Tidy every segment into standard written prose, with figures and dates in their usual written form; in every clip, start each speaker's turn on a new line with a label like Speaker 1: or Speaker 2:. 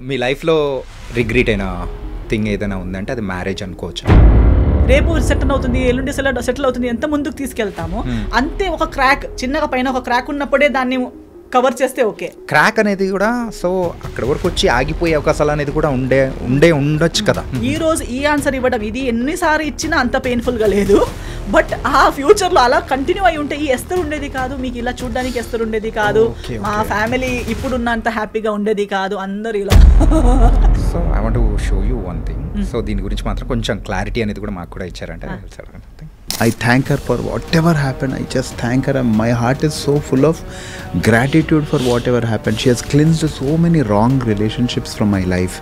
Speaker 1: మీ లైఫ్లో రిగ్రెట్ అయిన థింగ్ ఏదైనా ఉందంటే అది మ్యారేజ్ అనుకోవచ్చు.
Speaker 2: రేపు సెటిల్ అవుతుంది, ఎల్లుండి సెటిల్ అవుతుంది, ఎంత ముందుకు తీసుకెళ్తామో అంతే. ఒక క్రాక్, చిన్నగా పైన ఒక క్రాక్ ఉన్నప్పుడే దాన్ని కవర్ చేస్తే ఓకే.
Speaker 1: క్రాక్ అనేది కూడా సో అక్కడ వరకు వచ్చి ఆగిపోయే అవకాశాలు అనేది కూడా ఉండొచ్చు కదా.
Speaker 2: ఈ రోజు ఈ ఆన్సర్ ఇవ్వడం ఇది ఎన్నిసార్లు ఇచ్చినా అంత పెయిన్ఫుల్గా లేదు. బట్ ఆ ఫ్యూచర్లో అలా కంటిన్యూ అయి ఉంటే ఈ ఎస్తర్ ఉండేది కాదు, మీకు ఇలా చూడడానికి ఎస్తర్ ఉండేది కాదు, మా ఫ్యామిలీ ఇప్పుడున్నంత హ్యాపీగా ఉండేది కాదు, అందరు ఇలా.
Speaker 1: So I want to show you one thing. So దీని గురించి మాత్రం కొంచెం క్లారిటీ అనేది కూడా మాకు కూడా ఇచ్చారంటే
Speaker 3: I thank her for whatever happened. I just thank her, and my heart is so full of gratitude for whatever happened. She has cleansed so many wrong relationships from my life.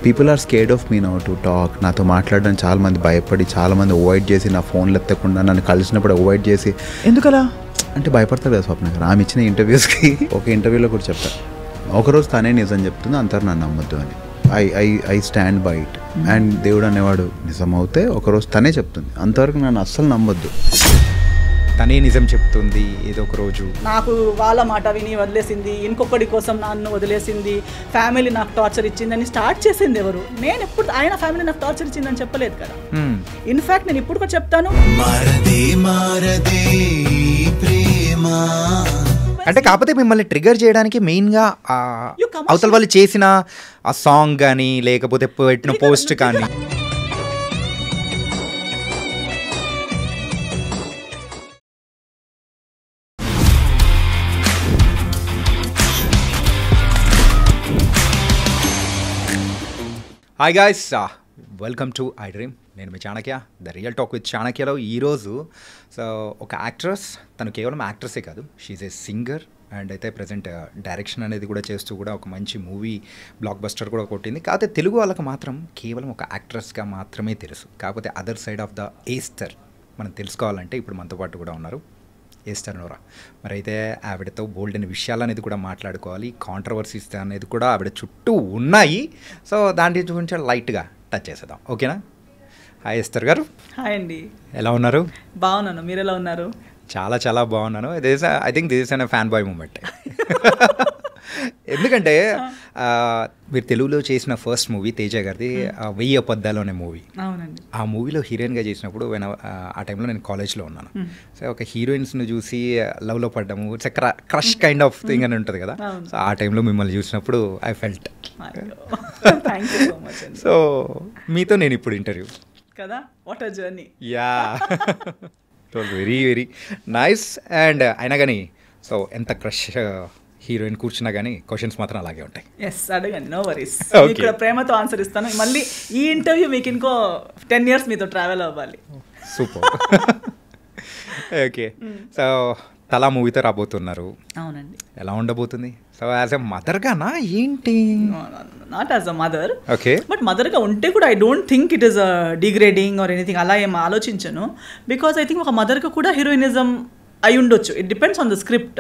Speaker 3: People are scared of me now to talk. నాతో మాట్లాడడం చాలా మంది భయపడి, చాలా మంది avoid చేసి, నా ఫోన్లు ఎత్తకుండా నన్ను కలిసినప్పుడు అవాయిడ్ చేసి, ఎందుకలా అంటే భయపడతారు కదా స్వప్న గారు. ఆమె ఇచ్చిన ఇంటర్వ్యూస్కి ఒక ఇంటర్వ్యూలో కూడా చెప్తారు, ఒకరోజు తనే నిజం చెప్తుంది, అంటారు నన్ను నమ్మొద్దు అని. I stand by it. And దేవుడు అనేవాడు నిజం అవుతే ఒకరోజు తనే చెప్తుంది, అంతవరకు నన్ను అస్సలు నమ్మొద్దు.
Speaker 1: తనే నిజం చెప్తుంది. ఏదో ఒక రోజు
Speaker 2: నాకు వాళ్ళ మాట విని వదిలేసింది, ఇంకొకటి కోసం నన్ను వదిలేసింది, ఫ్యామిలీ నాకు టార్చర్ ఇచ్చిందని స్టార్ట్ చేసింది ఎవరు? నేను ఎప్పుడు ఆయన ఫ్యామిలీ నాకు టార్చర్ ఇచ్చిందని చెప్పలేదు కదా. ఇన్ఫాక్ట్ నేను ఇప్పుడు కూడా చెప్తాను,
Speaker 1: అంటే కాకపోతే మిమ్మల్ని ట్రిగర్ చేయడానికి మెయిన్గా అవతల వాళ్ళు చేసిన ఆ సాంగ్ కానీ లేకపోతే పెట్టిన పోస్ట్ కానీ. Hi guys, welcome to I dream. నేను మీ Chanakya, the real talk with చాణక్యలో ఈరోజు సో ఒక యాక్ట్రెస్, తను కేవలం యాక్ట్రెసే కాదు, షీఈ్ ఏ సింగర్ అండ్ అయితే ప్రజెంట్ డైరెక్షన్ అనేది కూడా చేస్తూ కూడా ఒక మంచి మూవీ బ్లాక్ బస్టర్ కూడా కొట్టింది. కాకపోతే తెలుగు వాళ్ళకి మాత్రం కేవలం ఒక యాక్ట్రెస్గా మాత్రమే తెలుసు. కాకపోతే other side of the Aster మనం తెలుసుకోవాలంటే ఇప్పుడు మనతో పాటు కూడా ఉన్నారు ఏస్టర్ నోరా. మరి అయితే ఆవిడతో బోల్డ్ అనే విషయాలు అనేది కూడా మాట్లాడుకోవాలి, కాంట్రవర్సీస్ అనేది కూడా ఆవిడ చుట్టూ ఉన్నాయి. సో దాని గురించి లైట్గా టచ్ చేసేద్దాం, ఓకేనా? హాయ్ ఏస్టర్ గారు.
Speaker 2: హాయ్ అండి,
Speaker 1: ఎలా ఉన్నారు?
Speaker 2: బాగున్నాను, మీరు ఎలా ఉన్నారు?
Speaker 1: చాలా చాలా బాగున్నాను. I think this is an fanboy moment. ఎందుకంటే మీరు తెలుగులో చేసిన ఫస్ట్ మూవీ తేజ గారిది 1000 అబద్ధాలు అనే మూవీ.
Speaker 2: అవునండి.
Speaker 1: ఆ మూవీలో హీరోయిన్గా చేసినప్పుడు ఆ టైంలో నేను కాలేజ్లో ఉన్నాను. సో ఒక హీరోయిన్స్ని చూసి లవ్లో పడ్డాము, it's crush kind of thing అని ఉంటుంది కదా. సో ఆ టైంలో మిమ్మల్ని చూసినప్పుడు ఐ ఫెల్ట్. సో మీతో నేను ఇప్పుడు ఇంటర్వ్యూ
Speaker 2: కదా, what a journey.
Speaker 1: Yeah, it was very very nice. And అయినా కానీ సో ఎంత క్రష్ హీరోయిన్ కూర్చున్నా కానీ క్వశ్చన్స్ మాత్రం అలాగే ఉంటాయి.
Speaker 2: ఎస్, అడగండి, నో వరీస్. ఇక్కడ ప్రేమతో ఆన్సర్ ఇస్తాను. మళ్ళీ ఈ ఇంటర్వ్యూ మీకు ఇంకో 10 years మీతో ట్రావెల్ అవ్వాలి.
Speaker 1: సూపర్. ఓకే, సో తలా మూవీతో రాబోతున్నారు.
Speaker 2: అవునండి.
Speaker 1: ఎలా ఉండబోతుంది? సో యాజ్ ఎ మదర్గానా ఏంటి?
Speaker 2: Not as a mother.
Speaker 1: Okay,
Speaker 2: but మదర్గా ఉంటే కూడా I don't think it is degrading or anything, అలా ఏం ఆలోచించను. బికాస్ ఐ థింక్ ఒక మదర్గా కూడా హీరోయినిజం అయి ఉండొచ్చు. It depends on the script.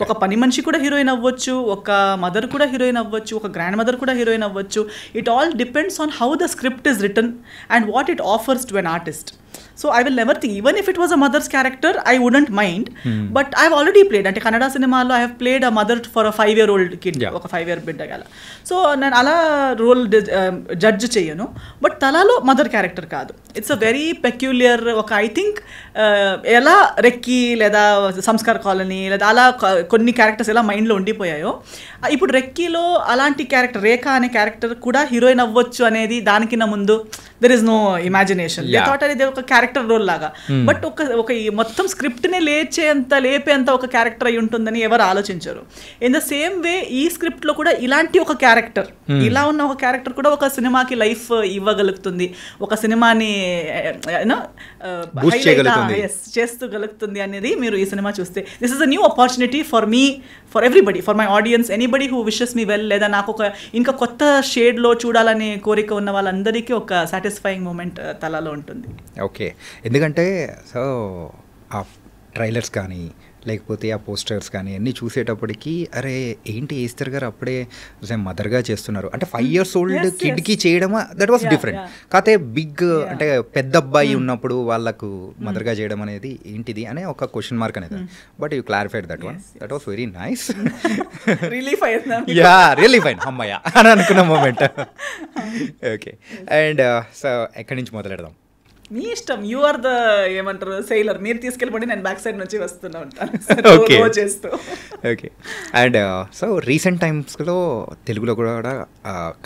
Speaker 2: ఒక పని మనిషి కూడా హీరోయిన్ అవ్వచ్చు, ఒక మదర్ కూడా హీరోయిన్ అవ్వచ్చు, ఒక గ్రాండ్ మదర్ కూడా హీరోయిన్ అవ్వచ్చు. It all depends on how the script is return and what it offers to an artist. So I will never think, even if it was a mother's character, I wouldn't mind. But I've already played, అంటే కన్నడ సినిమాలో I have played a mother for a 5-year-old kid, ఒక 5-year బిడ్డ గల. So నేను అలా role judge చేయను. But తలాలో mother character కాదు. It's a very peculiar ఒక, ఐ థింక్ ఎలా రెక్కి లేదా సంస్కార్ కాలనీ లేదా అలా కొన్ని క్యారెక్టర్స్ ఎలా మైండ్లో ఉండిపోయాయో, ఇప్పుడు రెక్కీలో అలాంటి క్యారెక్టర్ రేఖ అనే క్యారెక్టర్ కూడా హీరోయిన్ అవ్వచ్చు అనేది దానికన్నా ముందు దెర్ ఇస్ నో ఇమాజినేషన్. అనేది ఒక క్యారెక్టర్ రోల్ లాగా. బట్ ఒక మొత్తం స్క్రిప్ట్ని లేపేంత ఒక క్యారెక్టర్ అయి ఉంటుందని ఎవరు ఆలోచించరు. ఇన్ ద సేమ్ వే ఈ స్క్రిప్ట్లో కూడా ఇలాంటి ఒక క్యారెక్టర్, ఇలా ఉన్న ఒక క్యారెక్టర్ కూడా ఒక సినిమాకి లైఫ్ ఇవ్వగలుగుతుంది, ఒక సినిమాని చేస్తూగలుగుతుంది అనేది మీరు ఈ సినిమా చూస్తే. This is a new opportunity for me, for everybody, for my audience, anybody who wishes me well, లేదా నాకు ఒక ఇంకా కొత్త షేడ్లో చూడాలనే కోరిక ఉన్న వాళ్ళందరికీ ఒక సాటిస్ఫైయింగ్ మూమెంట్ తలలో ఉంటుంది.
Speaker 1: ఓకే, ఎందుకంటే సో ఆ ట్రైలర్స్ కానీ లేకపోతే ఆ పోస్టర్స్ కానీ అన్నీ చూసేటప్పటికి అరే ఏంటి ఈస్తర్ గారు అప్పుడే మదర్గా చేస్తున్నారు అంటే 5 years old కిడ్కి చేయడమా దట్ వాస్ డిఫరెంట్. కాకపోతే బిగ్ అంటే పెద్ద అబ్బాయి ఉన్నప్పుడు వాళ్ళకు మదర్గా చేయడం అనేది ఏంటిది అనే ఒక క్వశ్చన్ మార్క్ అనేది. But you clarified that one, that was very nice. Yeah really fine అమ్మయ్య అని అనుకున్న మూమెంట్. ఓకే అండ్ సో ఎక్కడి నుంచి మొదలెడదాం?
Speaker 2: మీ ఇష్టం, యూ ఆర్ ద ఏమంటారు సెయిలర్, మీరు తీసుకెళ్ళిపోండి నేను బ్యాక్ సైడ్ నుంచి వస్తూనే ఉంటాను.
Speaker 1: ఓకే
Speaker 2: చేస్తూ
Speaker 1: ఓకే అండ్ సో రీసెంట్ టైమ్స్లో తెలుగులో కూడా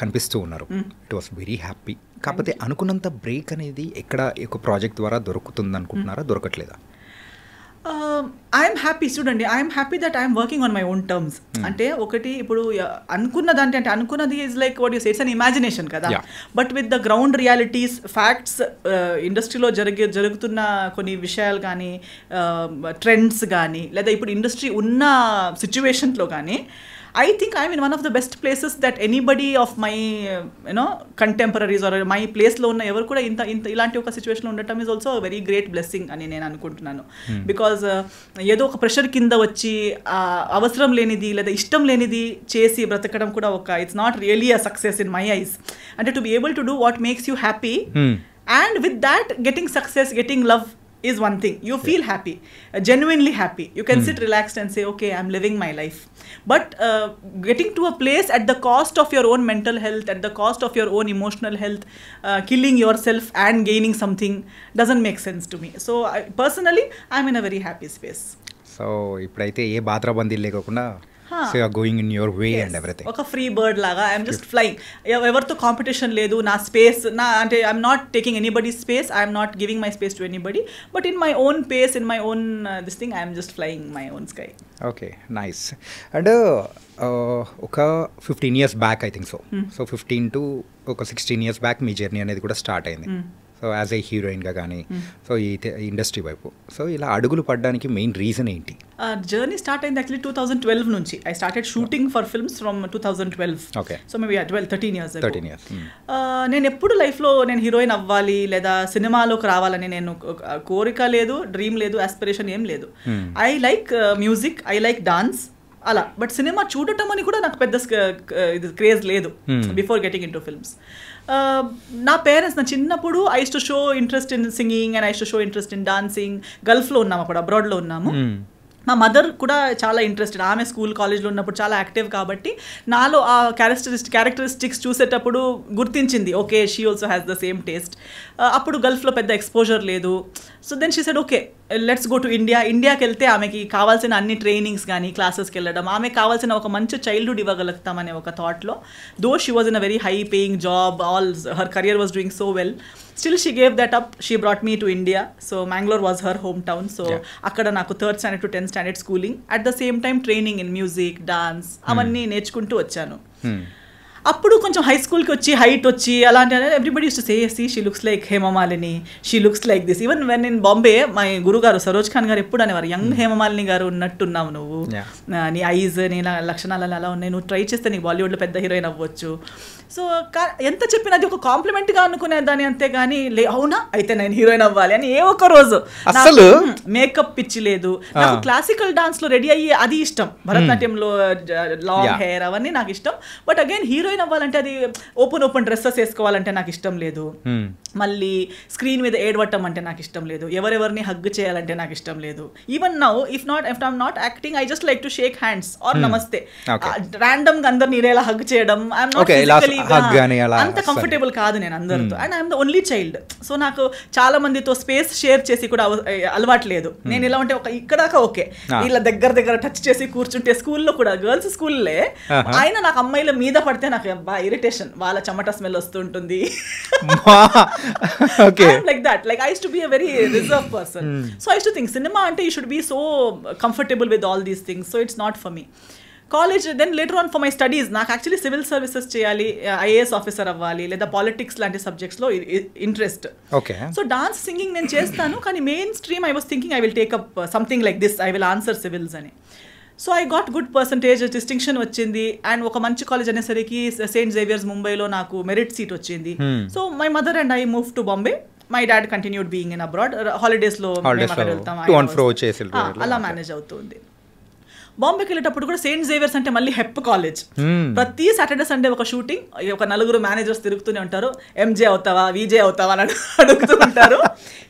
Speaker 1: కనిపిస్తూ ఉన్నారు. It was very happy. కాకపోతే అనుకున్నంత బ్రేక్ అనేది ఎక్కడ ఒక ప్రాజెక్ట్ ద్వారా దొరుకుతుంది అనుకుంటున్నారా, దొరకట్లేదా?
Speaker 2: ఐఎమ్ హ్యాపీ చూడండి, I'm happy that I'm working on my own terms. అంటే ఒకటి ఇప్పుడు అనుకున్నది అంటే అనుకున్నది is like what you say it's an imagination కదా, but with the ground realities facts ఇండస్ట్రీలో జరుగుతున్న కొన్ని విషయాలు కానీ ట్రెండ్స్ కానీ లేదా ఇప్పుడు ఇండస్ట్రీ ఉన్న సిచ్యువేషన్లో కానీ I think I'm in one of the best places that anybody of my contemporaries or my place లో ఉన్న ఎవరు కూడా ఇంత ఇలాంటి ఒక సిచ్యువేషన్లో ఉండటం is also very great blessing అని నేను అనుకుంటున్నాను. బికాజ్ ఏదో ఒక ప్రెషర్ కింద వచ్చి అవసరం లేనిది లేదా ఇష్టం లేనిది చేసి బ్రతకడం కూడా ఒక it's not really a success in my eyes. అంటే to be able to do what makes you happy and with that getting success, getting love is one thing. You feel happy, genuinely happy. You can sit relaxed and say, okay, I'm living my life. But getting to a place at the cost of your own mental health, at the cost of your own emotional health, killing yourself and gaining something doesn't make sense to me. So personally, I'm in a very happy space.
Speaker 1: So ఇప్పుడైతే ఏ బాత్రబందీ లేకుండా so you are going in your way and everything.
Speaker 2: ఒక free bird లాగా I'm just flying. ఎవరితో competition లేదు, నా space నా అంటే I'm not taking anybody space, I'm not giving my space to anybody, but in my own pace, in my own this thing I'm just flying my own sky.
Speaker 1: Okay nice. And ఒక 15 years back I think so 15 to ఒక 16 years back మీ journey అనేది కూడా start అయింది. So as a హీరోయిన్గా కానీ so ఈ industry వైపు so ఇలా అడుగులు పడడానికి మెయిన్ రీజన్ ఏంటి?
Speaker 2: జర్నీ స్టార్ట్ అయింది యాక్చువల్లీ 2012 నుంచి. I started shooting for films from 2012.
Speaker 1: Okay
Speaker 2: so maybe 13 years. నేను ఎప్పుడు లైఫ్లో నేను హీరోయిన్ అవ్వాలి లేదా సినిమాలోకి రావాలని నేను కోరిక లేదు, డ్రీమ్ లేదు, ఆస్పిరేషన్ ఏం లేదు. I like music, I like dance అలా. బట్ సినిమా చూడటం అని కూడా నాకు పెద్ద ఇది క్రేజ్ లేదు before getting in to films. నా పేరెంట్స్ నా చిన్నప్పుడు I use to show interest in singing and I use to show interest in dancing. గల్ఫ్లో ఉన్నాము అప్పుడు, అబ్రాడ్లో ఉన్నాము. మా మదర్ కూడా చాలా ఇంట్రెస్టెడ్, ఆమె స్కూల్ కాలేజ్లో ఉన్నప్పుడు చాలా యాక్టివ్ కాబట్టి నాలో ఆ క్యారెక్టరిస్టిక్స్ చూసేటప్పుడు గుర్తించింది, okay she also has the same taste. అప్పుడు గల్ఫ్లో పెద్ద ఎక్స్పోజర్ లేదు. So then she said okay let's go to India. ఇండియాకి వెళ్తే ఆమెకి కావాల్సిన అన్ని ట్రైనింగ్స్ కానీ క్లాసెస్కి వెళ్ళడం, ఆమెకు కావాల్సిన ఒక మంచి చైల్డ్హుడ్ ఇవ్వగలుగుతామనే ఒక థాట్లో, though she was in a very high paying job, all her career was doing so well, still she gave that up. She brought me to India. So Mangalore was her hometown. So akkada naku 3rd standard to 10th standard schooling, at the same time training in music, dance avanni నేర్చుకుంటూ వచ్చాను. అప్పుడు కొంచెం high స్కూల్కి వచ్చి height వచ్చి అలాంటి everybody use to say see she looks like Hemamalini, she looks like this. Even when in Bombay my గురుగారు సరోజ్ ఖాన్ గారు ఎప్పుడు అనేవారు, యంగ్ హేమమాలిని గారు ఉన్నట్టున్నావు నువ్వు, నీ ఐజ్ నీ లక్షణాలు అలా ఉన్నాయి, నువ్వు ట్రై చేస్తే నీకు బాలీవుడ్లో పెద్ద హీరోయిన్ అవ్వచ్చు. సో ఎంత చెప్పినా అది ఒక కాంప్లిమెంట్గా అనుకునేదాన్ని, అంతేగాని అవునా అయితే నేను హీరోయిన్ అవ్వాలి అని ఏ ఒక్క రోజు
Speaker 1: అసలు
Speaker 2: మేకప్ పిచ్చి లేదు. నాకు క్లాసికల్ డాన్స్లో రెడీ అయ్యి అది ఇష్టం, భరతనాట్యంలో లాంగ్ హెయిర్ అవన్నీ నాకు ఇష్టం. బట్ అగైన్ హీరోయిన్ అవ్వాలంటే అది ఓపెన్ డ్రెస్సెస్ వేసుకోవాలంటే నాకు ఇష్టం లేదు. మళ్ళీ స్క్రీన్ మీద ఏడవటం అంటే నాకు ఇష్టం లేదు. ఎవరెవరిని హగ్ చేయాలంటే నాకు ఇష్టం లేదు. Even now if I'm not acting, I just like to shake hands or namaste. Random గా అందరిని ఇలా హగ్ చేయడం ఐఎమ్ నాట్ ఫిజికల్లీ అంత కంఫర్టబుల్ కాదు నేను అందరితో. And I'm the only child. So నాకు చాలా మందితో స్పేస్ షేర్ చేసి కూడా అలవాటు లేదు. నేను ఇలా ఉంటే ఒక ఇక్కడ ఓకే, ఇలా దగ్గర టచ్ చేసి కూర్చుంటే స్కూల్లో కూడా గర్ల్స్ స్కూల్లే ఆయన నాకు అమ్మాయిల మీద పడితే నాకు బాగా ఇరిటేషన్, వాళ్ళ చెమట స్మెల్ వస్తుంటుంది. Like that, like I used to be a very reserved person. So I used to think cinema ante you should be so comfortable with all these things. So it's not for me. College, then later on for my studies, నాకు actually civil services చేయాలి, IAS officer అవ్వాలి లేదా politics లాంటి సబ్జెక్ట్స్లో interest.
Speaker 1: Okay.
Speaker 2: So dance singing నేను చేస్తాను, కానీ main stream I was thinking I will take up something like this, I will answer civils అని. So I got good percentage, distinction వచ్చింది. అండ్ ఒక మంచి కాలేజ్ అనేసరికి సెయింట్ జేవియర్స్ ముంబైలో నాకు మెరిట్ సీట్ వచ్చింది. So my mother and I move to Bombay my dad continued being in abroad, హాలిడేస్లో అలా మేనేజ్ అవుతుంది. బాంబేకి వెళ్ళేటప్పుడు కూడా సెయింట్ జేవియర్స్ అంటే మళ్ళీ హెప్ కాలేజ్, ప్రతి సాటర్డే సండే ఒక షూటింగ్, ఒక నలుగురు మేనేజర్స్ తిరుగుతూనే ఉంటారు, ఎంజే అవుతావా విజే అవుతావా అని అడుగుతూ ఉంటారు.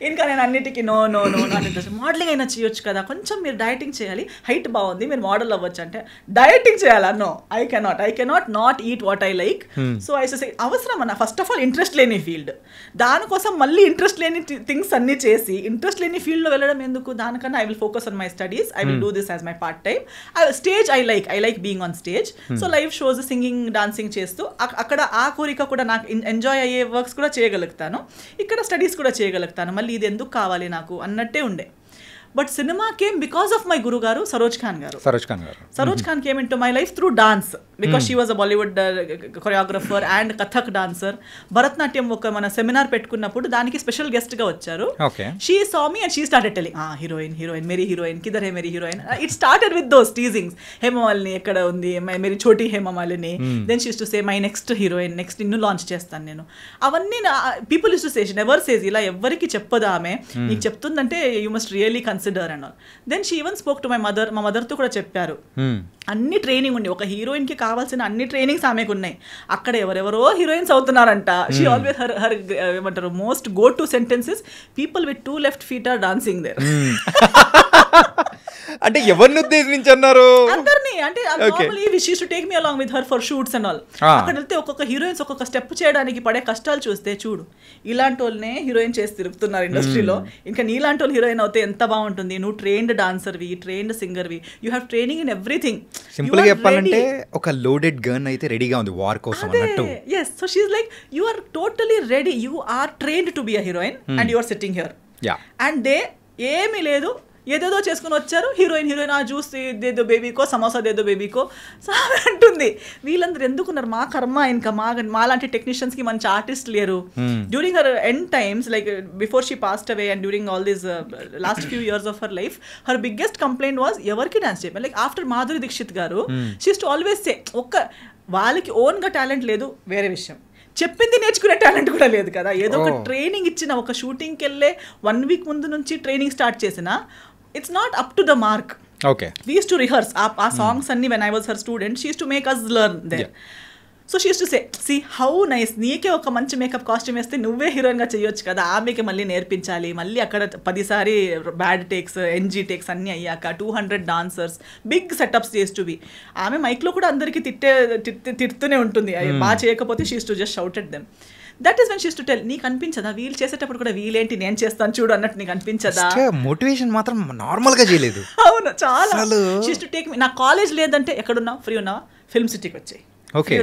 Speaker 2: ఇంకా నేను అన్నిటికీ no no no not interest, modelling అయినా చేయొచ్చు కదా, కొంచెం మీరు డైటింగ్ చేయాలి, హైట్ బాగుంది మీరు మోడల్ అవ్వచ్చు అంటే డైటింగ్ చేయాలా, no I cannot not eat what I like. So I say అవసరం అన్న, ఫస్ట్ ఆఫ్ ఆల్ ఇంట్రెస్ట్ లేని ఫీల్డ్, దానికోసం మళ్ళీ ఇంట్రెస్ట్ లేని థింగ్స్ అన్ని చేసి ఇంట్రెస్ట్ లేని ఫీల్డ్లో వెళ్ళడం ఎందుకు, దానికన్నా I will focus on my studies, I will do this as my part time. Stage I like being on stage. So live shows, singing, dancing చేస్తూ అక్కడ ఆ కోరిక కూడా నాకు ఎంజాయ్ అయ్యే వర్క్స్ కూడా చేయగలుగుతాను, ఇక్కడ స్టడీస్ కూడా చేయగలుగుతాను, మళ్ళీ ఇది ఎందుకు కావాలి నాకు అన్నట్టే ఉండే. But cinema came because of my guru garu Saroj Khan garu. Saroj Khan came in to my life through dance, because she was a Bollywood choreographer and Kathak dancer. Bharatanatyam ఒక మన సెమినార్ పెట్టుకున్నప్పుడు దానికి స్పెషల్ గెస్ట్ గా వచ్చారు. She saw me and she started telling heroine మేరీ heroine కిధర్ హే మేరీ heroine. It started with those teasings, Hema Malini ఎక్కడ ఉంది, మేరీ చోటీ Hema Malini, then she use to say my next heroine, next నిన్ను లాంచ్ చేస్తాను నేను. అవన్నీ people use to say, never says, ఇలా ఎవరికి చెప్పదు ఆమె, నీకు చెప్తుందంటే you must really consider and all. Then she even spoke to my mother, మా మదర్తో కూడా చెప్పారు. అన్ని ట్రైనింగ్ ఉంది, ఒక హీరోయిన్ కి కావాల్సిన అన్ని ట్రైనింగ్స్ ఆమెకు ఉన్నాయి, అక్కడ ఎవరెవరో హీరోయిన్స్ అవుతున్నారంట. షీ ఆల్వేస్ హర్ ఏమంటారు most go to sentences, people with 2 left feet are dancing there.
Speaker 1: అంటే ఎవరిని ఉద్దేశించి అన్నారు?
Speaker 2: అందరినీ. అంటే she to take me along with her for shoots and all. అక్కడ వెళ్తే ఒక్కొక్క హీరోయిన్స్ ఒక్కొక్క స్టెప్ చేయడానికి పడే కష్టాలు చూస్తే, చూడు ఇలాంటి వాళ్ళనే హీరోయిన్ చేసి తిరుగుతున్నారు ఇండస్ట్రీలో, ఇంకా నీలాంటి వాళ్ళు హీరోయిన్ అవుతే ఎంత బాగుంటుంది. నువ్వు ట్రైన్డ్ డాన్సర్వి, ట్రైన్డ్ సింగర్వి, you have training in everything.
Speaker 1: Simple గా చెప్పాలంటే ఒక లోడెడ్ గన్ అయితే రెడీగా ఉంది వార్ కోసం అన్నట్టు.
Speaker 2: yes, so she is like you are totally ready, you are trained to be a heroine and you are sitting here. And they ఏమీ లేదు, ఏదేదో చేసుకుని వచ్చారు, హీరోయిన్ ఆ జ్యూస్ దేదో బేబీకో, సమోసా దేదో బేబీకో అంటుంది. వీళ్ళందరూ ఎందుకున్నారు? మా కర్మ, ఇంకా మాలాంటి టెక్నీషియన్స్కి మంచి ఆర్టిస్ట్ లేరు. During her end times, like before she passed away and during all these last few years of her life, her biggest complaint was ఎవరికి డాన్స్ చేయమని. లైక్ ఆఫ్టర్ మాధురి దీక్షిత్ గారు, she use to always say, వాళ్ళకి ఓన్గా talent లేదు వేరే విషయం, చెప్పింది నేర్చుకునే టాలెంట్ కూడా లేదు కదా. ఏదో ఒక ట్రైనింగ్ ఇచ్చిన, ఒక షూటింగ్కి వెళ్ళే 1 week ముందు నుంచి ట్రైనింగ్ స్టార్ట్ చేసిన, it's not up to the mark. We used to rehearse ఆ సాంగ్స్ అన్ని when I was her student, she used to make us learn there. So she use to say, see how nice, నీకే ఒక మంచి makeup costume వేస్తే నువ్వే హీరోయిన్గా చేయొచ్చు కదా, ఆమెకి మళ్ళీ నేర్పించాలి, మళ్ళీ అక్కడ 10 సారి బ్యాడ్ టేక్స్, ఎన్జీ టేక్స్ అన్నీ అయ్యాక 200 డాన్సర్స్, బిగ్ సెటప్స్ చేస్ టు బి. ఆమె మైక్లో కూడా అందరికీ తిడుతూనే ఉంటుంది, బాగా చేయకపోతే she use to just shout at them. That is when she use to tell, నీకు అనిపించదా వీళ్ళు చేసేటప్పుడు కూడా వీళ్ళేంటి నేను చేస్తాను చూడు అన్నట్టు నీకు అనిపించదా?
Speaker 1: మోటివేషన్ మాత్రం నార్మల్గా చేయలేదు.
Speaker 2: అవును, చాలా. షీ యూస్ టు టేక్ మీ, నా కాలేజ్ లేదంటే ఎక్కడున్నావు, ఫ్రీ ఉన్నావా, ఫిల్మ్ సిటీకి వచ్చాయి,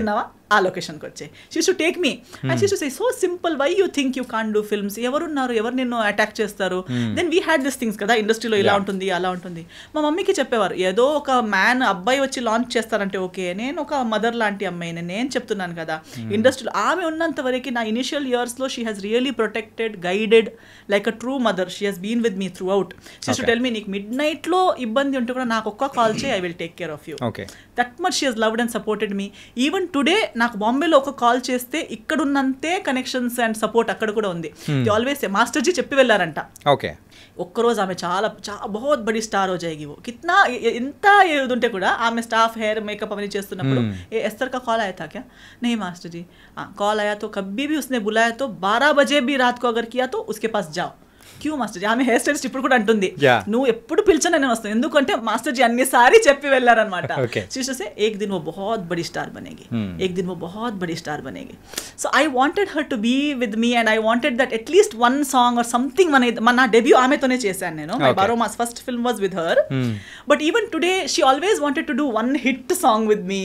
Speaker 2: ఉన్నావా ఆ లొకేషన్కి వచ్చాయి. She use to take me and she use to say, so simple, why you think you can't do films, ఎవరున్నారు, ఎవరు నిన్ను అటాక్ చేస్తారు. Then we had this things కదా, ఇండస్ట్రీలో ఇలా ఉంటుంది అలా ఉంటుంది. మా మమ్మీకి చెప్పేవారు, ఏదో ఒక అబ్బాయి వచ్చి లాంచ్ చేస్తారంటే ఓకే, నేను ఒక మదర్ లాంటి అమ్మాయిని, నేను చెప్తున్నాను కదా ఇండస్ట్రీలో. ఆమె ఉన్నంత వరకు నా ఇనిషియల్ ఇయర్స్లో she has really protected, guided like a true mother. She has been with me throughout. She use to tell me, నీకు midnightలో ఇబ్బంది ఉంటే కూడా నాకు ఒక్క కాల్ చేయి, I will take care of you. That much she has loved and supported me. Even today నాకు బాంబేలో ఒక కాల్ చేస్తే ఇక్కడున్నంతే కనెక్షన్స్ అండ్ సపోర్ట్ అక్కడ కూడా ఉంది. ఆల్వేస్ మాస్టర్జీ చెప్పి వెళ్ళారంట, ఒక్కరోజు ఆమె చాలా బహుత్ బడి స్టార్ హో జాయేగి, కిత్నా ఎంత ఏదుంటే కూడా ఆమె స్టాఫ్ హెయిర్ మేకప్ అవన్నీ చేస్తున్నప్పుడు, ఏ ఎస్తర్ కా కాల్ ఆయా థా క్యా, नहीं मास्टर जी कॉल आया तो कभी भी उसने बुलाया तो 12 बजे भी रात को अगर किया तो उसके पास जाओ. క్యూ మాస్టర్ జీ, ఆమె హెయిర్ స్టైలిస్ట్ ఇప్పుడు కూడా అంటుంది, నువ్వు ఎప్పుడు పిలిచినా నేను వస్తాను, ఎందుకంటే మాస్టర్ జీ అన్నిసారి చెప్పి వెళ్ళారనమాట. శిష్యసే ఏక్ దిన్ वो बहुत बड़ी स्टार बनेगी, एक दिन वो बहुत बड़ी स्टार बनेगी. So I wanted her to be with me and I wanted that at least one song or something. మన డెబ్యూ ఆమెతోనే చేశాను నేను. My Baromas first film was with her. But even today she always wanted to do one hit song with me.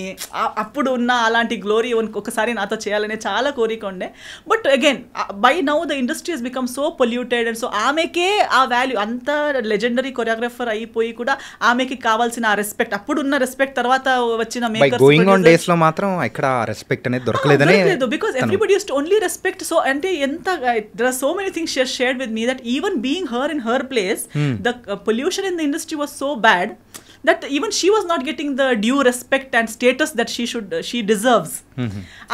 Speaker 2: అప్పుడు ఉన్న అలాంటి glory ఒకసారి నాతో చేయాలనే చాలా కోరిక ఉండే. But again, by now the industry has become so polluted and so ఆమెకే ఆ వాల్యూ, అంత లెజెండరీ కొరియోగ్రాఫర్ అయిపోయి కూడా ఆమెకి కావాల్సిన ఆ రెస్పెక్ట్, అప్పుడున్న రెస్పెక్ట్ తర్వాత వచ్చిన మేకర్స్
Speaker 1: గోయింగ్ ఆన్ డేస్ లో మాత్రం ఇక్కడ రెస్పెక్ట్ అనేది దొరకలేదని,
Speaker 2: because everybody use to only respect. So అంటే ఎంత there are so many things she shared with me that even being her in her place, the pollution in the industry was so bad that even she was not getting the due respect and status that she deserves.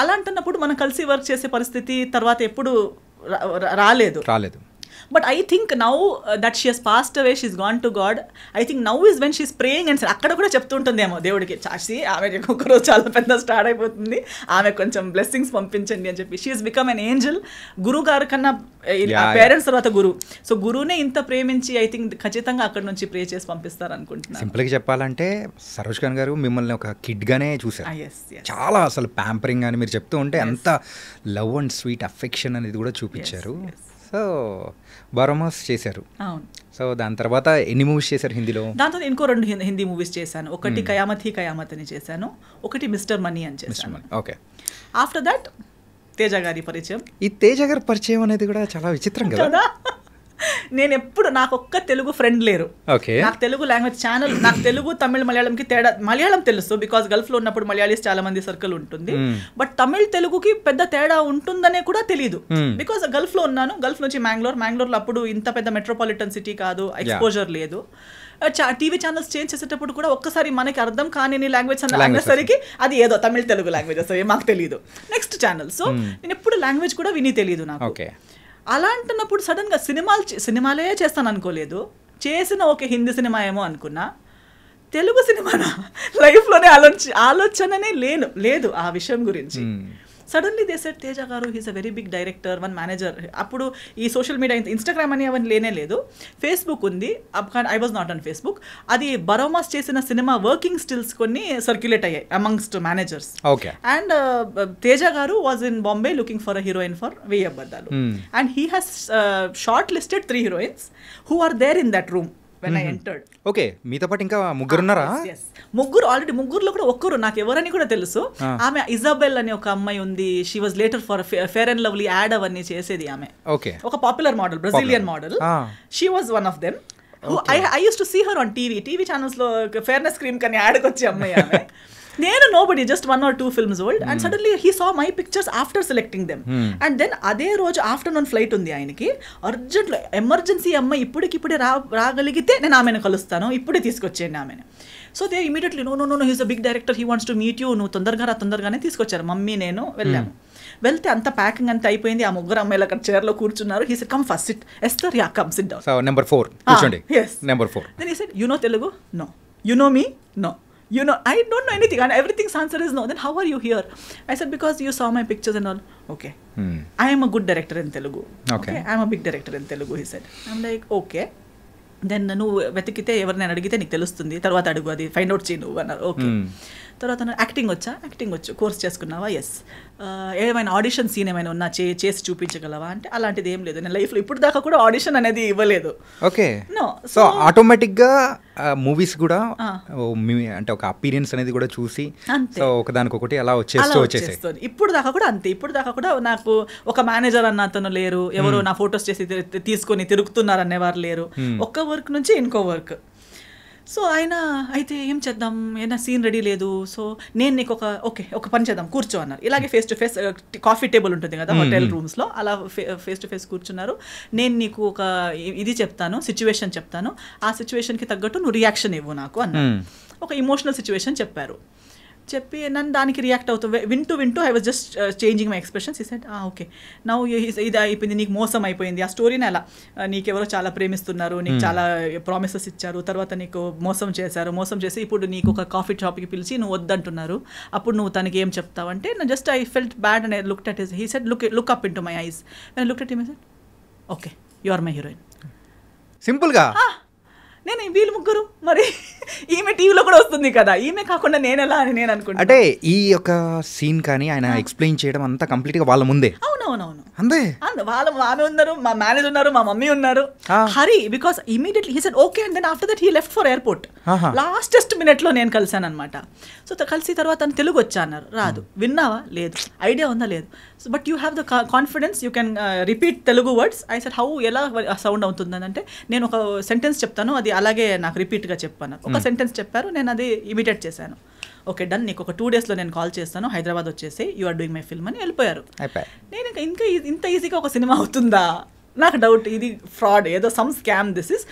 Speaker 2: అలా అంటున్నప్పుడు మనం కలిసి work చేసే పరిస్థితి తర్వాత ఎప్పుడు రాలేదు. But I think now that she has passed away, she's gone to God. I think now is when she's praying and అక్కడ కూడా చెప్తుంటుందేమో దేవుడికి, చాసి ఆమె ఒక్కొక్కరోజు చాలా పెద్ద స్టార్ట్ అయిపోతుంది, ఆమె కొంచెం బ్లెస్సింగ్స్ పంపించండి అని చెప్పి. She has become an Angel. గురువు గారు కన్నా పేరెంట్స్ తర్వాత గురువు. సో గురువునే ఇంత ప్రేమించి ఐ థింక్ ఖచ్చితంగా అక్కడ నుంచి ప్రే చేసి పంపిస్తారు అనుకుంటున్నాను.
Speaker 1: సింపుల్గా చెప్పాలంటే సరోజ్ ఖాన్ గారు మిమ్మల్ని ఒక కిడ్గానే చూసారు. చాలా అసలు ప్యాంపరింగ్ అని మీరు చెప్తూ ఉంటే అంత లవ్ అండ్ స్వీట్ అఫెక్షన్ అనేది కూడా చూపించారు. సో బారోమాస్ చేశారు. సో దాని తర్వాత ఎన్ని మూవీస్ చేశారు హిందీలో?
Speaker 2: దాంతో ఇంకో 2 హిందీ మూవీస్ చేశాను. ఒకటి కయామత్ హీ కయామత్ అని చేశాను, ఒకటి మిస్టర్ మనీ అని చేశాను.
Speaker 1: ఓకే.
Speaker 2: ఆఫ్టర్ దట్ తేజ గారి పరిచయం.
Speaker 1: ఈ తేజ గారి పరిచయం అనేది కూడా చాలా విచిత్రం కదా.
Speaker 2: నేను ఎప్పుడు, నాకు ఒక్క తెలుగు ఫ్రెండ్ లేరు. నాకు తెలుగు లాంగ్వేజ్ ఛానల్, నాకు తెలుగు తమిళ మలయాళంకి తేడా, మలయాళం తెలుసు బికాస్ గల్ఫ్లో ఉన్నప్పుడు మలయాళీస్ చాలా మంది సర్కిల్ ఉంటుంది. బట్ తమిళ్ తెలుగుకి పెద్ద తేడా ఉంటుందనే కూడా తెలియదు బికాస్ గల్ఫ్లో ఉన్నాను. గల్ఫ్ నుంచి మ్యాంగ్లూర్లో అప్పుడు ఇంత పెద్ద మెట్రోపాలిటన్ సిటీ కాదు, ఎక్స్పోజర్ లేదు. టీవీ ఛానల్స్ చేంజ్ చేసేటప్పుడు కూడా ఒక్కసారి మనకి అర్థం కాని లాంగ్వేజ్ అనేసరికి అది ఏదో తమిళ తెలుగు లాంగ్వేజ్ వస్తుంది, మాకు తెలియదు. Next channel. సో నేను ఎప్పుడు లాంగ్వేజ్ కూడా విని తెలియదు నాకు. అలా అంటున్నప్పుడు సడన్గా సినిమాలే చేస్తాను అనుకోలేదు. చేసిన ఒక హిందీ సినిమా ఏమో అనుకున్నా, తెలుగు సినిమానా లైఫ్లోనే ఆలోచననే లేదు ఆ విషయం గురించి. Suddenly they said Teja garu he's a very big director, one manager. అప్పుడు ఈ సోషల్ మీడియా ఇన్స్టాగ్రామ్ అని అవన్నీ లేనే లేదు, ఫేస్బుక్ ఉంది. I was not on Facebook. అది బరోమాస్ చేసిన సినిమా వర్కింగ్ స్టిల్స్ కొన్ని సర్క్యులేట్ అయ్యాయి amongst managers. And Teja garu was in Bombay looking for a heroine for వెయ్యి అబద్ధాలు. And he has short listed 3 heroines who are there in that room when I entered.
Speaker 1: Okay, మీతో పాటు ఇంకా ముగ్గురు ఉన్నారా?
Speaker 2: ముగ్గురు ఆల్రెడీ, ముగ్గురులో కూడా ఒక్కరు నాకు ఎవరని కూడా తెలుసు. ఆమె ఇజాబెల్ అని ఒక అమ్మాయి ఉంది. She was later for fair and lovely ad అవన్నీ చేసేది ఆమె. ఒక popular model, Brazilian model. She was one of them. I used to see her on TV channels లో ఫేర్నెస్ క్రీమ్ కని యాడ్కి వచ్చే అమ్మాయి ఆమె. నేను nobody, just 1 or 2 films old. And suddenly he saw my pictures after selecting them. And then అదే రోజు afternoon flight ఉంది ఆయనకి. అర్జెంట్లో ఎమర్జెన్సీ అమ్మాయి ఇప్పుడే రాగలిగితే నేను ఆమెను కలుస్తాను, ఇప్పుడే తీసుకొచ్చేయండి ఆమెను. So they immediately no he's a big director, he wants to meet you, నువ్వు తొందరగానే తీసుకొచ్చారు. మమ్మీ నేను వెళ్ళాము. వెళ్తే అంత ప్యాకింగ్ అంతా అయిపోయింది. ఆ ముగ్గురు అమ్మాయిలు అక్కడ చైర్లో కూర్చున్నారు. He said come first SIT. Esther, yeah come SIT down.
Speaker 1: So number 4 కూర్చోండి.
Speaker 2: yes,
Speaker 1: number 4.
Speaker 2: then he said, you know Telugu? No. You know me? No. You know, I don't know anything, and everything's answer is no. Then how are you here? I said, because you saw my pictures and all. Okay. I am a good director in Telugu. Okay. I am a big director in Telugu, he said. I'm like, okay. Then నువ్వు వెతికితే ఎవరినైనా అడిగితే నీకు తెలుస్తుంది, తర్వాత అడుగు, అది find out చేయి నువ్వు అన్నారు. ఓకే. తర్వాత యాక్టింగ్ వచ్చు, కోర్స్ చేసుకున్నావా? ఎస్. ఏమైనా ఆడిషన్ సీన్ ఏమైనా ఉన్నా చేసి చూపించగలవా అంటే అలాంటిది ఏం లేదు. నేను లైఫ్లో ఇప్పుడు దాకా కూడా ఆడిషన్ అనేది ఇవ్వలేదు.
Speaker 1: ఓకే. నో. సో ఆటోమేటిక్గా మూవీస్ కూడా అంటే ఒక అపీరియన్స్ అనేది కూడా చూసి సో ఒకదానికొకటి అలా వచ్చేస్తాయి.
Speaker 2: ఇప్పుడు దాకా కూడా అంతే. ఇప్పుడు దాకా కూడా నాకు ఒక మేనేజర్ అన్న అతను లేరు, ఎవరు నా ఫొటోస్ చేసి తీసుకొని తిరుగుతున్నారు అనేవారు లేరు. ఒక్క వర్క్ నుంచి ఇంకో వర్క్. సో ఆయన అయితే ఏం చేద్దాం, ఏదైనా సీన్ రెడీ లేదు. సో నేను నీకు ఒక పని చేద్దాం, కూర్చో అన్నారు. ఇలాగే face to face coffee table ఉంటుంది కదా హోటల్ రూమ్స్లో, అలా ఫేస్ టు ఫేస్ కూర్చున్నారు. నేను నీకు ఒక ఇది చెప్తాను, సిచ్యువేషన్ చెప్తాను, ఆ సిచ్యువేషన్కి తగ్గట్టు నువ్వు రియాక్షన్ ఇవ్వు నాకు అన్నారు. ఒక ఇమోషనల్ సిచ్యువేషన్ చెప్పారు. చెప్పి నన్ను దానికి రియాక్ట్ అవుతూ వింటూ I was just changing my expressions. ఈ సెడ్ ఓకే నౌ ఇది అయిపోయింది, నీకు మోసం అయిపోయింది. ఆ స్టోరీని అలా నీకెవరో చాలా ప్రేమిస్తున్నారు, నీకు చాలా ప్రామిసెస్ ఇచ్చారు, తర్వాత నీకు మోసం చేసి ఇప్పుడు నీకు ఒక కాఫీ షాప్కి పిలిచి నువ్వు వద్దంటున్నారు, అప్పుడు నువ్వు తనకి ఏం చెప్తావు అంటే just I felt bad and I looked at his. He said look up in to my eyes. When I looked at him I said okay you are my heroine.
Speaker 1: సింపుల్గా.
Speaker 2: నేను వీళ్ళు ముగ్గురు, మరి ఈమె టీవీలో కూడా వస్తుంది కదా, ఈమె కాకుండా నేను ఎలా అని నేను అనుకుంటా.
Speaker 1: అంటే ఈ యొక్క సీన్ కానీ ఆయన ఎక్స్ప్లెయిన్ చేయడం అంతా కంప్లీట్గా వాళ్ళ ముందే.
Speaker 2: అవునవునవును
Speaker 1: అంతే.
Speaker 2: ఆమె ఉన్నారు, మా మేనేజర్ ఉన్నారు, మా మమ్మీ ఉన్నారు. Hari because immediately he said okay and then after that he left for airport. లాస్టెస్ట్ మినిట్లో నేను కలిసాను అనమాట. సో కలిసి తర్వాత తెలుగు వచ్చా అన్నారు. రాదు. విన్నావా? లేదు. ఐడియా ఉందా? లేదు. So but you have the confidence, you can repeat Telugu words. I said how, ఎలా సౌండ్ అవుతుందని అంటే నేను ఒక సెంటెన్స్ చెప్తాను, అది అలాగే నాకు రిపీట్గా చెప్పాను. ఒక సెంటెన్స్ చెప్పారు, నేను అది ఇమిటేట్ చేశాను. ఓకే డన్, నీకు ఒక 2 daysలో నేను కాల్ చేస్తాను, హైదరాబాద్ వచ్చేసి you are doing my film అని వెళ్ళిపోయారు. నేను ఇంకా ఇంత ఈజీగా ఒక సినిమా అవుతుందా, నాకు డౌట్ ఇది ఫ్రాడ్ ఏదో some scam this is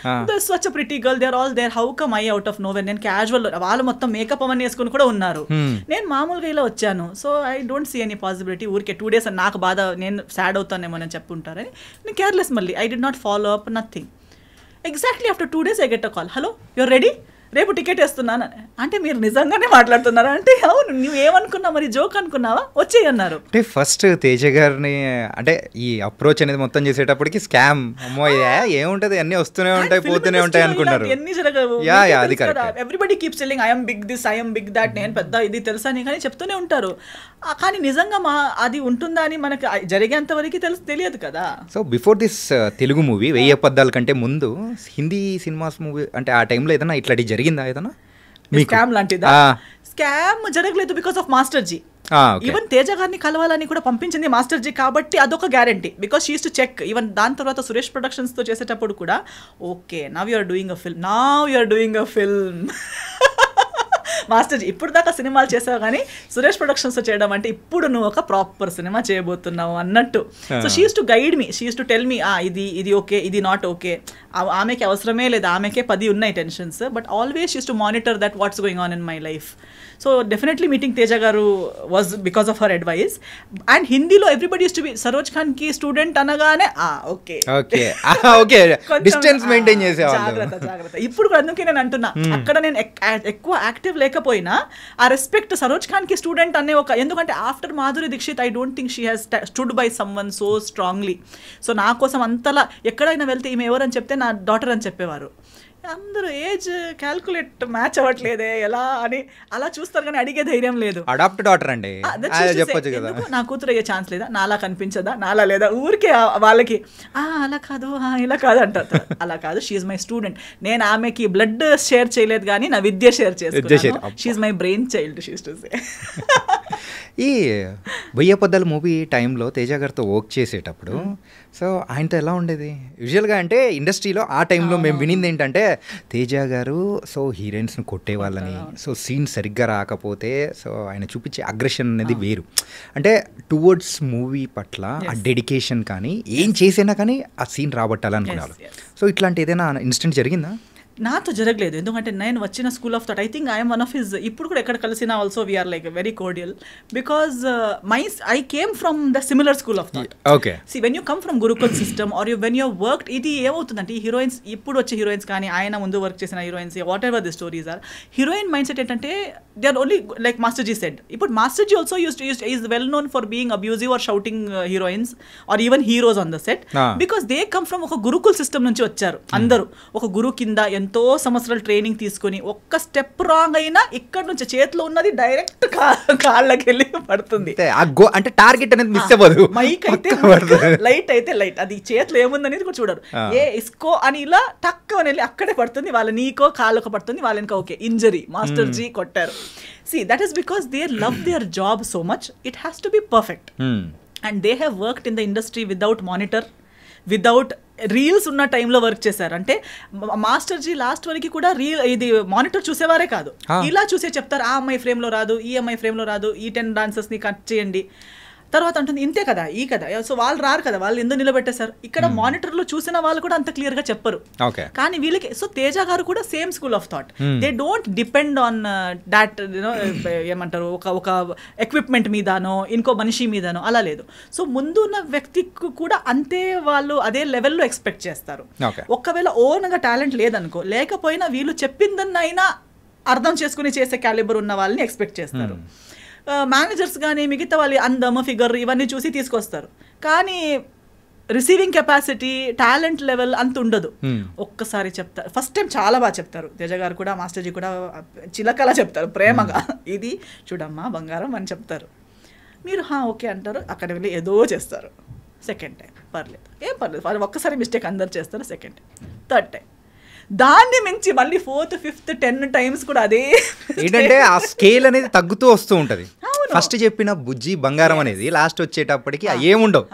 Speaker 2: such a pretty girl they are all there how come I out of nowhere నేను క్యాజువల్ వాళ్ళు మొత్తం మేకప్ అవన్నీ వేసుకుని కూడా ఉన్నారు నేను మామూలుగా ఇలా వచ్చాను so I don't see any possibility ఊరికే 2 days నాకు బాధ నేను సాడ్ అవుతానేమో అని చెప్పుంటారని నేను కేర్లెస్ మళ్ళీ I did not follow up nothing exactly after 2 days I get a call hello your ready రేపు టికెట్ వేస్తున్నాను అంటే మీరు నిజంగానే మాట్లాడుతున్నారా అంటే అవును నువ్వు ఏమనుకున్నావు మరి జోక్ అనుకున్నావా వచ్చేయి అన్నారు అంటే
Speaker 1: ఫస్ట్ తేజ గారిని అంటే ఈ అప్రోచ్ అనేది మొత్తం చేసేటప్పటికి స్కామ్ అమ్మో ఏముంటది అన్ని వస్తూనే ఉంటాయి పోతూనే ఉంటాయి అనుకున్నారు
Speaker 2: ఎన్ని జరగవు
Speaker 1: అది correct
Speaker 2: everybody keeps telling I'm big this I'm big that నేను పెద్ద ఇది తెలుసా అని కానీ చెప్తూనే ఉంటారు కానీ నిజంగా అది ఉంటుందా అని మనకు జరిగేంత వరకు తెలియదు కదా
Speaker 1: so before this Telugu movie 1000 అబద్ధాల కంటే ముందు హిందీ సినిమాస్ మూవీ అంటే ఆ టైంలో ఏదైనా ఇట్లాంటి జరిగిందా ఏదైనా
Speaker 2: స్కామ్ లాంటిదా స్కామ్ జరగలేదు because of master ji even Teja గారిని కలవాలని కూడా పంపించింది మాస్టర్ జీ కాబట్టి అదొక guarantee because she use to check even దాని తర్వాత సురేష్ ప్రొడక్షన్స్ తో చేసేటప్పుడు కూడా okay now you are doing a film master ji ఇప్పుడు దాకా సినిమాలు చేసావు కానీ సురేష్ ప్రొడక్షన్స్ చేయడం అంటే ఇప్పుడు నువ్వు ఒక ప్రాపర్ సినిమా చేయబోతున్నావు అన్నట్టు so she use to guide me she use to tell మీ ఇది ఓకే ఇది నాట్ ఓకే ఆమెకి అవసరమే లేదు ఆమెకే 10 ఉన్నాయి tensions but always she use to monitor that what's going on in my life so definitely meeting Teja garu was because of her advice and హిందీలో everybody use to be Saroj Khan కి student అనగానే జాగ్రత్త ఇప్పుడు కూడా అందుకే నేను అంటున్నా అక్కడ నేను ఎక్కువ యాక్టివ్ లేకపోయినా ఆ రెస్పెక్ట్ సరోజ్ ఖాన్ కి స్టూడెంట్ అనే ఒక ఎందుకంటే after Madhuri Dixit I don't think she has stood by someone so strongly so నా కోసం అంతలా ఎక్కడైనా వెళ్తే ఈమె ఎవరని చెప్తే నా డాటర్ అని చెప్పేవారు అందరూ ఏజ్ క్యాల్కులేట్ మ్యాచ్ అవ్వట్లేదే ఎలా అని అలా చూస్తారు కానీ అడిగే ధైర్యం లేదు
Speaker 1: అడాప్ట్ డాటర్ అండి చెప్పొచ్చు కదా
Speaker 2: నా కూతురు అయ్యే ఛాన్స్ లేదా నాలా కనిపించదా నాలా లేదా ఊరికే వాళ్ళకి అలా కాదు ఇలా కాదు అంటారు అలా కాదు షీఈ్ మై స్టూడెంట్ నేను ఆమెకి బ్లడ్ షేర్ చేయలేదు కానీ నా విద్య షేర్ చేసుకున్నాను she my brain child she's to say
Speaker 1: ఈ 1000 అబద్ధాల మూవీ టైంలో తేజ గారితో వర్క్ చేసేటప్పుడు సో ఆయనతో ఎలా ఉండేది యూజువల్గా అంటే ఇండస్ట్రీలో ఆ టైంలో మేము వినింది ఏంటంటే తేజ గారు సో హీరోయిన్స్ని కొట్టేవాళ్ళని సో సీన్ సరిగ్గా రాకపోతే సో ఆయన చూపించే అగ్రెషన్ అనేది వేరు అంటే టువర్డ్స్ మూవీ పట్ల ఆ డెడికేషన్ కానీ ఏం చేసినా కానీ ఆ సీన్ రాబట్టాలనుకున్నారు సో ఇట్లాంటి ఏదైనా ఇన్సిడెంట్ జరిగిందా
Speaker 2: నాతో జరగలేదు ఎందుకంటే నేను వచ్చిన school of thought I think I'm one of his ఇప్పుడు కూడా ఎక్కడ కలిసినా also we're like very cordial because I came from the similar school of thought
Speaker 1: okay
Speaker 2: see when you come from gurukul system are you when you worked ఇది ఏమవుతుందంటే ఈ heroines ఇప్పుడు వచ్చే heroines కానీ ఆయన ముందు వర్క్ చేసిన heroines whatever the stories are heroine mindset ఏంటంటే they are only like master ji said ఇప్పుడు master ji also is well known for being abusive or shouting heroines or even heroes on the set because they come from ఒక gurukul system నుంచి వచ్చారు అందరూ ఒక గురు కింద ఎంతో సంవత్సరాలు ట్రైనింగ్ తీసుకుని ఒక్క స్టెప్ రాంగ్ అయినా ఇక్కడ నుంచి చేతిలో ఉన్నది డైరెక్ట్ కాళ్ళకి వెళ్ళి పడుతుంది
Speaker 1: అంటే టార్గెట్ అనేది మిస్ అవ్వదు
Speaker 2: మైక్ అయితే లైట్ అయితే లైట్ అది చేతిలో ఏముందనేది కూడా చూడరు ఇస్కో అని ఇలా టక్ అని వెళ్ళి అక్కడే పడుతుంది వాళ్ళ నీకో కాళ్ళకో పడుతుంది వాళ్ళకి ఓకే ఇంజరీ మాస్టర్ జీ కొట్టారు See, that is because they love their job so much. It has to be perfect. And they have worked in the industry without monitor, without reels ఉన్న టైంలో వర్క్ చేశారు అంటే master G last వరకు కూడా ఇది monitor చూసేవారే కాదు ఇలా చూసే చెప్తారు ఆ అమ్మాయి ఫ్రేమ్లో రాదు ఈ అమ్మాయి ఫ్రేమ్లో రాదు ఈ 10 డాన్సర్స్ని కట్ చేయండి తర్వాత అంటుంది ఇంతే కదా ఈ కదా సో వాళ్ళు రారు కదా వాళ్ళు ఎందుకు నిలబెట్టేశారు ఇక్కడ మానిటర్లో చూసిన వాళ్ళు కూడా అంత క్లియర్గా చెప్పరు కానీ వీళ్ళకి సో తేజ గారు కూడా same school of thought they don't depend on that ఏమంటారు ఒక ఎక్విప్మెంట్ మీదనో ఇంకో మనిషి మీదనో అలా లేదు సో ముందు ఉన్న వ్యక్తికి కూడా అంతే వాళ్ళు అదే లెవెల్లో ఎక్స్పెక్ట్ చేస్తారు ఒకవేళ ఓన్గా టాలెంట్ లేదనుకో లేకపోయినా వీళ్ళు చెప్పిందన్నైనా అర్థం చేసుకుని చేసే క్యాలిబర్ ఉన్న వాళ్ళని ఎక్స్పెక్ట్ చేస్తారు మేనేజర్స్ కానీ మిగతా వాళ్ళు అందము ఫిగర్ ఇవన్నీ చూసి తీసుకొస్తారు కానీ రిసీవింగ్ కెపాసిటీ టాలెంట్ లెవెల్ అంత ఉండదు ఒక్కసారి చెప్తారు ఫస్ట్ టైం చాలా బాగా చెప్తారు తేజ గారు కూడా మాస్టర్ జీ కూడా చిలకలా చెప్తారు ప్రేమగా ఇది చూడమ్మా బంగారం అని చెప్తారు మీరు ఓకే అంటారు అక్కడ వెళ్ళి ఏదో చేస్తారు సెకండ్ టైం పర్లేదు ఏం పర్లేదు ఒక్కసారి మిస్టేక్ అందరు చేస్తారు సెకండ్ టైం థర్డ్ టైం దాన్ని మించి మళ్ళీ 4th 5th 10 times కూడా అదే
Speaker 1: ఏంటంటే ఆ స్కేల్ అనేది తగ్గుతూ వస్తూ ఉంటది ఫస్ట్ చెప్పిన బుజ్జి బంగారం అనేది లాస్ట్ వచ్చేటప్పటికి ఏముండవు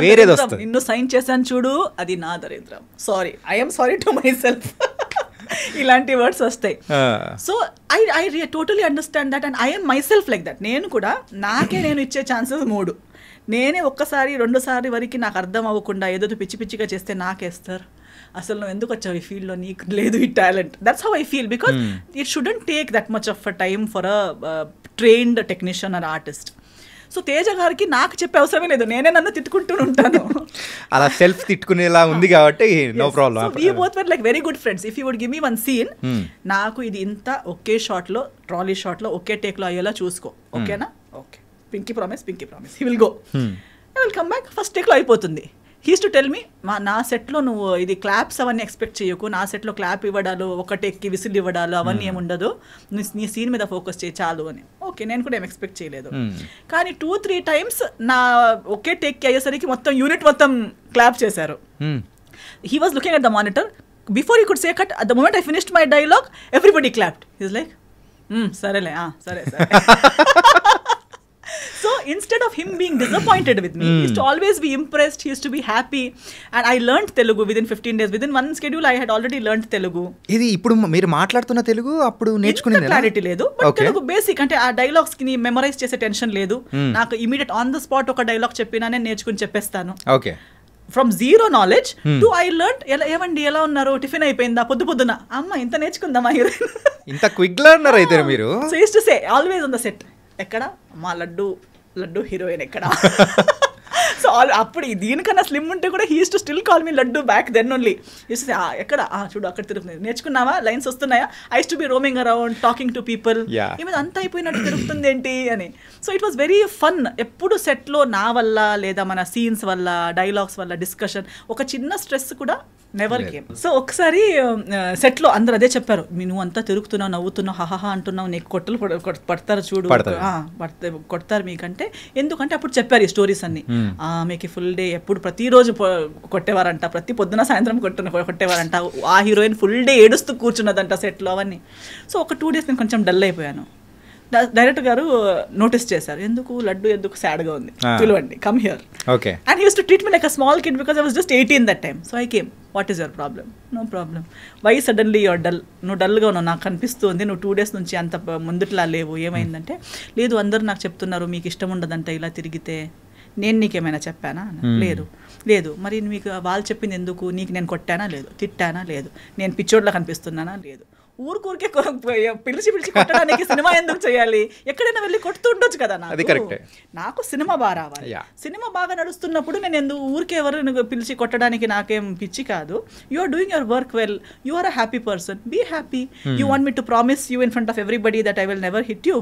Speaker 1: వేరేది వస్తుంది
Speaker 2: నిన్ను సైన్ చేశాను చూడు అది నా దరిద్రం sorry I'm sorry to my self ఇలాంటి వర్డ్స్ వస్తాయి. So I totally understand that and I'm my self like that. నేను కూడా నేను ఇచ్చే ఛాన్సెస్ 3. నేనే ఒక్కసారి 2సారి వరకు నాకు అర్థం అవ్వకుండా ఏదో పిచ్చి పిచ్చిగా చేస్తే నాకేస్తారు. అసలు నువ్వు ఎందుకు వచ్చావు ఈ ఫీల్డ్లో, నీకు లేదు ఈ talent. That's how I feel because it shouldn't take that much of a time for a trained technician are artist. So Teja గారికి నాకు చెప్పే అవసరమే లేదు, నేనే నన్ను తిట్టుకుంటూ ఉంటాను.
Speaker 1: అలా సెల్ఫ్ తిట్టుకునేలా ఉంది కాబట్టి no problem.
Speaker 2: So we both were like very good friends. If you would give me one scene, నాకు ఇది ఇంత ఒకే షాట్లో ట్రాలీ షాట్లో ఒకే టేక్లో అయ్యేలా చూసుకో, ఓకేనా? Okay, pinky promise he will go, I will come back, first టేక్లో అయిపోతుంది. హీస్ టు టెల్ మీ, నా సెట్లో నువ్వు ఇది క్లాప్స్ అవన్నీ ఎక్స్పెక్ట్ చేయకు, నా సెట్లో క్లాప్ ఇవ్వడాలు, ఒక టేక్కి విసిల్ ఇవ్వడాలు అవన్నీ ఏముండదు, నీ సీన్ మీద ఫోకస్ చేయి చాలు అని. ఓకే, నేను కూడా ఏం ఎక్స్పెక్ట్ చేయలేదు. కానీ 2-3 టైమ్స్ నా ఒకే టేక్కి అయ్యేసరికి మొత్తం యూనిట్ మొత్తం క్లాప్ చేశారు. He was looking at the monitor, before he could say cut, at the moment I finished my dialogue everybody clapped. He's like సరేలే, సరే. So instead of him being disappointed with me, he used to always be impressed, he used to be happy. And I learned Telugu within 15 days. Within one schedule I had already learned Telugu.
Speaker 1: ఇది ఇప్పుడు మీరు మాట్లాడుతున్న తెలుగు అప్పుడు నేర్చుకునేది
Speaker 2: clarity లేదు, but Telugu basic అంటే ఆ dialogues కి మెమరైజ్ చేసే టెన్షన్ లేదు. నాకు ఇమీడియట్ ఆన్ ద స్పాట్ ఒక డైలాగ్ చెప్పినా నేను నేర్చుకుని చెప్పేస్తాను.
Speaker 1: Okay,
Speaker 2: from zero knowledge to I learn. ఏమండి ఎలా ఉన్నారు, టిఫిన్ అయిపోయిందా, పొద్దున అమ్మ ఇంత నేర్చుకుందామా హీరోయిన్,
Speaker 1: ఇంత క్విక్ లెర్నర్ అయితే మీరు.
Speaker 2: So use to say always on the set, ఎక్కడ మా లడ్డు హీరోయిన్ ఎక్కడ. సో అప్పుడు దీనికన్నా స్లిమ్ ఉంటే కూడా he use to still call me laddu back then only. Use to say ఎక్కడ, చూడు అక్కడ తిరుగుతుంది, నేర్చుకున్నావా, లైన్స్ వస్తున్నాయా, I use to be roaming around talking to people, ఏమైనా అంతా అయిపోయినట్టు తిరుగుతుంది ఏంటి అని. So it was very fun. ఎప్పుడు సెట్లో నా వల్ల లేదా మన సీన్స్ వల్ల డైలాగ్స్ వల్ల డిస్కషన్ ఒక చిన్న స్ట్రెస్ కూడా నెవర్ గేమ్. సో ఒకసారి సెట్లో అందరు అదే చెప్పారు, నువ్వు అంతా తిరుగుతున్నావు, నవ్వుతున్నావు, హహా అంటున్నావు, నీకు కొట్టలు పడతారు చూడు, కొడతారు మీకంటే. ఎందుకంటే అప్పుడు చెప్పారు ఈ స్టోరీస్ అన్ని. మీకు ఫుల్ డే ఎప్పుడు ప్రతిరోజు కొట్టేవారంట, ప్రతి పొద్దున సాయంత్రం కొట్టేవారంట, ఆ హీరోయిన్ ఫుల్ డే ఏడుస్తూ కూర్చున్నదంట సెట్లో అవన్నీ. సో ఒక 2 days నేను కొంచెం డల్ అయిపోయాను. డైరెక్టర్ గారు నోటీస్ చేశారు, ఎందుకు సాడ్గా ఉంది, పిలవండి, come here.
Speaker 1: Okay,
Speaker 2: and he use to treat me like a small kid because I was just 18 that time. So I came, what is your problem? No problem. Why suddenly your dull? నువ్వు డల్గా ఉన్నావు, నాకు కనిపిస్తుంది, నువ్వు 2 days నుంచి అంత ముందుట్లా లేవు, ఏమైందంటే, లేదు అందరూ నాకు చెప్తున్నారు మీకు ఇష్టం ఉండదంట ఇలా తిరిగితే, నేను నీకేమైనా చెప్పానా? లేదు. మరి మీకు వాళ్ళు చెప్పింది ఎందుకు? నీకు నేను కొట్టానా? లేదు. తిట్టానా? లేదు. నేను పిచ్చోడ్లా కనిపిస్తున్నానా? లేదు. ఊరికే పిలిచి కొట్టడానికి సినిమా ఎందుకు చేయాలి? ఎక్కడైనా వెళ్ళి కొడుతుండొచ్చు కదా. నాకు సినిమా బాగా రావాలి. సినిమా బాగా నడుస్తున్నప్పుడు నేను ఎందుకు ఊరికే ఎవరు పిలిచి కొట్టడానికి నాకేం పిచ్చి కాదు. You are doing your work well, you are a happy person, be happy. You want me to promise you in front of everybody that I will never hit you.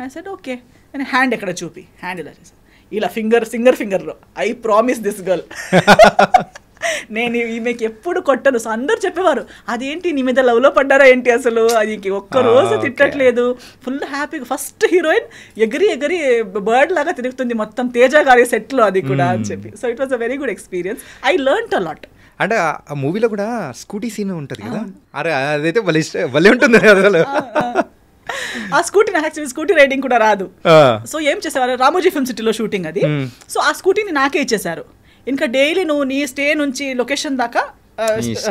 Speaker 2: I said okay. నేను hand ఎక్కడ చూపి, hand ఇలా చేశాను, ఇలా ఫింగర్లో I promise this girl, నేను ఈమెకి ఎప్పుడు కొట్టను. సో అందరు చెప్పేవారు, అదేంటి నీ మీద లవ్లో పడ్డారా ఏంటి, అసలు అది ఒక్కరోజు తిట్టట్లేదు, ఫుల్ హ్యాపీగా. ఫస్ట్ హీరోయిన్ ఎగిరి బర్డ్ లాగా తిరుగుతుంది మొత్తం తేజ గారి సెట్లో, అది కూడా అని చెప్పి. So it was a very good experience. I learned a lot.
Speaker 1: అంటే ఆ మూవీలో కూడా స్కూటీ సీన్ ఉంటుంది కదా, అరే అదైతే భలే ఉంటుంది అసలు.
Speaker 2: ఆ స్కూటీ నాకు యాక్చువల్లీ స్కూటీ రైడింగ్ కూడా రాదు. సో ఏం చేసేవారు, రామోజీ ఫిల్మ్ సిటీలో షూటింగ్ అది. సో ఆ స్కూటీని నాకే ఇచ్చేసారు. ఇంకా డైలీ నువ్వు నీ స్టే నుంచి లొకేషన్ దాకా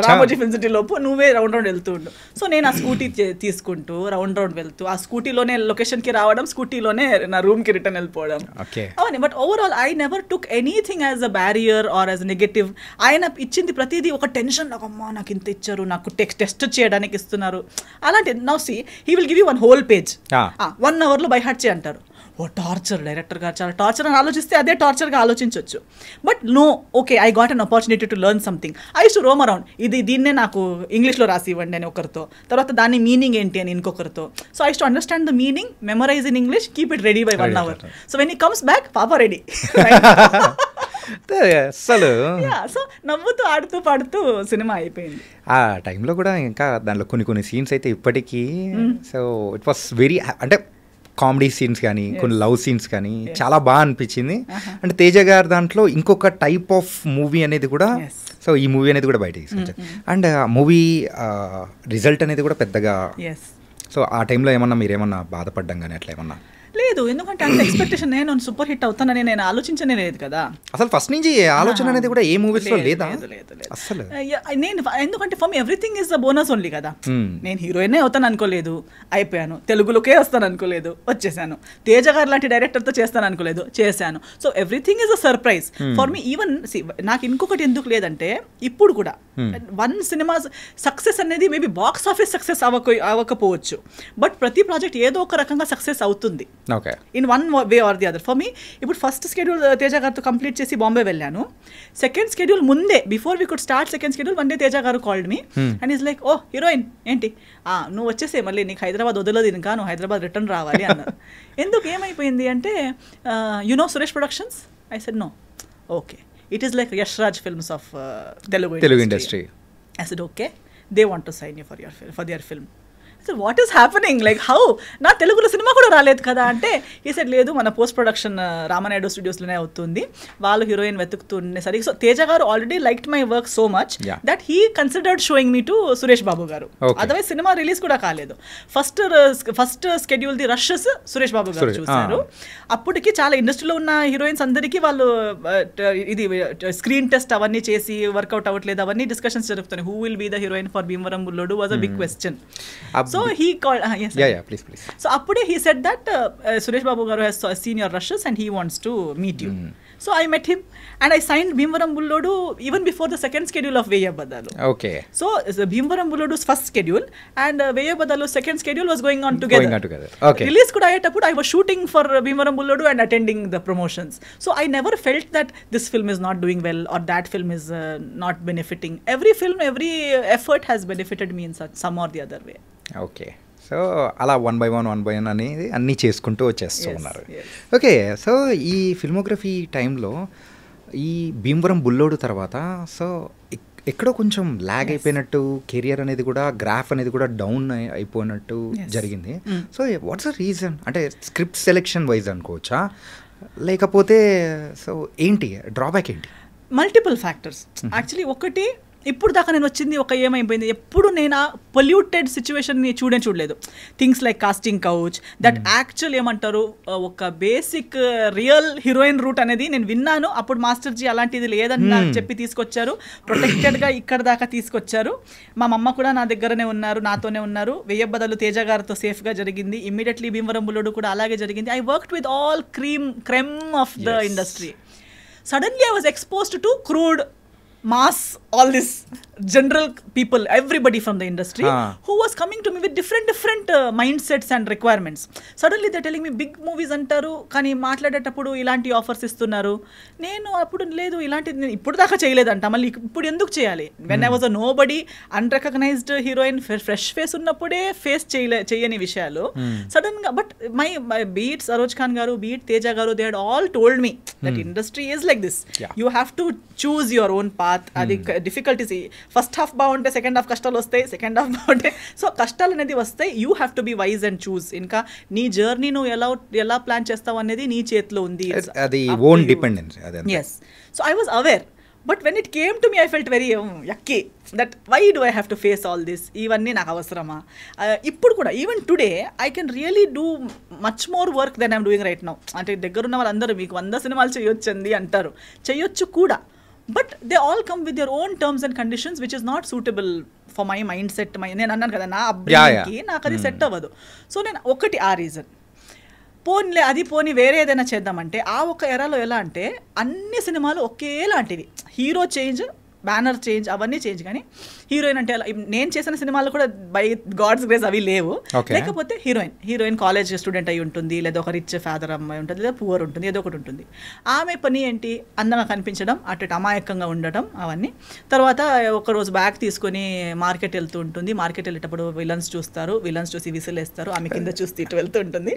Speaker 2: రామోజీ ఫిల్మ్ సిటీ లోపు నువ్వే రౌండ్ వెళ్తూ ఉండు. సో నేను ఆ స్కూటీ తీసుకుంటూ రౌండ్ వెళ్తూ ఆ స్కూటీలోనే లొకేషన్కి రావడం, స్కూటీలోనే నా రూమ్కి రిటర్న్ వెళ్ళిపోవడం అవన్నీ. But overall I never took anything as a barrier or as negative. ఆయన ఇచ్చింది ప్రతిదీ ఒక టెన్షన్, నాకు అమ్మా నాకు ఇంత ఇచ్చారు, నాకు టెస్ట్ చేయడానికి ఇస్తున్నారు అలాంటి. Now see he will give you 1 whole page, 1 hourలో బై హార్ట్ చేయి అంటారు. ఓ టార్చర్, డైరెక్టర్ గారు చాలా టార్చర్ అని ఆలోచిస్తే అదే టార్చర్గా ఆలోచించవచ్చు. But no, okay I got an opportunity to learn something. I use to roam around, దీన్నే నాకు ఇంగ్లీష్లో రాసి ఇవ్వండి అని ఒకరితో, తర్వాత దాని మీనింగ్ ఏంటి అని ఇంకొకరితో. So I use to understand the meaning, memorise in English, keep it ready by 1 hour. So when he comes back, పాపా రెడీ.
Speaker 1: అసలు
Speaker 2: సో నవ్వుతూ ఆడుతూ పాడుతూ సినిమా అయిపోయింది.
Speaker 1: ఆ టైంలో కూడా ఇంకా దాంట్లో కొన్ని సీన్స్ అయితే ఇప్పటికీ, సో ఇట్ వాస్ వెరీ, అంటే కామెడీ సీన్స్ కానీ కొన్ని లవ్ సీన్స్ కానీ చాలా బాగా అనిపించింది. అంటే తేజ గారు దాంట్లో ఇంకొక టైప్ ఆఫ్ మూవీ అనేది కూడా, సో ఈ మూవీ అనేది కూడా బయటకి తీసుకొచ్చారు. అండ్ మూవీ రిజల్ట్ అనేది కూడా పెద్దగా, సో ఆ టైంలో ఏమన్నా మీరేమన్నా బాధపడ్డం కానీ అట్లా ఏమన్నా?
Speaker 2: లేదు, ఎందుకంటే అంత ఎక్స్పెక్టేషన్ నేను సూపర్ హిట్ అవుతానని నేను ఆలోచించనే లేదు కదా.
Speaker 1: అసలు ఫస్ట్ నుంచి ఆలోచన అనేది కూడా ఏ మూవీస్ లో లేదా అసలు.
Speaker 2: నేను ఎందుకంటే for me everything is the bonus only కదా. నేను హీరోయినే అవుతాను అనుకోలేదు, అయిపోయాను. తెలుగులోకే వస్తాను అనుకోలేదు, వచ్చేసాను. తేజ గారు లాంటి డైరెక్టర్తో చేస్తాను అనుకోలేదు, చేశాను. So everything is a surprise for me. Even నాకు ఇంకొకటి ఎందుకు లేదంటే, ఇప్పుడు కూడా వన్ సినిమా సక్సెస్ అనేది మేబీ బాక్స్ ఆఫీస్ సక్సెస్ అవ్వకపోవచ్చు, బట్ ప్రతి ప్రాజెక్ట్ ఏదో ఒక రకంగా సక్సెస్ అవుతుంది in one way or the other. For me ఇప్పుడు ఫస్ట్ స్కెడ్యూల్ తేజ గారితో కంప్లీట్ చేసి బాంబే వెళ్ళాను. సెకండ్ స్కెడ్యూల్ ముందే, before we could start second schedule, one day Teja garu called me and is like, oh heroine ఏంటి, నువ్వు వచ్చేసే, మళ్ళీ నీకు హైదరాబాద్ వదలదు ఇంకా, నువ్వు హైదరాబాద్ రిటర్న్ రావాలి అన్నారు. ఎందుకు ఏమైపోయింది అంటే, you know Suresh productions? I said no. Okay, it is like Yash Raj films of Telugu industry. I said, okay, they want to sign you for their film. I said, what is happening? Like, how? నా తెలుగులో cinema కూడా రాలేదు కదా అంటే, ఈ said లేదు, మన post production Ramanaidu స్టూడియోస్లోనే అవుతుంది, వాళ్ళు heroine వెతుకుతుండేసరికి. So Teja garu already liked my work so much that he considered showing me to Suresh Babu garu. Otherwise cinema release కూడా కాలేదు. First schedule the rushes Suresh Babu garu చూశారు. అప్పటికి చాలా ఇండస్ట్రీలో ఉన్న హీరోయిన్స్ అందరికీ వాళ్ళు ఇది స్క్రీన్ టెస్ట్ అవన్నీ చేసి వర్కౌట్ అవ్వట్లేదు, అవన్నీ డిస్కషన్స్ జరుగుతున్నాయి. Who will be the heroine for Bhimavaram Bullodu was a big question. So he called, yes.
Speaker 1: Yeah, please.
Speaker 2: So appude he said that Suresh Babu garu has seen your rushes and he wants to meet you. So I met him and I signed Bhimvaram Bullodu even before the second schedule of Veya Badalu.
Speaker 1: Okay.
Speaker 2: So Bhimvaram Bullodu's first schedule and Veya Badalu's second schedule was going on together. Okay. Release kuda ayetappudu I was shooting for Bhimvaram Bullodu and attending the promotions. So I never felt that this film is not doing well or that film is not benefiting. Every film, every effort has benefited me in some or the other way.
Speaker 1: Okay, so అలా one by one అనేది అన్నీ చేసుకుంటూ వచ్చేస్తూ ఉన్నారు. Okay, so ఈ filmography టైంలో ఈ భీమవరం బుల్లోడు తర్వాత సో ఎక్కడో కొంచెం ల్యాగ్ అయిపోయినట్టు, కెరియర్ అనేది కూడా, గ్రాఫ్ అనేది కూడా డౌన్ అయిపోయినట్టు జరిగింది. So what's the reason? అంటే స్క్రిప్ట్ సెలెక్షన్ వైజ్ అనుకోవచ్చా, లేకపోతే సో ఏంటి డ్రాబ్యాక్ ఏంటి?
Speaker 2: Multiple factors actually. ఒకటి, ఇప్పుడు దాకా నేను వచ్చింది ఒక ఏమైపోయింది, ఎప్పుడు నేను ఆ పొల్యూటెడ్ సిచ్యువేషన్ని చూడలేదు. Things like casting couch, that actual ఏమంటారు, ఒక బేసిక్ రియల్ హీరోయిన్ రూట్ అనేది నేను విన్నాను. అప్పుడు మాస్టర్ జీ అలాంటిది లేదని నాకు చెప్పి తీసుకొచ్చారు, ప్రొటెక్టెడ్గా ఇక్కడ దాకా తీసుకొచ్చారు. మా మమ్మ కూడా నా దగ్గరనే ఉన్నారు, నాతోనే ఉన్నారు. వెయ్య బదులు తేజ గారితో సేఫ్గా జరిగింది. ఇమ్మీడియట్లీ భీమవరం బుల్లోడు కూడా అలాగే జరిగింది. I worked with all cream of the industry. Suddenly I was exposed to crude mass, all this general people, everybody from the industry who was coming to me with different mindsets and requirements. Suddenly they're telling me big movies antaru kani maatladetappudu ilanti offers istunnaru. Nenu appudu ledu ilanti ippudu daka cheyaledanట, malli ippudu enduku cheyali? When I was a nobody, unrecognized heroine, fresh face unnappude face cheyani vishayalu sudden ga. But my beats Saroj Khan garu, beat Teja garu, they had all told me that industry is like this. You have to choose your own path. అది difficulties. First half బాగుంటే second half కష్టాలు వస్తాయి, second half బాగుంటే so కష్టాలు అనేది వస్తాయి. You have to be wise and choose. ఇంకా నీ జర్నీ నువ్వు ఎలా ప్లాన్ చేస్తావు అనేది నీ చేతిలో ఉంది.
Speaker 1: అది own dependence.
Speaker 2: Yes, so I was aware. But when it came to me I felt very yucky that why do I have to face all this, ఇవన్నీ నాకు అవసరమా? ఇప్పుడు కూడా even today I can really do much more work then I'm doing right now. అంటే దగ్గరున్న వాళ్ళందరూ మీకు 100 సినిమాలు చేయొచ్చండి అంటారు, చేయొచ్చు కూడా. But they all come with their own terms and conditions which is not suitable for my mindset. నేను అన్నాను కదా, నా అబ్బాయికి నాకు అది సెట్ అవ్వదు. సో నేను ఒకటి ఆ రీజన్. పోనీ వేరే ఏదైనా చేద్దామంటే ఆ ఒక ఎరాలో ఎలా అంటే అన్ని సినిమాలు ఒకేలాంటివి, హీరో చేంజ్, బ్యానర్ చేంజ్, అవన్నీ చేంజ్. కానీ హీరోయిన్ అంటే నేను చేసిన సినిమాలు కూడా బై గాడ్స్ గ్రేస్ అవి లేవు. లేకపోతే హీరోయిన్ కాలేజ్ స్టూడెంట్ అయి ఉంటుంది, లేదా ఒక రిచ్ ఫాదర్ అమ్మాయి ఉంటుంది, లేదా పువర్ ఉంటుంది, ఏదో ఒకటి ఉంటుంది. ఆమె పని ఏంటి, అందంగా కనిపించడం, అటు అమాయకంగా ఉండటం, అవన్నీ. తర్వాత ఒకరోజు బ్యాగ్ తీసుకొని మార్కెట్ వెళ్తూ ఉంటుంది. మార్కెట్ వెళ్ళేటప్పుడు విలన్స్ చూస్తారు, విలన్స్ చూసి విసిలేస్తారు, ఆమె కింద చూసి ఇటు వెళ్తూ ఉంటుంది.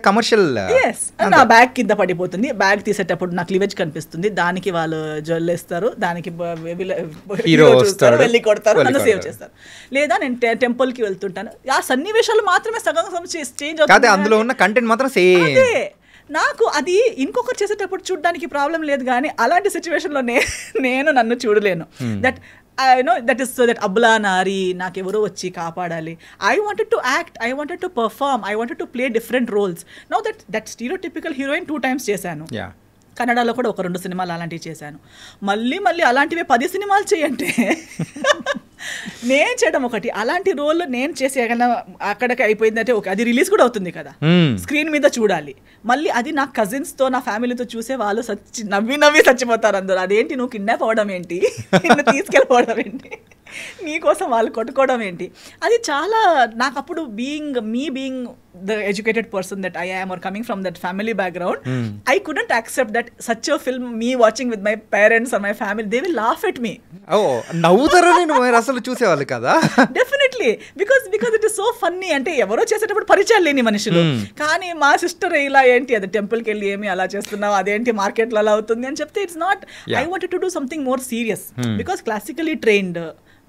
Speaker 1: కమర్షియల్.
Speaker 2: నా బ్యాగ్ కింద పడిపోతుంది, బ్యాగ్ తీసేటప్పుడు నాకు క్లీవేజ్ కనిపిస్తుంది, దానికి వాళ్ళు జల్లేస్తారు, దానికి హీరో వెళ్ళి కొడతారు, నన్ను సేవ్ చేస్తారు. లేదా నేను టెంపుల్కి వెళ్తుంటాను, ఆ సన్నివేశాలు మాత్రమే సగం చేంజ్ అవుతుంది,
Speaker 1: అందులో ఉన్న కంటెంట్ మాత్రం సేమ్.
Speaker 2: నాకు అది ఇంకొకటి చేసేటప్పుడు చూడడానికి ప్రాబ్లం లేదు, కానీ అలాంటి సిచ్యువేషన్లో నేను నన్ను చూడలేను. That I know that is so that abla nari nakevaru vachi kapadali. I wanted to act, I wanted to perform, I wanted to play different roles. Now that stereotypical heroine 2 times chesanu.
Speaker 1: Yeah.
Speaker 2: కన్నడలో కూడా ఒక 2 సినిమాలు అలాంటివి చేశాను. మళ్ళీ అలాంటివే 10 సినిమాలు చేయంటే నేను చేయడం ఒకటి, అలాంటి రోల్ నేను చేసే అక్కడికి అయిపోయిందంటే ఓకే, అది రిలీజ్ కూడా అవుతుంది కదా, స్క్రీన్ మీద చూడాలి. మళ్ళీ అది నా కజిన్స్తో నా ఫ్యామిలీతో చూసే వాళ్ళు నవ్వి చచ్చిపోతారు అందరూ. అదేంటి నువ్వు కిడ్నాప్ అవ్వడం ఏంటి, నిన్ను తీసుకెళ్ళిపోవడం ఏంటి, నీకోసం వాళ్ళు కొట్టుకోవడం ఏంటి, అది చాలా నాకు అప్పుడు being the educated person that I am or coming from that family background, I couldn't accept that such a film me watching with my parents or my family, they will laugh at me.
Speaker 1: నవ్వుతారని నువ్వు అసలు చూసేవాళ్ళు కదా.
Speaker 2: Definitely because it is so funny. అంటే ఎవరో చేసేటప్పుడు పరిచయాలు లేని మనుషులు, కానీ మా సిస్టర్ ఇలా ఏంటి అది టెంపుల్కి వెళ్ళి ఏమి అలా చేస్తున్నావు, అదేంటి మార్కెట్లో అలా అవుతుంది అని చెప్తే it's not. I wanted to do something more serious because classically trained,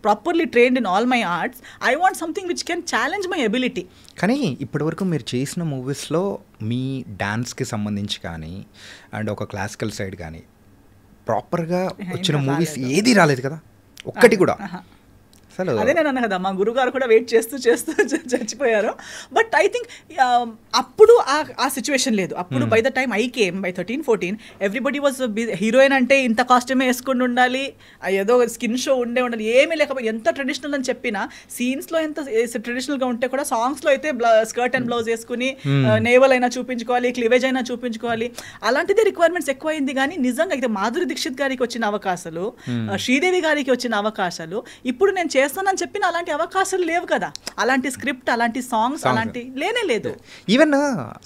Speaker 2: properly trained in all my arts, I want something which can challenge my ability.
Speaker 1: కానీ ఇప్పటివరకు మీరు చేసిన మూవీస్లో మీ డాన్స్కి సంబంధించి కానీ అండ్ ఒక క్లాసికల్ సైడ్ కానీ ప్రాపర్గా వచ్చిన మూవీస్ ఏది రాలేదు కదా, ఒక్కటి కూడా.
Speaker 2: అదే నేను అన్నా కదా, మా గురుగారు కూడా వెయిట్ చేస్తూ చచ్చిపోయారు. బట్ ఐ థింక్ అప్పుడు ఆ సిచ్యువేషన్ లేదు. అప్పుడు by the time I came by 13-14 everybody was heroine అంటే ఇంత కాస్ట్యూమే వేసుకుని ఉండాలి, ఏదో స్కిన్ షో ఉండాలి, ఏమీ లేకపోతే ఎంత ట్రెడిషనల్ అని చెప్పినా సీన్స్లో ఎంత ట్రెడిషనల్గా ఉంటే కూడా సాంగ్స్లో అయితే స్కర్ట్ అండ్ బ్లౌజ్ వేసుకుని నేవల్ అయినా చూపించుకోవాలి, క్లివేజ్ అయినా చూపించుకోవాలి, అలాంటిదే రిక్వైర్మెంట్స్ ఎక్కువైంది. కానీ నిజంగా అయితే మాధురి దీక్షిత్ గారికి వచ్చిన అవకాశాలు, శ్రీదేవి గారికి వచ్చిన అవకాశాలు, ఇప్పుడు నేను చేస్తానని చెప్పిన అలాంటి అవకాశాలు లేవు కదా. అలాంటి స్క్రిప్ట్, అలాంటి సాంగ్స్ అలాంటి లేనే లేదు.
Speaker 1: ఈవెన్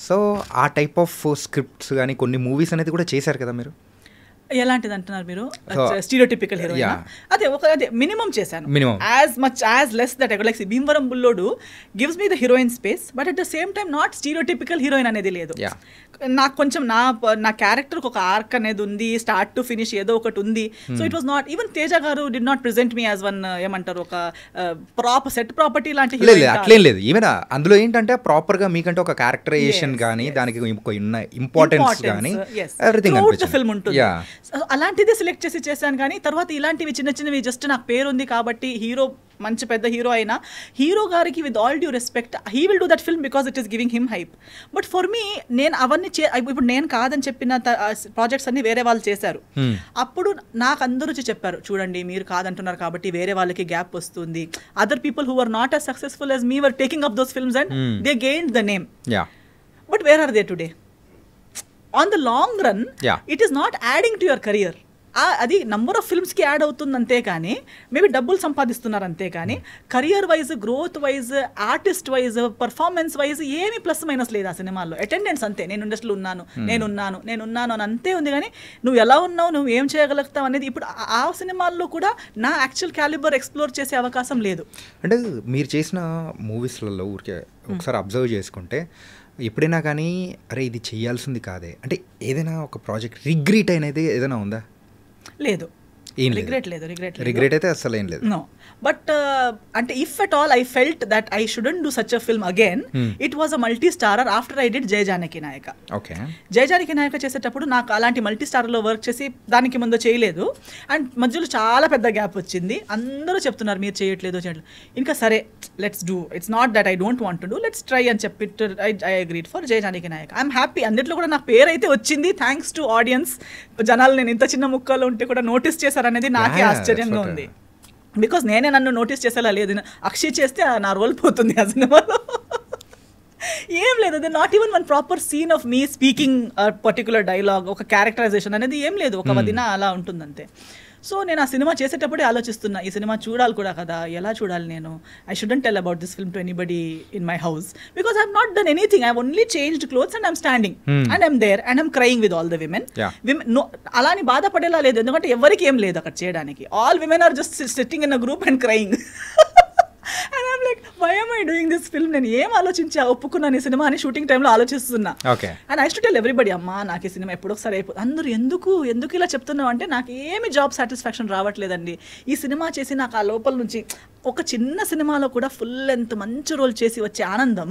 Speaker 1: సో ఆ టైప్ ఆఫ్ స్క్రిప్ట్స్ కానీ కొన్ని మూవీస్ అనేది కూడా చేశారు కదా మీరు.
Speaker 2: ఎలాంటిది అంటున్నారు మీరు? స్టీరియోటిపికల్ హీరోయిన్ అదే మినిమం చేశాను. As much as less that I like Bhimavaram Bullodu gives me the heroine space, but at the same time not stereotypical heroine అనేది లేదు. నాకు కొంచెం నా క్యారెక్టర్ ఒక ఆర్క్ అనేది ఉంది, స్టార్ట్ టు ఫినిష్ ఏదో ఒకటి ఉంది. So it was not even Teja garu did not present me as one ఏమంటారు ఒక సెట్ ప్రాపర్టీ లాంటి.
Speaker 1: అట్లేం లేదు. ఈవెన్ అందులో ఏంటంటే ప్రాపర్ గా మీకంటే ఒక క్యారెక్టరైజేషన్ కానీ దానికి ఇంపార్టెన్స్ కానీ ఎవ్రీథింగ్
Speaker 2: ఫిల్మ్ ఉంటుంది. అలాంటిదే సెలెక్ట్ చేశాను. కానీ తర్వాత ఇలాంటివి చిన్నవి జస్ట్ నాకు పేరు ఉంది కాబట్టి హీరో మంచి పెద్ద హీరో అయినా హీరో గారికి with all due respect he will do that film because it is giving him hype. But for me నేను అవన్నీ ఇప్పుడు నేను కాదని చెప్పిన ప్రాజెక్ట్స్ అన్ని వేరే వాళ్ళు చేశారు. అప్పుడు నాకు అందరూ చెప్పారు, చూడండి మీరు కాదంటున్నారు కాబట్టి వేరే వాళ్ళకి గ్యాప్ వస్తుంది. Other people who are not as successful as me were taking up those films and they gained the name. But where are they today? On the long run, it is not adding to your career. అది number of ఫిల్మ్స్కి add అవుతుంది అంతే కానీ maybe డబ్బులు సంపాదిస్తున్నారు అంతే కానీ career wise, growth wise, artist wise, performance wise ఏమీ plus minus లేదు ఆ సినిమాల్లో. అటెండెన్స్ అంతే, నేను ఇండస్ట్రీలో నేనున్నాను అని అంతే ఉంది. కానీ నువ్వు ఎలా ఉన్నావు, నువ్వు ఏం చేయగలుగుతావు అనేది ఇప్పుడు ఆ సినిమాల్లో కూడా నా యాక్చువల్ క్యాలిబర్ ఎక్స్ప్లోర్ చేసే అవకాశం లేదు.
Speaker 1: అంటే మీరు చేసిన మూవీస్లలో ఊరికే ఒకసారి అబ్జర్వ్ చేసుకుంటే ఎప్పుడైనా కానీ అరే ఇది చేయాల్సింది కాదే అంటే ఏదైనా ఒక ప్రాజెక్ట్ రిగ్రెట్ అనేది ఏదైనా ఉందా?
Speaker 2: లేదు, రిగ్రెట్
Speaker 1: అయితే అసలు ఏం లేదు.
Speaker 2: నో, బట్ అంటే if at all I felt that I shouldn't do such a film again, it was a multi starrer after I did Jaya Janaki Nayaka. Jaya Janaki నాయక చేసేటప్పుడు నాకు అలాంటి మల్టీ స్టారర్లో వర్క్ చేసి దానికి ముందు చేయలేదు. అండ్ మధ్యలో చాలా పెద్ద గ్యాప్ వచ్చింది. అందరూ చెప్తున్నారు మీరు చేయట్లేదు. ఇంకా సరే let's do, it's not that I don't want to do, let's try అని చెప్పి I agreed for Jaya Janaki Nayaka. I'm happy. అందులో కూడా నా పేరు అయితే వచ్చింది థ్యాంక్స్ టు ఆడియన్స్. జనాలు నేను ఇంత చిన్న ముక్కలో ఉంటే కూడా నోటీస్ చేశారనేది నాకే ఆశ్చర్యంగా ఉంది. బికాస్ నేనే నన్ను నోటీస్ చేసేలా లేదు. అక్షయ్ చేస్తే నా రోల్ పోతుంది ఆ సినిమాలో. ఏం లేదు, అది not even one proper scene of me speaking particular dialogue, ఒక క్యారెక్టరైజేషన్ అనేది ఏం లేదు. ఒక వదిన అలా ఉంటుందంతే. సో నేను ఆ సినిమా చేసేటప్పుడే ఆలోచిస్తున్నా, ఈ సినిమా చూడాలి కూడా కదా, ఎలా చూడాలి నేను. I shouldn't tell about this film to anybody in my house because I have not done anything. I have only changed clothes and I'm standing and I'm there and I'm crying with all the women. అలా అని బాధపడేలా లేదు, ఎందుకంటే ఎవరికి ఏం లేదు అక్కడ చేయడానికి. All women are just sitting in a group and crying. And I'm like, why am I doing this film? నేను ఏం ఆలోచించా ఒప్పుకున్నాను ఈ సినిమా అని షూటింగ్ టైంలో ఆలోచిస్తున్నా. And I to tell everybody, అమ్మా నాకు ఈ సినిమా ఎప్పుడు ఒకసారి అయిపోతుంది. అందరూ ఎందుకు ఇలా చెప్తున్నావు అంటే నాకు ఏమి జాబ్ సాటిస్ఫాక్షన్ రావట్లేదండి. ఈ సినిమా చేసి నాకు ఆ లోపల నుంచి ఒక చిన్న సినిమాలో కూడా ఫుల్ లెంత్ మంచి రోల్ చేసి వచ్చే ఆనందం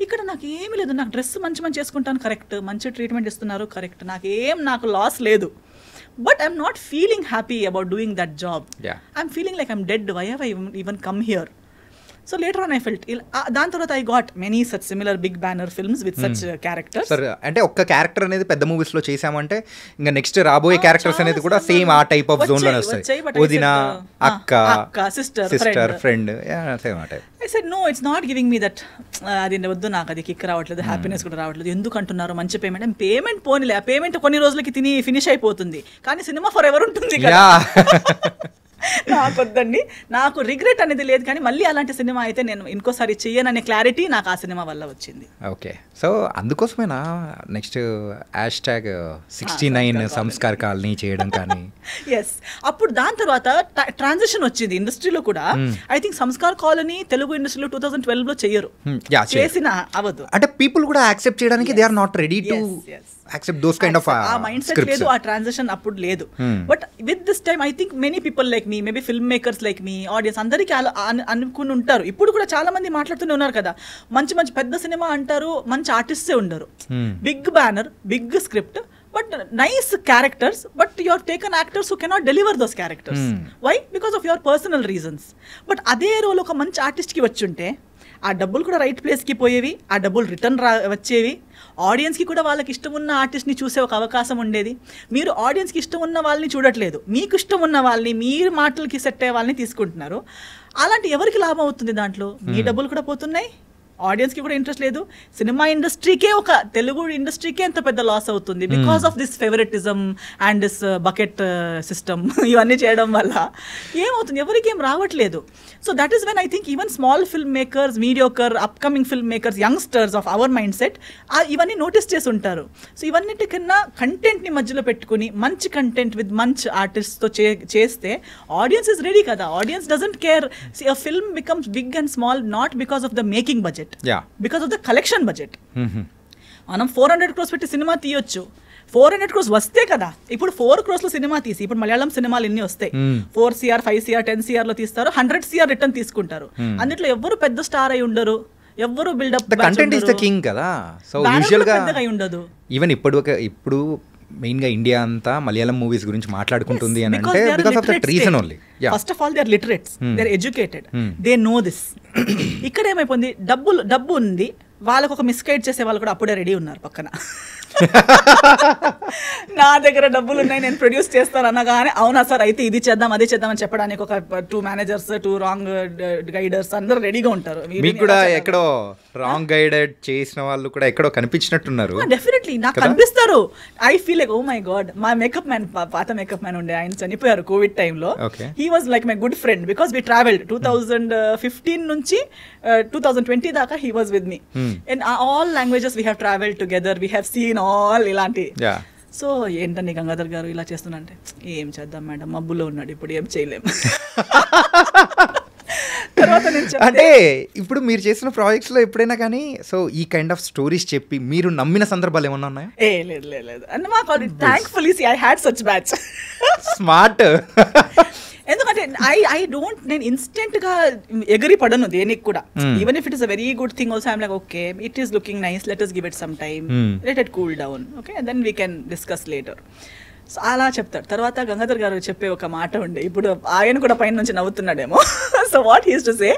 Speaker 2: ఇక్కడ నాకు ఏమీ లేదు. నాకు డ్రెస్ మంచి చేసుకుంటాను, కరెక్ట్. మంచి ట్రీట్మెంట్ ఇస్తున్నారు, కరెక్ట్. నాకు లాస్ లేదు. but I'm not feeling happy about doing that job.
Speaker 1: Yeah.
Speaker 2: I'm feeling like I'm dead. Why have I even come here? So later on I felt దాని తర్వాత I got many such similar big banner films with such characters.
Speaker 1: Sir అంటే ఒక్క character అనేది పెద్ద movies లో చేసామంటే ఇంకా next రాబోయే క్యారెక్టర్స్ అనేది కూడా సేమ్ ఆ టైప్ ఆఫ్ జోన్ లోనే వస్తాయి. వదిన, అక్క, సిస్టర్, ఫ్రెండ్, సేమ్ ఆ type.
Speaker 2: I said no, it's not giving me that అది వద్దు, నాకు అది కిక్ రావట్లేదు, హ్యాపీనెస్ కూడా రావట్లేదు. ఎందుకు అంటున్నారు మంచి పేమెంట్ పోనీలే, ఆ పేమెంట్ కొన్ని రోజులకి తిని ఫినిష్ అయిపోతుంది, కానీ సినిమా ఫర్ ఎవర్ ఉంటుంది కదా. నాకు వద్దండి, నాకు రిగ్రెట్ అనేది లేదు, కానీ మళ్ళీ అలాంటి సినిమా అయితే నేను ఇంకోసారి చెయ్యననే క్లారిటీ నాకు ఆ సినిమా వల్ల వచ్చింది.
Speaker 1: ఓకే, సో అందుకోసమేనా నెక్స్ట్ #69 సంస్కార్ కాలనీ చేయడం కానీ.
Speaker 2: ఎస్, అప్పుడు దాని తర్వాత ట్రాన్సిషన్ వచ్చింది ఇండస్ట్రీలో కూడా. I think Sanskar colony Telugu ఇండస్ట్రీలో 2012లో చెయ్యరు, చేసిన అవదు.
Speaker 1: అంటే పీపుల్ కూడా యాక్సెప్ట్ చేయడానికి they are not ready to accept those kind of
Speaker 2: ఆ మైండ్ సెట్ లేదు, ఆ ట్రాన్సిషన్ అప్పుడు లేదు. But with this time I think many people like me, maybe film makers like me, audience అందరికీ అనుకుని ఉంటారు. ఇప్పుడు కూడా చాలా మంది మాట్లాడుతూనే ఉన్నారు కదా, మంచి మంచి పెద్ద సినిమా అంటారు, మంచి ఆర్టిస్టే ఉండరు, big banner, big script, but nice characters, but you have taken actors who cannot deliver those characters. Why? Because of your personal reasons. But అదే రోల్ ఒక మంచి ఆర్టిస్ట్కి వచ్చుంటే ఆ డబ్బులు కూడా రైట్ ప్లేస్కి పోయేవి, ఆ డబ్బులు రిటర్న్ వచ్చేవి, ఆడియన్స్కి కూడా వాళ్ళకి ఇష్టం ఉన్న ఆర్టిస్ట్ని చూసే ఒక అవకాశం ఉండేది. మీరు ఆడియన్స్కి ఇష్టం ఉన్న వాళ్ళని చూడట్లేదు, మీకు ఇష్టం ఉన్న వాళ్ళని, మీరు మాటలకి సెట్ అయ్యే వాళ్ళని తీసుకుంటున్నారు. అలాంటి ఎవరికి లాభం అవుతుంది దాంట్లో? మీ డబ్బులు కూడా పోతున్నాయి, ఆడియన్స్కి కూడా ఇంట్రెస్ట్ లేదు, సినిమా ఇండస్ట్రీకే, ఒక తెలుగు ఇండస్ట్రీకే ఎంత పెద్ద లాస్ అవుతుంది because of this favouritism and this bucket system. ఇవన్నీ చేయడం వల్ల ఏమవుతుంది, ఎవరికి ఏం రావట్లేదు. So that is when I think even small film makers, mediocre, upcoming film makers, youngsters of our mind set ఇవన్నీ నోటీస్ చేసి ఉంటారు. సో ఇవన్నిటికన్నా కంటెంట్ని మధ్యలో పెట్టుకుని మంచి కంటెంట్ విత్ మంచి ఆర్టిస్ట్తో చేస్తే ఆడియన్స్ ఇస్ రెడీ కదా. Audience doesn't care. A film becomes big and small not because of the making budget, because of the collection budget. మనం 400 crores పెట్టి సినిమా తీయొచ్చు, 400 crores వస్తే కదా. ఇప్పుడు 4 crores లో సినిమా తీసి, ఇప్పుడు మలయాళం సినిమాలు ఎన్ని వస్తాయి, 4 CR, 5 CR, 10 CR లో తీస్తారు, 100 CR రిటర్న్ తీసుకుంటారు. అందులో ఎవరు పెద్ద స్టార్ అయి ఉండరు, ఎవరు buildup,
Speaker 1: content is the king కదా. సో యూజువల్ గా
Speaker 2: ఉండదు.
Speaker 1: ఈవెన్ ఇప్పుడు మెయిన్ గా ఇండియా అంతా మలయాళం మూవీస్ గురించి మాట్లాడుకుంటుంది అని అంటే because of that reason only.
Speaker 2: First of all they are literates, they are educated, they know this. ఇక్కడ ఏమైపోయింది, డబ్బు ఉంది, వాళ్ళకు ఒక మిస్గైడ్ చేసే వాళ్ళు కూడా అప్పుడే రెడీ ఉన్నారు పక్కన. నా దగ్గర డబ్బులు ఉన్నాయి, నేను ప్రొడ్యూస్ చేస్తాను అనగానే అవునా సార్ అయితే ఇది చేద్దాం అది చేద్దాం అని చెప్పడానికి ఒక 2 మేనేజర్స్, 2 రాంగ్ గైడర్స్ అందరూ రెడీగా ఉంటారు.
Speaker 1: మీకు కూడా ఎక్కడో రాంగ్ గైడెడ్ చేసిన వాళ్ళు కూడా ఎక్కడో కనిపించినట్టున్నారు.
Speaker 2: డెఫినెట్లీ నాకు కనిపిస్తారు. I feel like oh my god, మా మేకప్ మ్యాన్, పాత మేకప్ మ్యాన్ ఉండే, ఆయన చనిపోయారు కోవిడ్ టైంలో. He was like my good friend because we travelled 2015 నుంచి 2020 దాకా he was with me. In all languages we have travelled together, we have seen all ఇలాంటి. సో ఏంటండి గంగాధర్ గారు ఇలా చేస్తున్నా అంటే, ఏం చేద్దాం మేడం, మబ్బులో ఉన్నాడు, ఇప్పుడు ఏం చేయలేము. తర్వాత
Speaker 1: అంటే ఇప్పుడు మీరు చేసిన ప్రాజెక్ట్స్ లో ఎప్పుడైనా కానీ సో ఈ కైండ్ ఆఫ్ స్టోరీస్ చెప్పి మీరు నమ్మిన సందర్భాలు ఏమన్నా ఉన్నాయా?
Speaker 2: లేదు అంటే మాకు thankfully I had such batch.
Speaker 1: Smart.
Speaker 2: ఎందుకంటే ఐ డోంట్, నేను ఇన్స్టెంట్ గా ఎగిరి పడను దేనికి కూడా. Even if it is a very good thing also I'm like okay it is looking nice, let us give it some time, let it cool down, okay, and then we can discuss later. So అలా చెప్తాడు. తర్వాత గంగాధర్ గారు చెప్పే ఒక మాట ఉండే, ఇప్పుడు ఆయన కూడా పైన నుంచి నవ్వుతున్నాడేమో. So what he's to say,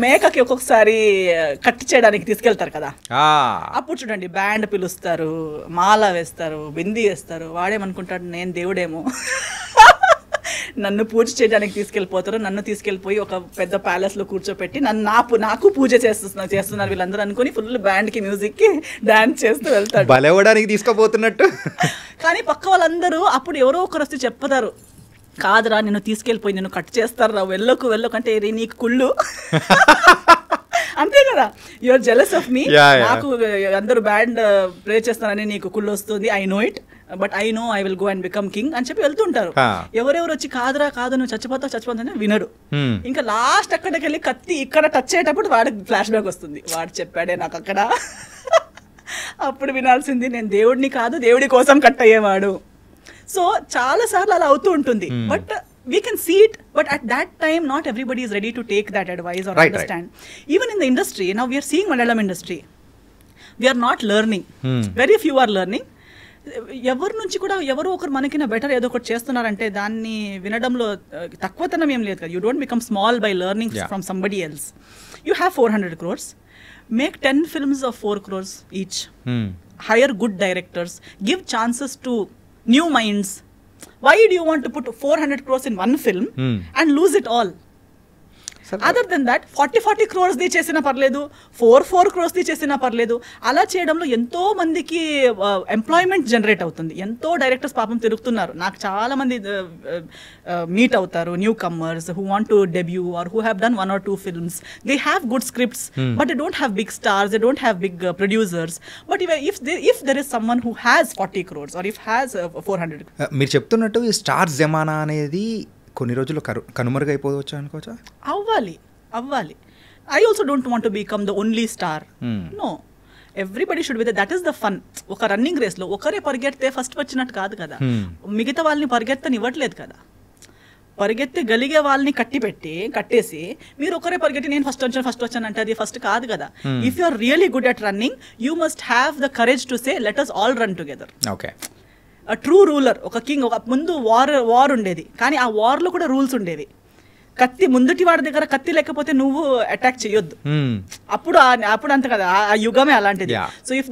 Speaker 2: మేకకి ఒక్కొక్కసారి కట్ చేయడానికి తీసుకెళ్తారు కదా, అప్పుడు చూడండి బ్యాండ్ పిలుస్తారు, మాల వేస్తారు, బిందీ వేస్తారు, వాడేమనుకుంటాడు నేను దేవుడేమో, నన్ను పూజ చేయడానికి తీసుకెళ్ళిపోతారు, నన్ను తీసుకెళ్ళిపోయి ఒక పెద్ద ప్యాలెస్ లో కూర్చోపెట్టి నాకు పూజ చేస్తున్నారు వీళ్ళందరూ అనుకుని ఫుల్ బ్యాండ్ కి మ్యూజిక్ కి డాన్స్ చేస్తూ వెళ్తాడు,
Speaker 1: బలవడానికి తీసుకోబోతున్నట్టు.
Speaker 2: కానీ పక్క వాళ్ళందరూ అప్పుడు ఎవరో ఒకరు వస్తే చెప్తారు, కాదురా నిన్ను తీసుకెళ్ళిపోయి నిన్ను కట్ చేస్తారా, వెళ్ళకు అంటే నీకు కుళ్ళు. అంతే కదా, యూఆర్ జెలస్ ఆఫ్ మీ, నాకు అందరూ బ్యాండ్ ప్లే చేస్తారని నీకు కుళ్ళు వస్తుంది, I know it, but I know I will go and become king అని చెప్పి వెళ్తుంటారు. ఎవరెవరు వచ్చి కాదురా కాదు నువ్వు చచ్చిపోతావు వినడు. ఇంకా లాస్ట్ అక్కడికి వెళ్ళి కత్తి ఇక్కడ టచ్ అయ్యేటప్పుడు వాడికి ఫ్లాష్ బ్యాక్ వస్తుంది, వాడు చెప్పాడే నాకు అక్కడ. అప్పుడు వినాల్సింది నేను దేవుడిని కాదు, దేవుడి కోసం కట్ అయ్యేవాడు. సో చాలా సార్లు అలా అవుతూ ఉంటుంది, but we can see it, but at that time not everybody is ready to take that advice or understand. Even in the industry now, we are seeing Malayalam industry, we are not learning, very few are learning. ఎవరి నుంచి కూడా ఎవరో ఒకరు మనకిన better ఏదో ఒకటి చేస్తున్నారంటే దాన్ని వినడంలో తక్కువతనం ఏం లేదు కదా. You don't become small by learning from somebody else. You have 400 crores, make 10 films of 4 crores each. Hire good directors, give chances to new minds. Why do you want to put 400 crores in one film and lose it all? Other then that 40 crores ది చేసినా పర్లేదు, 4 crores ది చేసినా పర్లేదు. అలా చేయడంలో ఎంతో మందికి ఎంప్లాయ్మెంట్ జనరేట్ అవుతుంది. ఎంతో డైరెక్టర్స్ పాపం తిరుగుతున్నారు. నాకు చాలా మంది మీట్ అవుతారు, newcomers who want to debut or who have done 1 or 2 films. They have good scripts but they don't have big stars, they don't have big producers. But if there is someone who has 40 crores or if has 400.
Speaker 1: మీరు చెప్తున్నట్టు ఈ star జమానా అనేది కొన్ని రోజులు కనుమరుగైపోవచ్చు అనుకోవచ్చా?
Speaker 2: అవ్వాలి. I also don't want to become the only star. No, everybody should be that is the fun. ఒక రన్నింగ్ రేస్లో ఒకరే పరిగెడితే ఫస్ట్ వచ్చినట్టు కాదు కదా, మిగతా వాళ్ళని పరిగెత్తనివ్వట్లేదు కదా. పరిగెత్తగలిగే వాళ్ళని కట్టేసి మీరు ఒకరే పరిగెట్టి నేను ఫస్ట్ వచ్చాను అంటే అది ఫస్ట్ కాదు కదా. If you are really good at running you must have the courage to say let us all run together.
Speaker 1: Okay,
Speaker 2: true ruler, ఒక కింగ్. ఒక ముందు వార్ ఉండేది, కానీ ఆ వార్లో కూడా రూల్స్ ఉండేవి. కత్తి ముందుటి వాడి దగ్గర కత్తి లేకపోతే నువ్వు అటాక్ చేయొద్దు. అప్పుడు అంత కదా, ఆ యుగమే అలాంటిది. సో ఇఫ్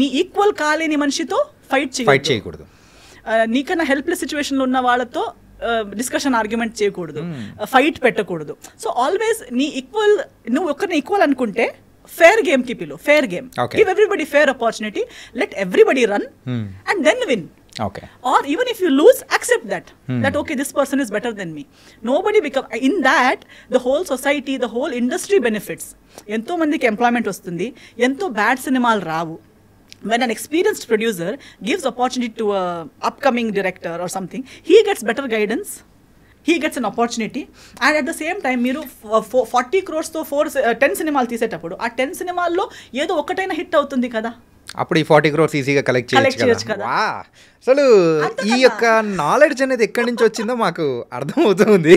Speaker 2: నీ ఈక్వల్ కాలేని మనిషితో ఫైట్ చేయకూడదు. నీకన్నా హెల్ప్లెస్ సిచ్యువేషన్లో ఉన్న వాళ్ళతో డిస్కషన్ ఆర్గ్యుమెంట్ చేయకూడదు, ఫైట్ పెట్టకూడదు. సో ఆల్వేస్ నీ ఈక్వల్, నువ్వు ఒక్కరిని ఈక్వల్ అనుకుంటే fair game ki pilo, fair game. Okay. Give everybody fair opportunity, let everybody run and then win.
Speaker 1: Okay.
Speaker 2: Or even if you lose, accept that okay, this person is better than me. Nobody become, in that the whole society, the whole industry benefits. Ento mandiki employment vastundi, ento bad cinemalu ravu. When an experienced producer gives opportunity to a upcoming director or something, he gets better guidance, he gets an opportunity, and at the same time మీరు 40 crores తో 10 సినిమాలు తీసేటప్పుడు ఆ 10 సినిమాల్లో ఏదో ఒకటైనా hit అవుతుంది కదా.
Speaker 1: అప్పుడు ఈ 40 crores ఈజీగా కలెక్ట్ చేయొచ్చు కదా. అసలు ఈ యొక్క నాలెడ్జ్ అనేది ఎక్కడి నుంచి వచ్చిందో మాకు అర్థమవుతుంది.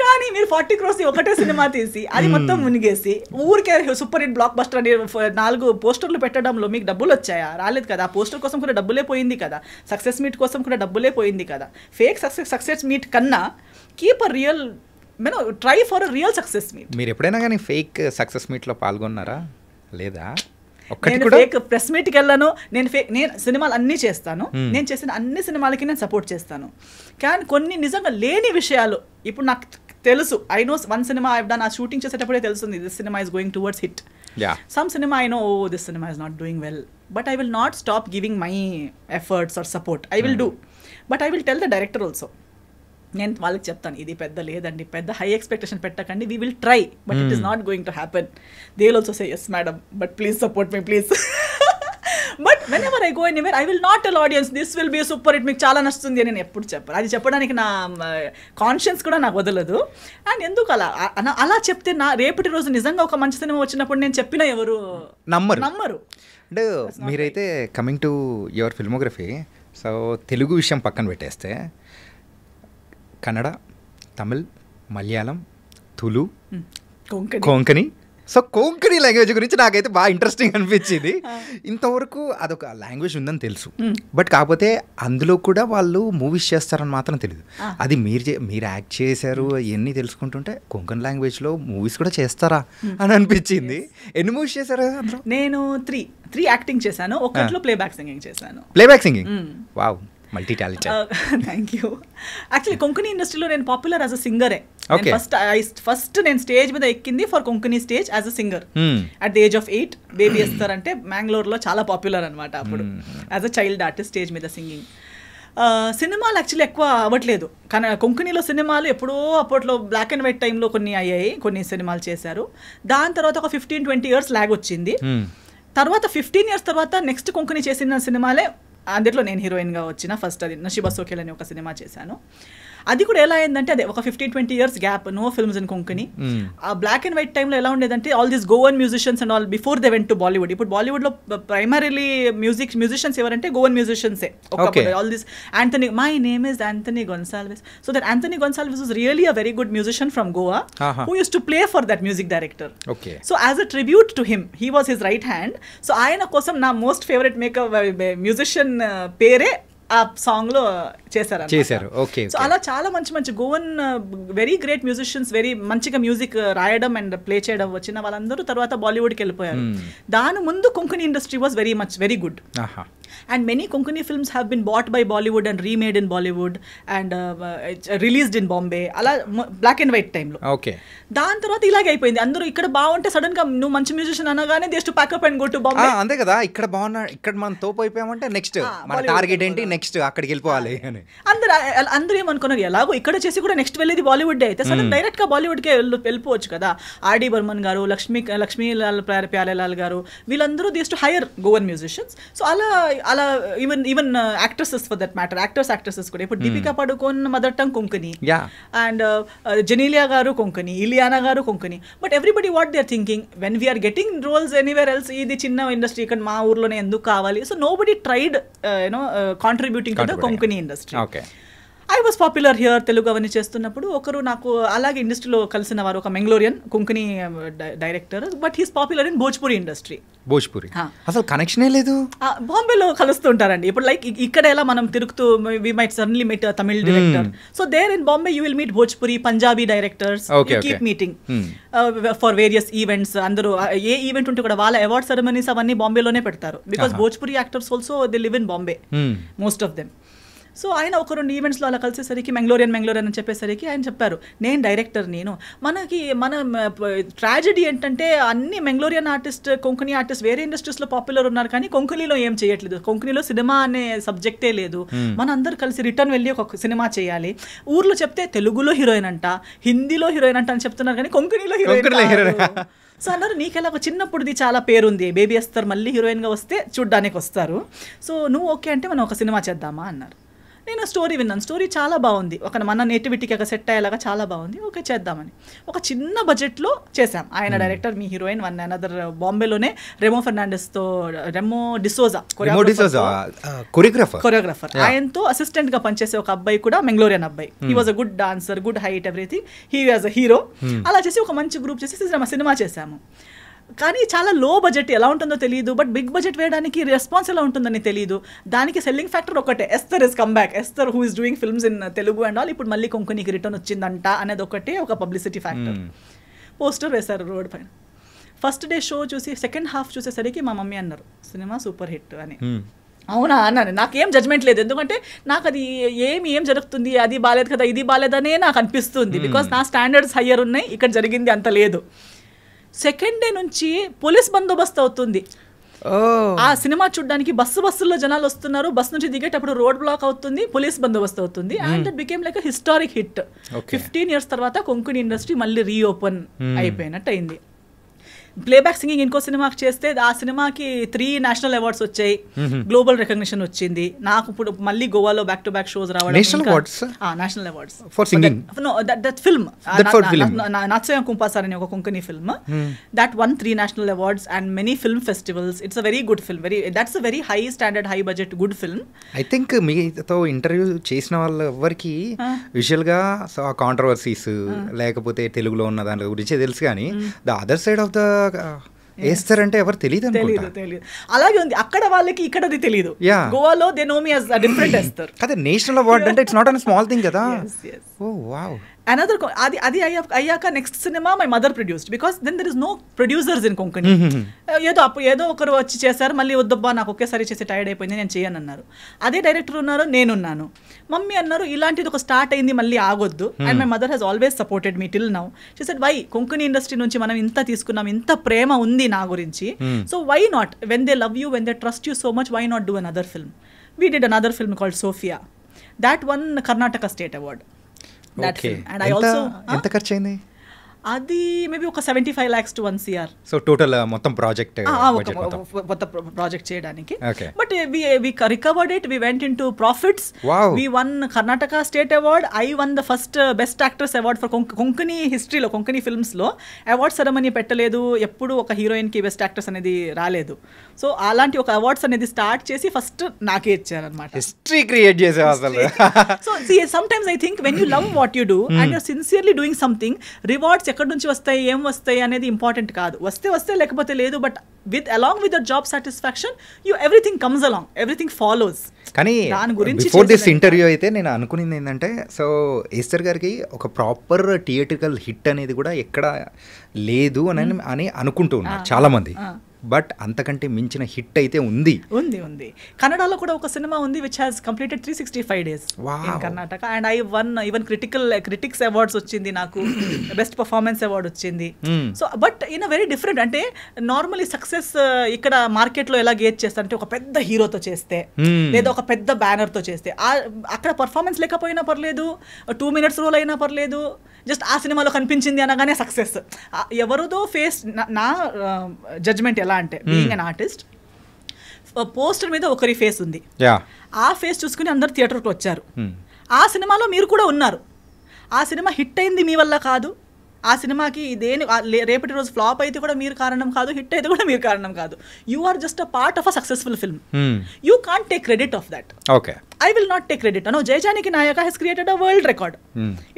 Speaker 2: కానీ మీరు 40 crores ఒకటే సినిమా తీసి అది మొత్తం మునిగేసి ఊరికే సూపర్ హిట్ బ్లాక్ బస్టర్ అని 4 పోస్టర్లు పెట్టడంలో మీకు డబ్బులు వచ్చాయా? రాలేదు కదా. ఆ పోస్టర్ కోసం కూడా డబ్బులే పోయింది కదా, సక్సెస్ మీట్ కోసం కూడా డబ్బులే పోయింది కదా. ఫేక్ సక్సెస్ మీట్ కన్నా keep a real, try for a real success meet.
Speaker 1: మీరు ఎప్పుడైనా కానీ ఫేక్ సక్సెస్ మీట్లో పాల్గొన్నారా? లేదా?
Speaker 2: నేను ఫేక్ ప్రెస్ మీట్కి వెళ్ళాను, నేను సినిమాలు అన్నీ చేస్తాను, నేను చేసిన అన్ని సినిమాలకి నేను సపోర్ట్ చేస్తాను. కానీ కొన్ని నిజంగా లేని విషయాలు ఇప్పుడు నాకు తెలుసు. I know one cinema I done, ఆ షూటింగ్ చేసేటప్పుడే తెలుస్తుంది this cinema is going towards hit. Some cinema I know this cinema is not doing well, but I will not stop giving my efforts or support. I will do, but I will tell the director also. నేను వాళ్ళకి చెప్తాను ఇది పెద్ద లేదండి, పెద్ద high expectation పెట్టకండి, we will try but it is not going to happen. They will also say yes madam but please support me please. But whenever I go anywhere I will not tell audience this will be super hit, మీకు చాలా నచ్చుతుంది అని నేను ఎప్పుడు చెప్పాను. అది చెప్పడానికి నా కాన్షియన్స్ కూడా నాకు వదలదు. అండ్ ఎందుకు అలా చెప్తే నా రేపటి రోజు నిజంగా ఒక మంచి సినిమా వచ్చినప్పుడు నేను చెప్పినా ఎవరు నమ్మరు.
Speaker 1: అంటే మీరైతే coming to your filmography, so Telugu విషయం పక్కన పెట్టేస్తే కన్నడ, తమిళ్, మలయాళం, తులు, కొంకణి. సో కొంకణి లాంగ్వేజ్ గురించి నాకైతే బాగా ఇంట్రెస్టింగ్ అనిపించింది. ఇంతవరకు అదొక లాంగ్వేజ్ ఉందని తెలుసు, బట్ కాకపోతే అందులో కూడా వాళ్ళు మూవీస్ చేస్తారని మాత్రం తెలియదు. అది మీరు యాక్ట్ చేశారు ఇవన్నీ తెలుసుకుంటుంటే కొంకణి లాంగ్వేజ్లో మూవీస్ కూడా చేస్తారా అని అనిపించింది. ఎన్ని మూవీస్ చేశారు అందులో?
Speaker 2: నేను త్రీ యాక్టింగ్ చేశాను, ఒకటిలో ప్లేబ్యాక్ సింగింగ్ చేశాను.
Speaker 1: Playback singing, wow, multi talented.
Speaker 2: Thank you. Actually Konkani ఇండస్ట్రీలో నేను పాపులర్ యాజ్ అ సింగరే. ఫస్ట్ నేను స్టేజ్ మీద ఎక్కింది for Konkani stage as a singer at the age of 8. Baby Esther అంటే మ్యాంగ్లూర్లో చాలా పాపులర్ అనమాట అప్పుడు, as a child artist stage మీద సింగింగ్. సినిమాలు యాక్చువల్లీ ఎక్కువ అవ్వట్లేదు, కానీ కొంకణిలో సినిమాలు ఎప్పుడో అప్పట్లో బ్లాక్ అండ్ వైట్ టైంలో కొన్ని అయ్యాయి, కొన్ని సినిమాలు చేశారు. దాని తర్వాత ఒక 15-20 years లాగ్ వచ్చింది. తర్వాత 15 years తర్వాత నెక్స్ట్ కొంకణి చేసిన సినిమాలే, అందులో నేను హీరోయిన్గా వచ్చిన ఫస్ట్ అది నషీబా సోఖేల్ అని ఒక సినిమా చేశాను. అది కూడా ఎలా అయిందంటే అదే ఒక 15-20 years gap, no films in Konkani. ఆ బ్లాక్ అండ్ వైట్ టైంలో ఎలా ఉండేదంటే all these Goan musicians and all before they went to Bollywood. ఇప్పుడు బాలీవుడ్లో ప్రైమరీలీ మ్యూజిషియన్స్ ఎవరంటే గోవన్ మ్యూజిషియన్సే. All this Anthony, my name is Anthony Gonsalves. So that Anthony Gonsalves was really a very good musician from Goa who used to play for that music director.
Speaker 1: Okay.
Speaker 2: So as a tribute to him, he was his right hand. So ayana kosam na most favorite musician pere ఆ song లో చేశారు.
Speaker 1: Okay.
Speaker 2: So అలా చాలా మంచి మంచి Goan very great musicians, very మంచిగా music రాయడం and play చేయడం వచ్చిన వాళ్ళందరూ తర్వాత బాలీవుడ్కి వెళ్ళిపోయారు. దాని ముందు Konkani industry was very good. And many Konkani films have been bought by Bollywood and remade in Bollywood and released in Bombay. అలా బ్లాక్ అండ్ వైట్ టైంలో.
Speaker 1: ఓకే.
Speaker 2: దాని తర్వాత ఇలాగే అయిపోయింది. అందరూ ఇక్కడ బాగుంటే సడన్ గా నువ్వు మంచి మ్యూజిషియన్ అనగానే they to pack up and go to Bombay.
Speaker 1: అంతే కదా, ఇక్కడ బాగున్నా, ఇక్కడ మనం తోపు అయిపోయామంటే నెక్స్ట్ మన టార్గెట్ ఏంటి, నెక్స్ట్ అక్కడికి వెళ్ళిపోవాలి అని
Speaker 2: అందరూ ఏమనుకున్నారు, ఎలాగో ఇక్కడ చేసి కూడా నెక్స్ట్ వెళ్ళేది బాలీవుడ్ అయితే సడన్ డైరెక్ట్ గా బాలీవుడ్ కే వెళ్ళిపోవచ్చు కదా. ఆర్డి బర్మన్ గారు, లక్ష్మీలాల్ ప్యారేలాల్ గారు, వీళ్ళందరూ they to hire Goan musicians. So అలా even actresses for that matter, actresses కూడా ఇప్పుడు Deepika Padukone mother tongue Konkani and Genelia garu Konkani, Ileana garu Konkani. But everybody what they are thinking when we're getting roles anywhere else, ఇది చిన్న ఇండస్ట్రీ ఇక్కడ మా ఊర్లోనే ఎందుకు కావాలి. So nobody tried contributing to the Konkani industry. I was popular here. Telugu అవన్నీ చేస్తున్నప్పుడు ఒకరు నాకు అలాగే ఇండస్ట్రీలో కలిసిన వారు, ఒక Mangalorean Konkani director, but he's popular in Bhojpuri industry.
Speaker 1: Bhojpuri అసలు కనెక్షనే లేదు.
Speaker 2: బాంబేలో కలుస్తుంటారండి. ఇప్పుడు లైక్ ఇక్కడ ఎలా మనం తిరుగుతూ we might suddenly meet Tamil director. So there in Bombay you will meet Bhojpuri, Punjabi directors, keep meeting for various events. అందరూ ఏ ఈవెంట్ ఉంటే కూడా వాళ్ళ అవార్డ్ సెరమనీస్ అవన్నీ బాంబేలోనే పెడతారు. Because Bhojpuri actors also they live in Bombay, most of them. So ఆయన ఒక 2 ఈవెంట్స్లో అలా కలిసేసరికి మెంగ్లోరియన్ అని చెప్పేసరికి ఆయన చెప్పారు, నేను డైరెక్టర్, మన ట్రాజెడీ ఏంటంటే అన్ని మెంగ్లోరియన్ ఆర్టిస్ట్, కొంకణి ఆర్టిస్ట్ వేరే ఇండస్ట్రీస్లో పాపులర్ ఉన్నారు కానీ కొంకణిలో ఏం చేయట్లేదు. కొంకణిలో సినిమా అనే సబ్జెక్టే లేదు. మన అందరు కలిసి రిటర్న్ వెళ్ళి ఒక సినిమా చేయాలి. ఊర్లో చెప్తే తెలుగులో హీరోయిన్ అంట, హిందీలో హీరోయిన్ అంట అని చెప్తున్నారు కానీ కొంకణిలో హీరోయిన్. సో అన్నారు, నీకెలా ఒక చిన్నప్పుడుది చాలా పేరుంది, బేబీ ఎస్తర్ మళ్ళీ హీరోయిన్గా వస్తే చూడ్డానికి వస్తారు. సో నువ్వు ఓకే అంటే మనం ఒక సినిమా చేద్దామా అన్నారు. నేను స్టోరీ విన్నాను, స్టోరీ చాలా బాగుంది, ఒక మన నేటివిటీకి ఒక సెట్ అయ్యేలాగా చాలా బాగుంది, ఓకే చేద్దామని ఒక చిన్న బడ్జెట్లో చేసాం. ఆయన director, me heroine one another బాంబేలోనే రెమో డిసోజా కొరియోగ్రాఫర్, ఆయనతో అసిస్టెంట్గా పనిచేసే ఒక అబ్బాయి కూడా మెంగ్లోరియన్ అబ్బాయి. He was a good dancer, good height, everything. He was a hero. అలా చేసి ఒక మంచి గ్రూప్ చేసి సినిమా చేశాము. కానీ చాలా లో బడ్జెట్, ఎలా ఉంటుందో తెలియదు, బట్ బిగ్ బడ్జెట్ వేయడానికి రెస్పాన్స్ ఎలా ఉంటుందని తెలియదు. దానికి సెల్లింగ్ ఫ్యాక్టర్ ఒకటే, Esther is come back, Esther who is doing films in Telugu and all, ఇప్పుడు మళ్ళీ కొంకణికి రిటర్న్ వచ్చిందంట అనేది ఒకటే ఒక పబ్లిసిటీ ఫ్యాక్టర్. పోస్టర్ వేశారు రోడ్ పైన. ఫస్ట్ డే షో చూసి సెకండ్ హాఫ్ చూసేసరికి మా మమ్మీ అన్నారు, సినిమా సూపర్ హిట్ అని. అవునా అన్నాను. నాకేం జడ్జ్మెంట్ లేదు, ఎందుకంటే నాకు అది ఏం జరుగుతుంది, అది బాలేదు కదా, ఇది బాలేదనే నాకు అనిపిస్తుంది. బికాస్ నా స్టాండర్డ్స్ హయ్యర్ ఉన్నాయి, ఇక్కడ జరిగింది అంత లేదు. సెకండ్ డే నుంచి పోలీస్ బందోబస్తు అవుతుంది. ఆ సినిమా చూడడానికి బస్సుల్లో జనాలు వస్తున్నారు, బస్ నుంచి దిగేటప్పుడు రోడ్ బ్లాక్ అవుతుంది, పోలీస్ బందోబస్తు అవుతుంది. And that became like historic hit. 15 years తర్వాత కొంకణి ఇండస్ట్రీ మళ్ళీ రీఓపెన్ అయిపోయినట్టు అయింది. ప్లేబ్యాక్ సింగింగ్ ఇంకో సినిమాకి చేస్తే ఆ సినిమాకి 3 నేషనల్ అవార్డ్స్ వచ్చాయి, గ్లోబల్ రికగ్నిషన్ వచ్చింది. నాకు ఇప్పుడు మళ్ళీ గోవాలో బ్యాక్ టు బ్యాక్ షోస్ రావడం, national awards for singing. No that film Nachomia Kumpasar అనే ఒక Konkani film, that one 3 national awards and many film festivals. It's a very good film, that's a very high standard, high budget, good film.
Speaker 1: I think మీతో interview చేసిన వాళ్ళు ఎవరికి విజువల్గా controversies లేకపోతే తెలుగులో ఉన్న దాని గురించి తెలుసు, కానీ the other side of the వేస్తారంటే ఎవరు తెలియదు.
Speaker 2: అలాగే ఉంది అక్కడ వాళ్ళకి, ఇక్కడ అది తెలియదు. గోవాలో they know me as a different వేస్తారు.
Speaker 1: అదే నేషనల్ అవార్డ్ అంటే it's not an small thing కదా. Oh wow.
Speaker 2: Another అది అయ్యాక next cinema my mother produced, because then there is no producers in Konkani. ఏదో ఒకరు వచ్చి చేశారు, మళ్ళీ వద్దబ్బా నాకు ఒకేసారి చేసి టైర్డ్ అయిపోయింది, నేను చేయను అన్నారు. అదే డైరెక్టర్ ఉన్నారు, నేనున్నాను. మమ్మీ అన్నారు ఇలాంటిది ఒక స్టార్ట్ అయింది, మళ్ళీ ఆగొద్దు. And my mother has always supported me till now. She said why, Konkani industry నుంచి మనం ఇంత తీసుకున్నాం, ఇంత ప్రేమ ఉంది నా గురించి, so why not, when they love you, when they trust you so much, why not do another film. We did another film called Sofia, that one Karnataka state award.
Speaker 1: ఎంత ఖర్చు అయింది?
Speaker 2: అది మేబీ ఒక 75 lakhs to 1 crore.
Speaker 1: So total మొత్తం project
Speaker 2: కొత్త project చేయడానికి.
Speaker 1: Okay.
Speaker 2: But we recovered it, we went into profits.
Speaker 1: Wow.
Speaker 2: We won Karnataka state award. I won the first best actress award for Konkani హిస్టరీలో, Konkani ఫిల్మ్స్లో award ceremony పెట్టలేదు, ఎప్పుడు ఒక హీరోయిన్కి best actress అనేది రాలేదు. సో అలాంటి ఒక అవార్డ్స్ అనేది స్టార్ట్ చేసి ఫస్ట్ నాకే ఇచ్చారనమాట.
Speaker 1: హిస్టరీ క్రియేట్ చేసే అసలు.
Speaker 2: So sometimes I think when you love what you do and you're sincerely doing something, rewards ఎక్కడి నుంచి వస్తాయి, ఏం వస్తాయి అనేది ఇంపార్టెంట్ కాదు. వస్తే లేకపోతే లేదు. But along with the job satisfaction, everything comes along, everything follows.
Speaker 1: కానీ
Speaker 2: దాని గురించి
Speaker 1: బిఫోర్ దిస్ ఇంటర్వ్యూ అయితే నేను అనుకునేది ఏంటంటే, సో ఈస్టర్ గారికి ఒక ప్రాపర్ థియేట్రికల్ హిట్ అనేది కూడా ఎక్కడ లేదు అని అనుకుంటూ ఉన్నారు చాలా మంది. బట్ అంతకంటే మించిన హిట్ అయితే ఉంది.
Speaker 2: కన్నడలో కూడా ఒక సినిమా ఉంది which has completed 365 days in Karnataka. And I one even critics awards వచ్చింది నాకు, బెస్ట్ పర్ఫార్మెన్స్ అవార్డ్ వచ్చింది. So but in a very different. అంటే నార్మలీ సక్సెస్ ఇక్కడ మార్కెట్లో ఎలా గేజ్ చేస్తారు అంటే, ఒక పెద్ద హీరోతో చేస్తే లేదా ఒక పెద్ద బ్యానర్తో చేస్తే, అక్కడ పర్ఫార్మెన్స్ లేకపోయినా పర్లేదు, 2 minutes రోల్ అయినా పర్లేదు, జస్ట్ ఆ సినిమాలో కనిపించింది అనగానే సక్సెస్. ఎవరిదో ఫేస్, నా జడ్జ్మెంట్ ఎలా అంటే, బీయింగ్ అన్ ఆర్టిస్ట్, పోస్టర్ మీద ఒకరి ఫేస్ ఉంది, ఆ ఫేస్ చూసుకుని అందరు థియేటర్కి వచ్చారు. ఆ సినిమాలో మీరు కూడా ఉన్నారు. ఆ సినిమా హిట్ అయింది మీ వల్ల కాదు. ఆ సినిమాకి రేపటి రోజు ఫ్లాప్ అయితే కూడా మీరు కారణం కాదు, హిట్ అయితే కూడా మీరు కారణం కాదు. You are just a part of a successful film. You can't take credit of that. I will not take credit. No, Jai Janaki Nayaka has created a world record.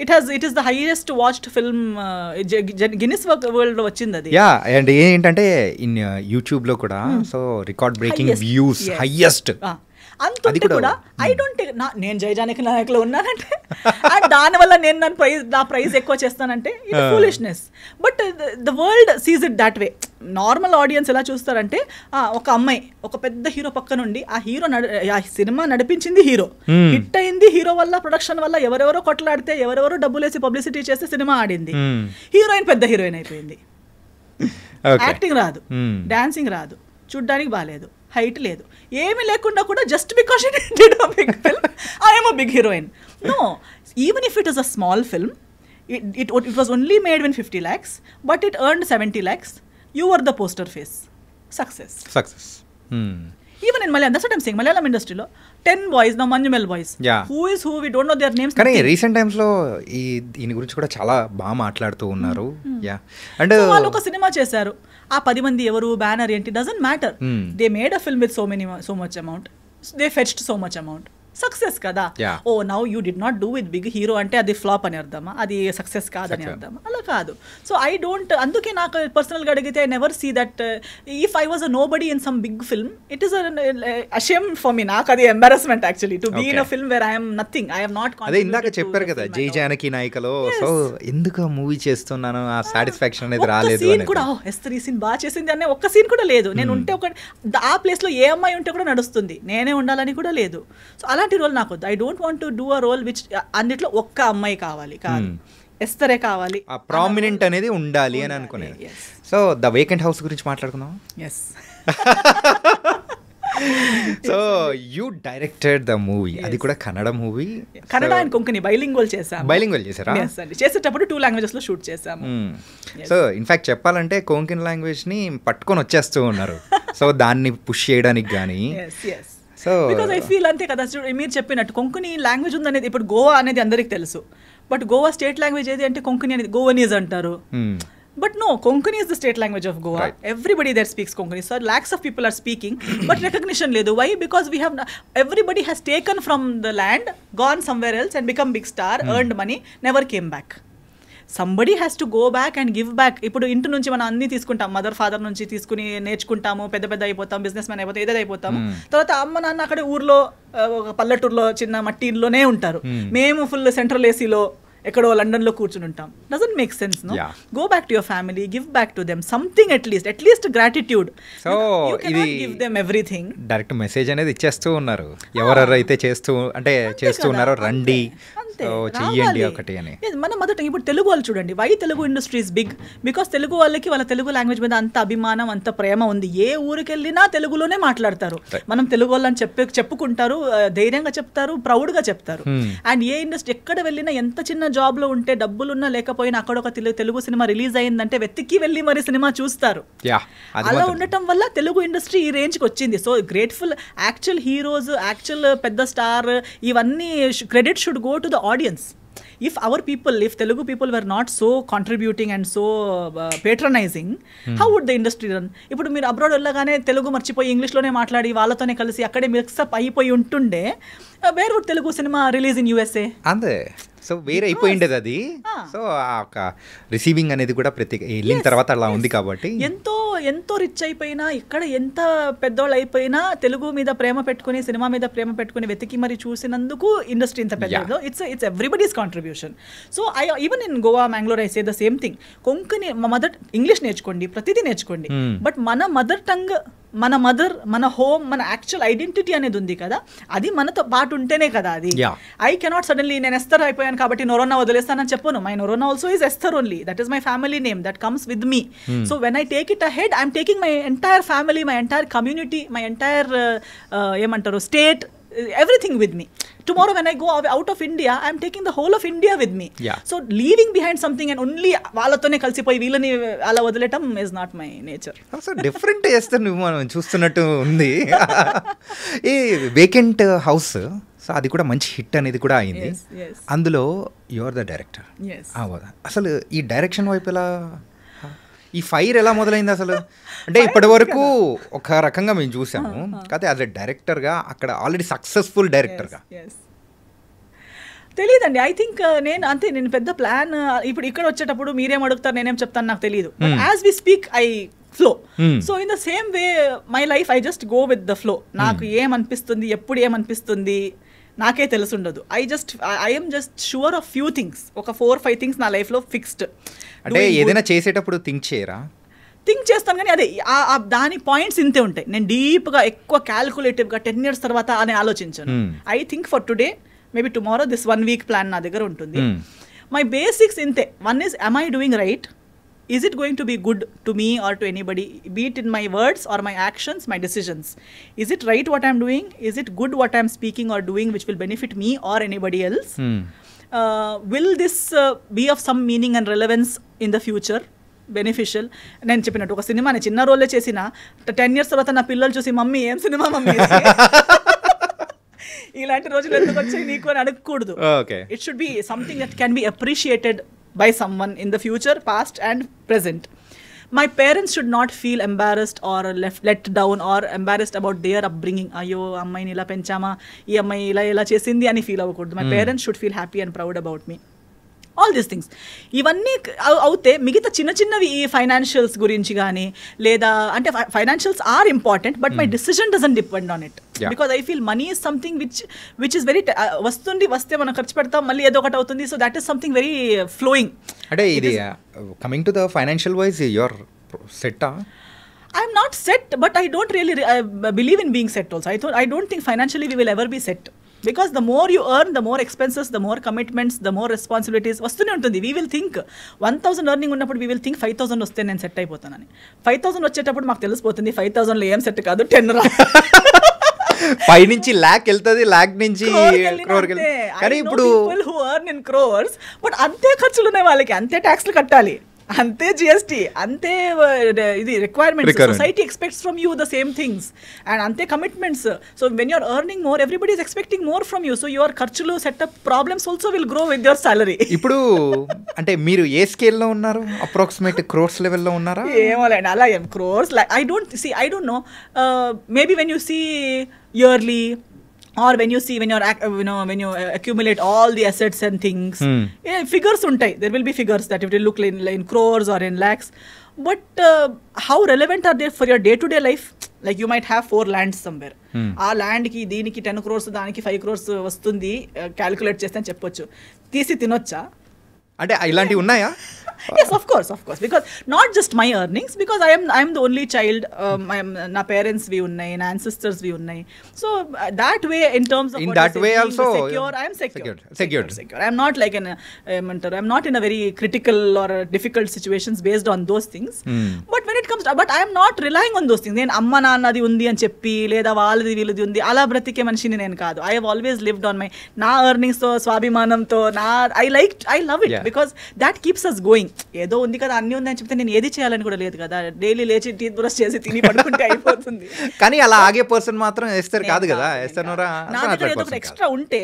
Speaker 2: It is the highest watched film, Guinness World వచ్చింది అది.
Speaker 1: Yeah, and ఏంటంటే in YouTube లో కూడా so record breaking views highest.
Speaker 2: అంతుంటే కూడా I don't take, నేను జై జానకి నాయకులో ఉన్నానంటే దానివల్ల నేను నా ప్రైజ్ ఎక్కువ చేస్తానంటే ఇది foolishness. But the world seize it that way. Normal audience ఎలా చూస్తారంటే, ఒక అమ్మాయి ఒక పెద్ద హీరో పక్క నుండి, ఆ సినిమా నడిపించింది హీరో, హిట్ అయింది హీరో వల్ల, ప్రొడక్షన్ వల్ల, ఎవరెవరో కొట్లాడితే, ఎవరెవరో డబ్బులేసి పబ్లిసిటీ చేస్తే సినిమా ఆడింది, హీరోయిన్ పెద్ద హీరోయిన్ అయిపోయింది. యాక్టింగ్ రాదు, డాన్సింగ్ రాదు, చూడ్డానికి బాగాలేదు, హైట్ లేదు, ఏమీ లేకుండా కూడా just because she did a big film I am a big heroine. No, even if it is a small film, it was only made in 50 lakhs, but it earned 70 lakhs. You were the poster face. Success. Even in Malayalam, that's what I'm saying. Malayalam industry lo 10 boys, now Manjumel boys. Who is who? We don't know their names.
Speaker 1: కానీ recent times లో దీని గురించి కూడా చాలా బాగా మాట్లాడుతూ ఉన్నారు. Yeah, and
Speaker 2: వాళ్ళు ఒక సినిమా చేశారు, ఆ 10 మంది ఎవరు, బ్యానర్ ఏంటి, doesn't matter. They made a film with so much amount. They fetched so much amount. Success కదా. Oh now you did not do with big hero అంటే అది ఫ్లాప్ అని అర్థమా, అది సక్సెస్ కాదని అర్థమా? అలా కాదు. సో ఐ డోంట్, అందుకే నాకు పర్సనల్గా అడిగితే I never see that if I was a nobody in some big film, it is a shame for me. నాకు అది embarrassment actually to be in a film where I'm nothing, I have not.
Speaker 1: అదే ఇందాక చెప్పారు కదా జై జానకి నాయకలో, so ఎందుకు movie చేస్తున్నాను, ఆ సాటిస్ఫాక్షన్ అనేది రాలేదు.
Speaker 2: సీన్ కూడా ఎస్తర్ ఈ సీన్ బాగా చేసింది అనే ఒక్క సీన్ కూడా లేదు. నేను ఉంటే ఒక ఆ ప్లేస్లో ఏ అమ్మాయి ఉంటే కూడా నడుస్తుంది, నేనే ఉండాలని కూడా లేదు. సో అలాంటి రోల్ నాకు వద్దు. I don't want to do a role which అన్నిట్లో ఒక్క అమ్మాయి కావాలి, కాదు ఎస్తరే కావాలి,
Speaker 1: ప్రామినెంట్ అనేది ఉండాలి అని అనుకునేది. సో ద వేకెంట్ హౌస్ గురించి మాట్లాడుకుందాం.
Speaker 2: Yes,
Speaker 1: so you directed the movie, అది కూడా Kannada movie,
Speaker 2: Kannada and Konkani bilingual చేసాము.
Speaker 1: బైలింగ్వల్ చేశారా?
Speaker 2: చేసేటప్పుడు 2 languages లో షూట్ చేసాము.
Speaker 1: సో ఇన్ఫాక్ట్ చెప్పాలంటే కొంకణి లాంగ్వేజ్ ని పట్టుకొని వచ్చేస్తూ ఉన్నారు, సో దాన్ని పుష్ చేయడానికి కానీ.
Speaker 2: సో బికాజ్ ఐ ఫీల్ అంతే కదా, మీరు చెప్పినట్టు కొంకణి లాంగ్వేజ్ ఉందనేది, ఇప్పుడు గోవా అనేది అందరికి తెలుసు, బట్ గోవా స్టేట్ లాంగ్వేజ్ ఏది అంటే కొంకణి అనేది, గోవనీస్ అంటారు. But no, Konkani is the state language of Goa. Right. Everybody there speaks Konkani. So lakhs of people are speaking, but recognition ledu. Why? Because we have everybody has taken from the land, gone somewhere else and become big star, earned money, never came back. Somebody has to go back and give back. ఇప్పుడు ఇంటి నుంచి మనం అన్ని తీసుకుంటాం, mother father నుంచి తీసుకుని నేర్చుకుంటాము, పెద్ద అయిపోతాం, బిజినెస్ మ్యాన్ అయిపోతాం, ఏదైతే అయిపోతాము. తర్వాత అమ్మ నాన్న అక్కడ ఊర్లో పల్లెటూరులో చిన్న మట్టి ఇంట్లోనే ఉంటారు, మేము ఫుల్ సెంట్రల్ ఏసీలో ఎక్కడో లండన్ లో కూర్చుని ఉంటాం. Doesn't make sense. No, go back to your family, give back to them something, at least gratitude.
Speaker 1: So
Speaker 2: ఇది give them everything.
Speaker 1: Direct message అనేది ఇచ్చేస్తూ ఉన్నారు, ఎవరెవరైతే చేస్తూ ఉన్నారో రండి,
Speaker 2: అంతే
Speaker 1: చెయ్యండి ఒకటి అని.
Speaker 2: మన మదర్ టంగ్. ఇప్పుడు తెలుగు వాళ్ళు చూడండి, why Telugu industry is big, because Telugu వాళ్ళకి వాళ్ళ తెలుగు లాంగ్వేజ్ మీద అంత అభిమానం, అంత ప్రేమ ఉంది. ఏ ఊరికి వెళ్ళినా తెలుగులోనే మాట్లాడతారు. మనం తెలుగు వాళ్ళని చెప్పుకుంటారు, ధైర్యంగా చెప్తారు, ప్రౌడ్గా చెప్తారు. అండ్ ఏ ఇండస్ట్రీ ఎక్కడ వెళ్ళినా, ఎంత చిన్న జాబ్లో ఉంటే, డబ్బులున్నా లేకపోయినా, అక్కడ ఒక తెలుగు సినిమా రిలీజ్ అయిందంటే వెతికి వెళ్ళి మరి సినిమా చూస్తారు. అలా ఉండటం వల్ల తెలుగు ఇండస్ట్రీ ఈ రేంజ్కి వచ్చింది. So grateful. Actual heroes, actual పెద్ద స్టార్, ఇవన్నీ credit should go to the audience. If our people, if Telugu people were not so contributing and so patronizing, how would the industry run? ఇప్పుడు మీరు abroad వెళ్ళగానే తెలుగు మర్చిపోయి ఇంగ్లీష్లోనే మాట్లాడి వాళ్ళతోనే కలిసి అక్కడే మిక్సప్ అయిపోయి ఉంటుండే, where would Telugu cinema release in USA?
Speaker 1: అంతే. సో వేరే అయిపోయిండేది అది. సో ఆ ఒక రిసీవింగ్ అనేది కూడా ప్రతి వెళ్ళిన తర్వాత అలా ఉంది కాబట్టి
Speaker 2: ఎంతో రిచ్ అయిపోయినా, ఇక్కడ ఎంత పెద్దోళ్ళు అయిపోయినా, తెలుగు మీద ప్రేమ పెట్టుకుని, సినిమా మీద ప్రేమ పెట్టుకుని వెతికి మరి చూసినందుకు ఇండస్ట్రీ ఇంత పెద్దదో. It's everybody's contribution. So even in Goa, Mangalore I say the same thing. Konkani mother English నేర్చుకోండి, ప్రతిదీ నేర్చుకోండి, బట్ మన మదర్ టంగ్, మన మదర్, మన హోమ్, మన యాక్చువల్ ఐడెంటిటీ అనేది ఉంది కదా, అది మనతో పాటు ఉంటేనే కదా అది. ఐ కెనాట్ సడన్లీ నేను ఎస్తర్ అయిపోయాను కాబట్టి నొరోనా వదిలేస్తానని చెప్పను. My Noronha also is Esther only. That is my family name that comes with me. So when I take it ahead, I'm taking my entire family, my entire community, my entire ఏమంటారు state, everything with me. Tomorrow when I go out of India, I am taking the whole of India with me. So leaving behind something and only వాళ్ళతోనే కలిసిపోయి వీళ్ళని అలా వదిలేయటం is not my nature.
Speaker 1: So different చేస్తే నువ్వు మనం చూస్తున్నట్టు ఉంది. ఈ వేకెంట్ హౌస్, సో అది కూడా మంచి హిట్ అనేది కూడా అయింది. అందులో యు ఆర్ ద డైరెక్టర్. అసలు ఈ డైరెక్షన్ వైపు ఎలా, ఈ ఫైర్ ఎలా మొదలైంది అసలు? అంటే ఇప్పటి వరకు ఒక రకంగా మేము చూసాము, కాకపోతే యాజ్ ఎ డైరెక్టర్గా అక్కడ ఆల్రెడీ సక్సెస్ఫుల్ డైరెక్టర్గా
Speaker 2: తెలియదండి. ఐ థింక్ నేను పెద్ద ప్లాన్ ఇప్పుడు ఇక్కడ వచ్చేటప్పుడు మీరేం అడుగుతారు, నేనేం చెప్తాను నాకు తెలియదు. As we speak I flow. So in the same way my life, I just go with the flow. నాకు ఏమనిపిస్తుంది, ఎప్పుడు ఏమనిపిస్తుంది నాకే తెలుసుండదు. I'm just sure of few things. ఒక 4-5 థింగ్స్ నా లైఫ్లో ఫిక్స్డ్.
Speaker 1: అంటే ఏదైనా చేసేటప్పుడు థింక్ చేయరా?
Speaker 2: థింక్ చేస్తాను, కానీ అదే దాని పాయింట్స్ ఇంతే ఉంటాయి. నేను డీప్గా ఎక్కువ క్యాల్కులేటివ్గా 10 years తర్వాత అని ఆలోచించాను. I think for today, maybe tomorrow, this 1 week plan నా దగ్గర ఉంటుంది. మై బేసిక్స్ ఇంతే. One is, am I doing right? Is it going to be good to me or to anybody, be it in my words or my actions, my decisions? Is it right what I'm doing? Is it good what I'm speaking or doing which will benefit me or anybody else? Will this be of some meaning and relevance in the future? Beneficial. నేను చెప్పినట్టు ఒక cinema నేను చిన్న రోలే చేసిన 10 years తర్వాత నా పిల్లలు చూసి మమ్మీ ఏం సినిమా మమ్మీ, ఇలాంటి రోజులు ఎందుకు వచ్చాయి నీకు అని అడగకూడదు. It should be something that can be appreciated by someone in the future, past and present. My parents should not feel embarrassed or let down or embarrassed about their upbringing. Ayyo ammayini ila penchama, ee ammayi ila chesindi ani feel avakuddu. My parents should feel happy and proud about me. All these things ఇవన్నీ అవుతే మిగతా చిన్న చిన్నవి ఈ financials గురించి కానీ లేదా అంటే financials are important but my decision doesn't depend on it because I feel money is something which is very వస్తే మనం ఖర్చు పెడతాం మళ్ళీ ఏదో ఒకటి అవుతుంది. So that is something very flowing.
Speaker 1: అంటే ఇది coming to the financial wise your set.
Speaker 2: I'm not set, but I don't really believe in being set also. I don't think financially we will ever be set. Because the more you earn, the more expenses, the more commitments, the more responsibilities వస్తూనే ఉంటుంది. We will think 1,000 earning ఉన్నప్పుడు we will think 5,000 వస్తే నేను set అయిపోతానని. 5,000 వచ్చేటప్పుడు మాకు తెలిసిపోతుంది 5,000లో ఏం set కాదు, 10 రా
Speaker 1: 5 నుంచి lakh వెళ్తుంది, lakh నుంచి crore కానీ ఇప్పుడు
Speaker 2: people who earn in crores, but అంతే ఖర్చులు ఉన్నాయి వాళ్ళకి, అంతే ట్యాక్స్లు కట్టాలి, అంతే జిఎస్టీ, అంతే ఇది requirements. Society expects from you the same things and అంతే commitments. So when you're earning more everybody is expecting more from you. So your ఖర్చులు setup problems also will grow with your salary.
Speaker 1: ఇప్పుడు అంటే మీరు ఏ స్కేల్లో ఉన్నారు? Approximate crores లెవెల్లో ఉన్నారా?
Speaker 2: ఏమో లేండి, అలా ఏం crores I don't know. Maybe when you see yearly or when you when you accumulate all the assets and things, figures untai, there will be figures that it will look in crores or in lakhs, but how relevant are they for your day to day life? Like you might have 4 lands somewhere, ఆ land కి దీనికి 10 crores దానికి 5 crores వస్తుంది, calculate చేస్తే అని చెప్పొచ్చు. తీసి తినొచ్చా?
Speaker 1: అంటే ఇలాంటివి ఉన్నాయా?
Speaker 2: Yes, of course, because not just my earnings, because I am the only child. Na parents vi unnai, na ancestors vi unnai. So that way, in terms of
Speaker 1: In
Speaker 2: what
Speaker 1: that
Speaker 2: is it,
Speaker 1: way
Speaker 2: being
Speaker 1: also,
Speaker 2: secure, I am secured.
Speaker 1: Secured.
Speaker 2: I am not like I'm not in a very critical or difficult situations based on those things. But when it comes to, but I am not relying on those things. నేను అమ్మ నాన్నది ఉంది అని చెప్పి లేదా వాళ్ళది వీళ్ళది ఉంది అలా బ్రతికే మనిషిని నేను కాదు. I have always lived on my నా earnings తో స్వాభిమానంతో I love it because that keeps us going. ఏదో ఉంది కదా అన్ని ఉంది అని చెప్తే నేను ఏది చేయాలని కూడా లేదు కదా. డైలీ లేచి టీత్ బ్రష్ చేసి తిని పడుకుంటే అయిపోతుంది.
Speaker 1: కానీ అలా ఆగే పర్సన్ మాత్రం ఎస్తర్ కాదు కదా. ఎస్తర్ నోరా
Speaker 2: నా దగ్గర ఏదో ఒకటి ఎక్స్ట్రా ఉంటే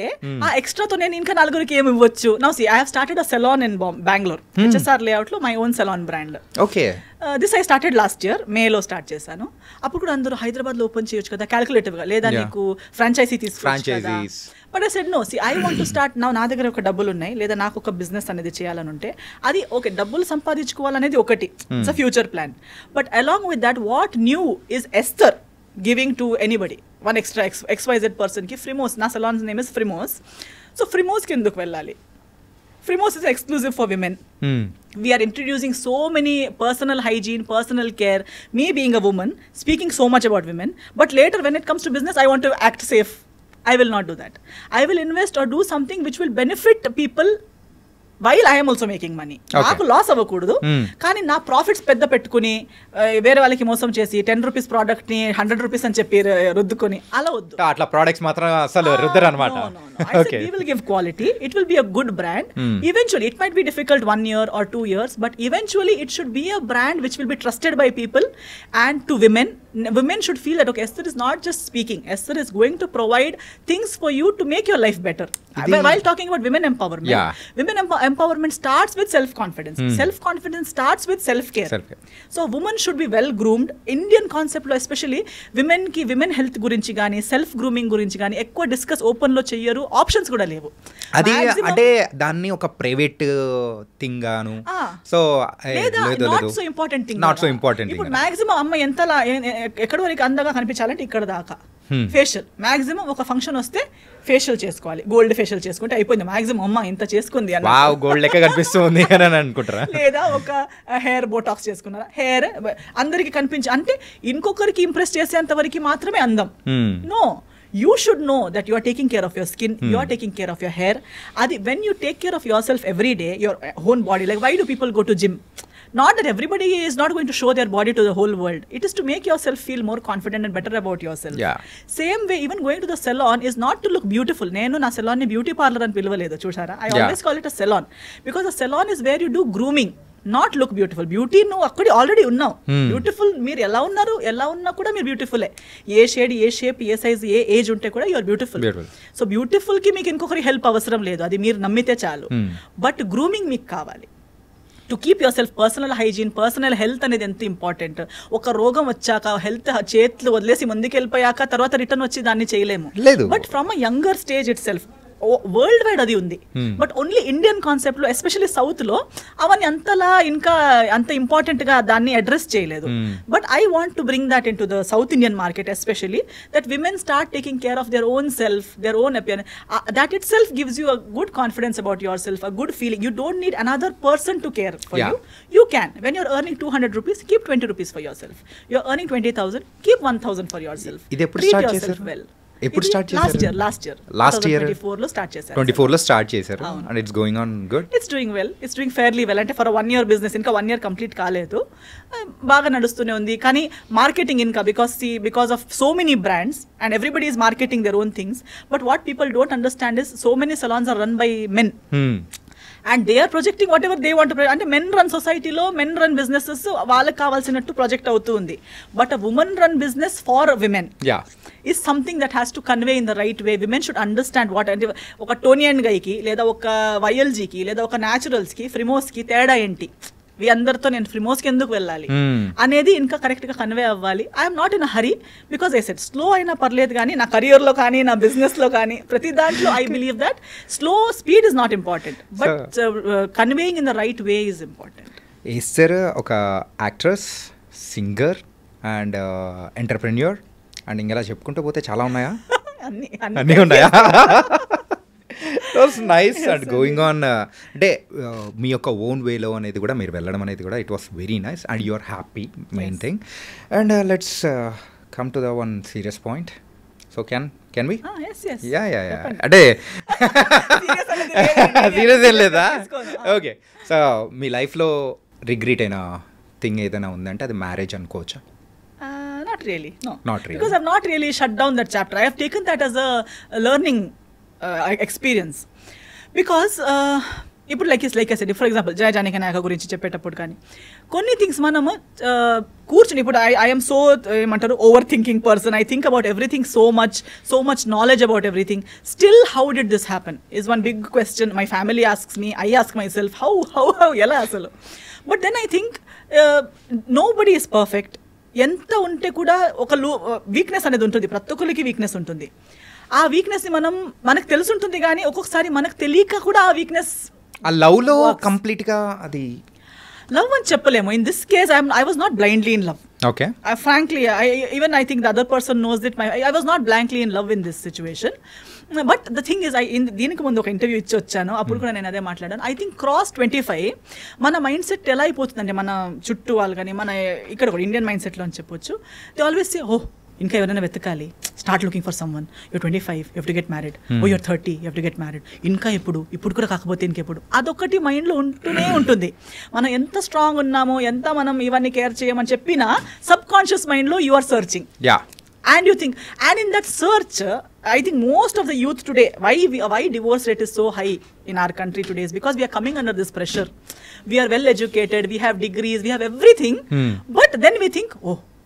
Speaker 2: ఆ ఎక్స్ట్రాతో నేను ఇంకా నలుగురికి ఏమి ఇవ్వచ్చు. Now see I have started a salon in Bangalore. HSR layout లో my own salon brand.
Speaker 1: Okay.
Speaker 2: This I started last year మేలో స్టార్ట్ చేశాను. అప్పుడు కూడా అందరూ హైదరాబాద్లో ఓపెన్ చేయొచ్చు కదా క్యాలిక్యులేటివ్ గా, లేదా నీకు ఫ్రాంచైజీ తీసుకోవచ్చు కదా. But I said no, see I want to start నా దగ్గర ఒక డబ్బులు ఉన్నాయి లేదా నాకు ఒక బిజినెస్ అనేది చేయాలని ఉంటే అది ఓకే, డబ్బులు సంపాదించుకోవాలనేది ఒకటి, it's a future plan. But along with that what new is Esther giving to anybody, one extra XYZ పర్సన్కి ఫ్రిమోస్, నా సలాన్స్ నేమ్ ఇస్ ఫ్రిమోస్. సో ఫ్రిమోస్కి ఎందుకు వెళ్ళాలి? Frimoz is exclusive for women. We are introducing so many personal hygiene, personal care. Me being a woman, speaking so much about women. But later when it comes to business, I want to act safe. I will not do that. I will invest or do something which will benefit people while I am also making money. నాకు loss అవ్వకూడదు, కానీ నా profits పెద్ద పెట్టుకుని వేరే వాళ్ళకి మోసం చేసి 10 రూపీస్ ప్రోడక్ట్ ని 100 రూపీస్ అని చెప్పి రుద్దుకొని అలా వద్దు.
Speaker 1: అట్లా ప్రొడక్ట్స్ మాత్రం అసలు రుద్దరు అన్నమాట.
Speaker 2: We will give quality. It will be a good brand. Eventually, it might be difficult 1 year or 2 years, but eventually it should be a brand which will be trusted by people. And to women, women should feel that okay, Esther is not just speaking. Esther is going to provide things for you to make your life better. While talking about women empowerment, women empowerment starts with self-confidence. Self-confidence starts with self-care. So women should be well groomed. Indian concept lo especially women ki women health gurinchi gaani, self grooming gurinchi gaani ఎక్కువ discuss open లో చెయ్యరు, options కూడా లేవు.
Speaker 1: అది అంటే దాన్ని ఒక private thing గాను, so
Speaker 2: not so important thing,
Speaker 1: not so important.
Speaker 2: ఇప్పుడు మాక్సిమం అమ్మ ఎంతలా ఎక్కడి వరకు అందంగా కనిపించాలంటే ఇక్కడ దాకా. ఫేషియల్ మాక్సిమం ఒక ఫంక్షన్ వస్తే ఫేషియల్ చేసుకోవాలి, గోల్డ్ ఫేషియల్ చేసుకుంటే అయిపోయింది. మాక్సిమం అమ్మ ఇంత చేసుకుంది అని
Speaker 1: గోల్డ్ లెక్క కనిపిస్తుంది అని అనుకుంటారా?
Speaker 2: లేదా ఒక హెయిర్ బోటాక్స్ చేసుకున్నారా, హెయిర్ అందరికి కనిపించి అంటే ఇంకొకరికి ఇంప్రెస్ చేసేంత వరకు మాత్రమే అందం. No, you should know that you are taking care of your skin, you are taking care of your hair. When you take care of yourself every day, your own body, like why do people go to gym? Not that everybody is not going to show their body to the whole world. It is to make yourself feel more confident and better about yourself. Same way, even going to the salon is not to look beautiful. Nenu na salon ni beauty parlor ani pilvaledu chusara. I always call it a salon because a salon is where you do grooming, not look beautiful. Beauty నువ్వు అక్కడే already ఉన్నావు. Beautiful మీరు ఎలా ఉన్నారు, ఎలా ఉన్నా కూడా మీరు బ్యూటిఫుల్లే. ఏ షేడ్, ఏ షేప్, ఏ సైజ్, ఏ ఏజ్ ఉంటే కూడా యూఆర్ బ్యూటిఫుల్. సో బ్యూటిఫుల్ కి మీకు ఇంకొకరి హెల్ప్ అవసరం లేదు, అది మీరు నమ్మితే చాలు. బట్ గ్రూమింగ్ మీకు కావాలి. To keep your self, personal hygiene, personal health అనేది ఎంత ఇంపార్టెంట్. ఒక రోగం వచ్చాక హెల్త్ చేతులు వదిలేసి ముందుకు వెళ్ళిపోయాక తర్వాత రిటర్న్ వచ్చి దాన్ని చేయలేము. But from a younger stage it self world wide అది ఉంది. బట్ ఓన్లీ ఇండియన్ కాన్సెప్ట్ లో ఎస్పెషల్లీ సౌత్ లో అవన్నీ అంతలా ఇంకా అంత ఇంపార్టెంట్ గా దాన్ని అడ్రస్ చేయలేదు. But I want to bring that into the South Indian market especially, that women start taking care of their own self, their own appearance. That itself gives you a good confidence about yourself, a good feeling. You don't need another person to care for you. You can. When you're earning 200 rupees, keep 20 rupees for yourself. You're earning 20,000, keep 1,000 for yourself. Treat yourself well.
Speaker 1: ఎప్పుడు start చేశారు?
Speaker 2: Last year 2024 లో start చేశారు.
Speaker 1: 24 లో start చేశారు. And it's going on good.
Speaker 2: It's doing well, it's doing fairly well. అంటే for 1 year business, ఇంకా 1 year complete కాలేదు, బాగా నడుస్తూనే ఉంది. కానీ మార్కెటింగ్ ఇంకా because of so many brands and everybody is marketing their own things. But what people don't understand is so many salons are run by men. And they are projecting whatever they want. అంటే men run సొసైటీలో men run businesses వాళ్ళకి కావాల్సినట్టు project అవుతూ ఉంది. But a woman run business for women is something that has to convey in the right way. Women should understand what అంటే ఒక టోనియన్ గైకి లేదా ఒక వైఎల్జీకి లేదా ఒక న్యాచురల్స్కి ఫ్రిమోస్కి తేడా ఏంటి, అందరితో నేను ఫ్రిమోస్కి ఎందుకు వెళ్ళాలి అనేది ఇంకా కరెక్ట్గా కన్వే అవ్వాలి. I'm not in a hurry because I said slow అయినా పర్లేదు, కానీ నా కెరియర్లో కానీ నా బిజినెస్లో కానీ ప్రతి దాంట్లో I believe that slow speed is not important, but conveying in the right way is important.
Speaker 1: Esther ఒక actress, singer and entrepreneur and ఇంకెలా చెప్పుకుంటూ పోతే చాలా ఉన్నాయా?
Speaker 2: అన్నీ
Speaker 1: ఉన్నాయా? Was nice and going on అంటే మీ యొక్క ఓన్ వేలో అనేది కూడా మీరు వెళ్ళడం అనేది కూడా it was very nice and you are happy main thing and let's come to the one serious point so can we yeah అంటే సీరియస్ ఏం లేదా ఓకే సో మీ లైఫ్లో రిగ్రెట్ అయిన థింగ్ ఏదైనా ఉందంటే అది మ్యారేజ్ అనుకోవచ్చా?
Speaker 2: Not really, no.
Speaker 1: Not really.
Speaker 2: Because I've not really shut down that chapter. I have taken that as a learning experience. Because ఇప్పుడు like I said for example Jaya Janaki Nayaka గురించి చెప్పేటప్పుడు కానీ కొన్ని థింగ్స్ మనము కూర్చుని ఇప్పుడు ఐఎమ్ సో ఏమంటారు over thinking person. I think about everything so much knowledge about everything. Still how did this happen is one big question. My family asks me, I ask myself how ఎలా అసలు. But then I think nobody is perfect. ఎంత ఉంటే కూడా ఒక weakness అనేది ఉంటుంది, ప్రతి ఒక్కరికి వీక్నెస్ ఉంటుంది. ఆ వీక్నెస్ని మనకు తెలుసుంటుంది కానీ ఒక్కొక్కసారి మనకు తెలియక కూడా ఆ వీక్నెస్
Speaker 1: ఆ లవ్లో కంప్లీట్గా అది
Speaker 2: లవ్ అని చెప్పలేము. In this case I was not blindly in love.
Speaker 1: Okay,
Speaker 2: frankly even I think the other person knows that I was not blankly in love in this situation. But the thing is దీనికి ముందు ఒక interview ఇచ్చి వచ్చాను, అప్పుడు కూడా నేను అదే మాట్లాడాను. ఐ థింక్ క్రాస్ 25 మన మైండ్ సెట్ ఎలా అయిపోతుందంటే మన చుట్టూ వాళ్ళు కానీ మన ఇక్కడ కూడా ఇండియన్ మైండ్ సెట్లో అని చెప్పొచ్చు. దే ఆల్వేస్ సే ఇంకా ఎవరైనా వెతకాలి, start looking for someone, you're 25 you have to get married, you're 30 you have to get married, ఇంకా ఇప్పుడు కూడా కాకపోతే ఇంకెప్పుడు. అదొకటి మైండ్లో ఉంటూనే ఉంటుంది. మనం ఎంత స్ట్రాంగ్ ఉన్నామో, ఎంత మనం ఇవన్నీ కేర్ చేయమని చెప్పినా సబ్ కాన్షియస్ మైండ్లో you are searching. And you think, and in that search, I think most of the youth today, why divorce rate is so high in our country today is because we are coming under this pressure. We are well educated, we have degrees, we have everything, but then we think,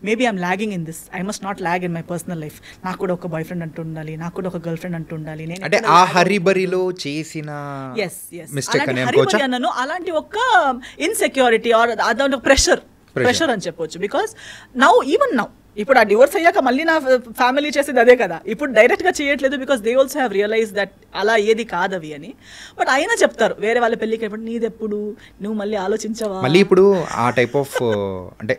Speaker 2: maybe I'm lagging in this. I must not lag in my personal life. నాకు కూడా ఒక boy friend అంటూ ఉండాలి, నాకు కూడా ఒక girl friend అంటూ ఉండాలి.
Speaker 1: అంటే ఆ హరిబరిలో చేసిన మిస్టేక్ అని అనుకోవచ్చా?
Speaker 2: అన్నను అలాంటి ఒక ఇన్సెక్యూరిటీ ఆర్ అదొక ప్రెషర్ అని చెప్పొచ్చు. బికాస్ ఈవెన్ నౌ ఇప్పుడు ఆ డివోర్స్ అయ్యాక మళ్ళీ నా ఫ్యామిలీ చేసేది అదే కదా, ఇప్పుడు డైరెక్ట్గా చేయట్లేదు. Because they also have realize that అలా ఏది కాదవి అని. బట్ అయినా చెప్తారు వేరే వాళ్ళ పెళ్ళికి ఎప్పుడు నీదెప్పుడు, నువ్వు మళ్ళీ ఆలోచించవా.
Speaker 1: మళ్ళీ ఇప్పుడు ఆ టైప్ ఆఫ్ అంటే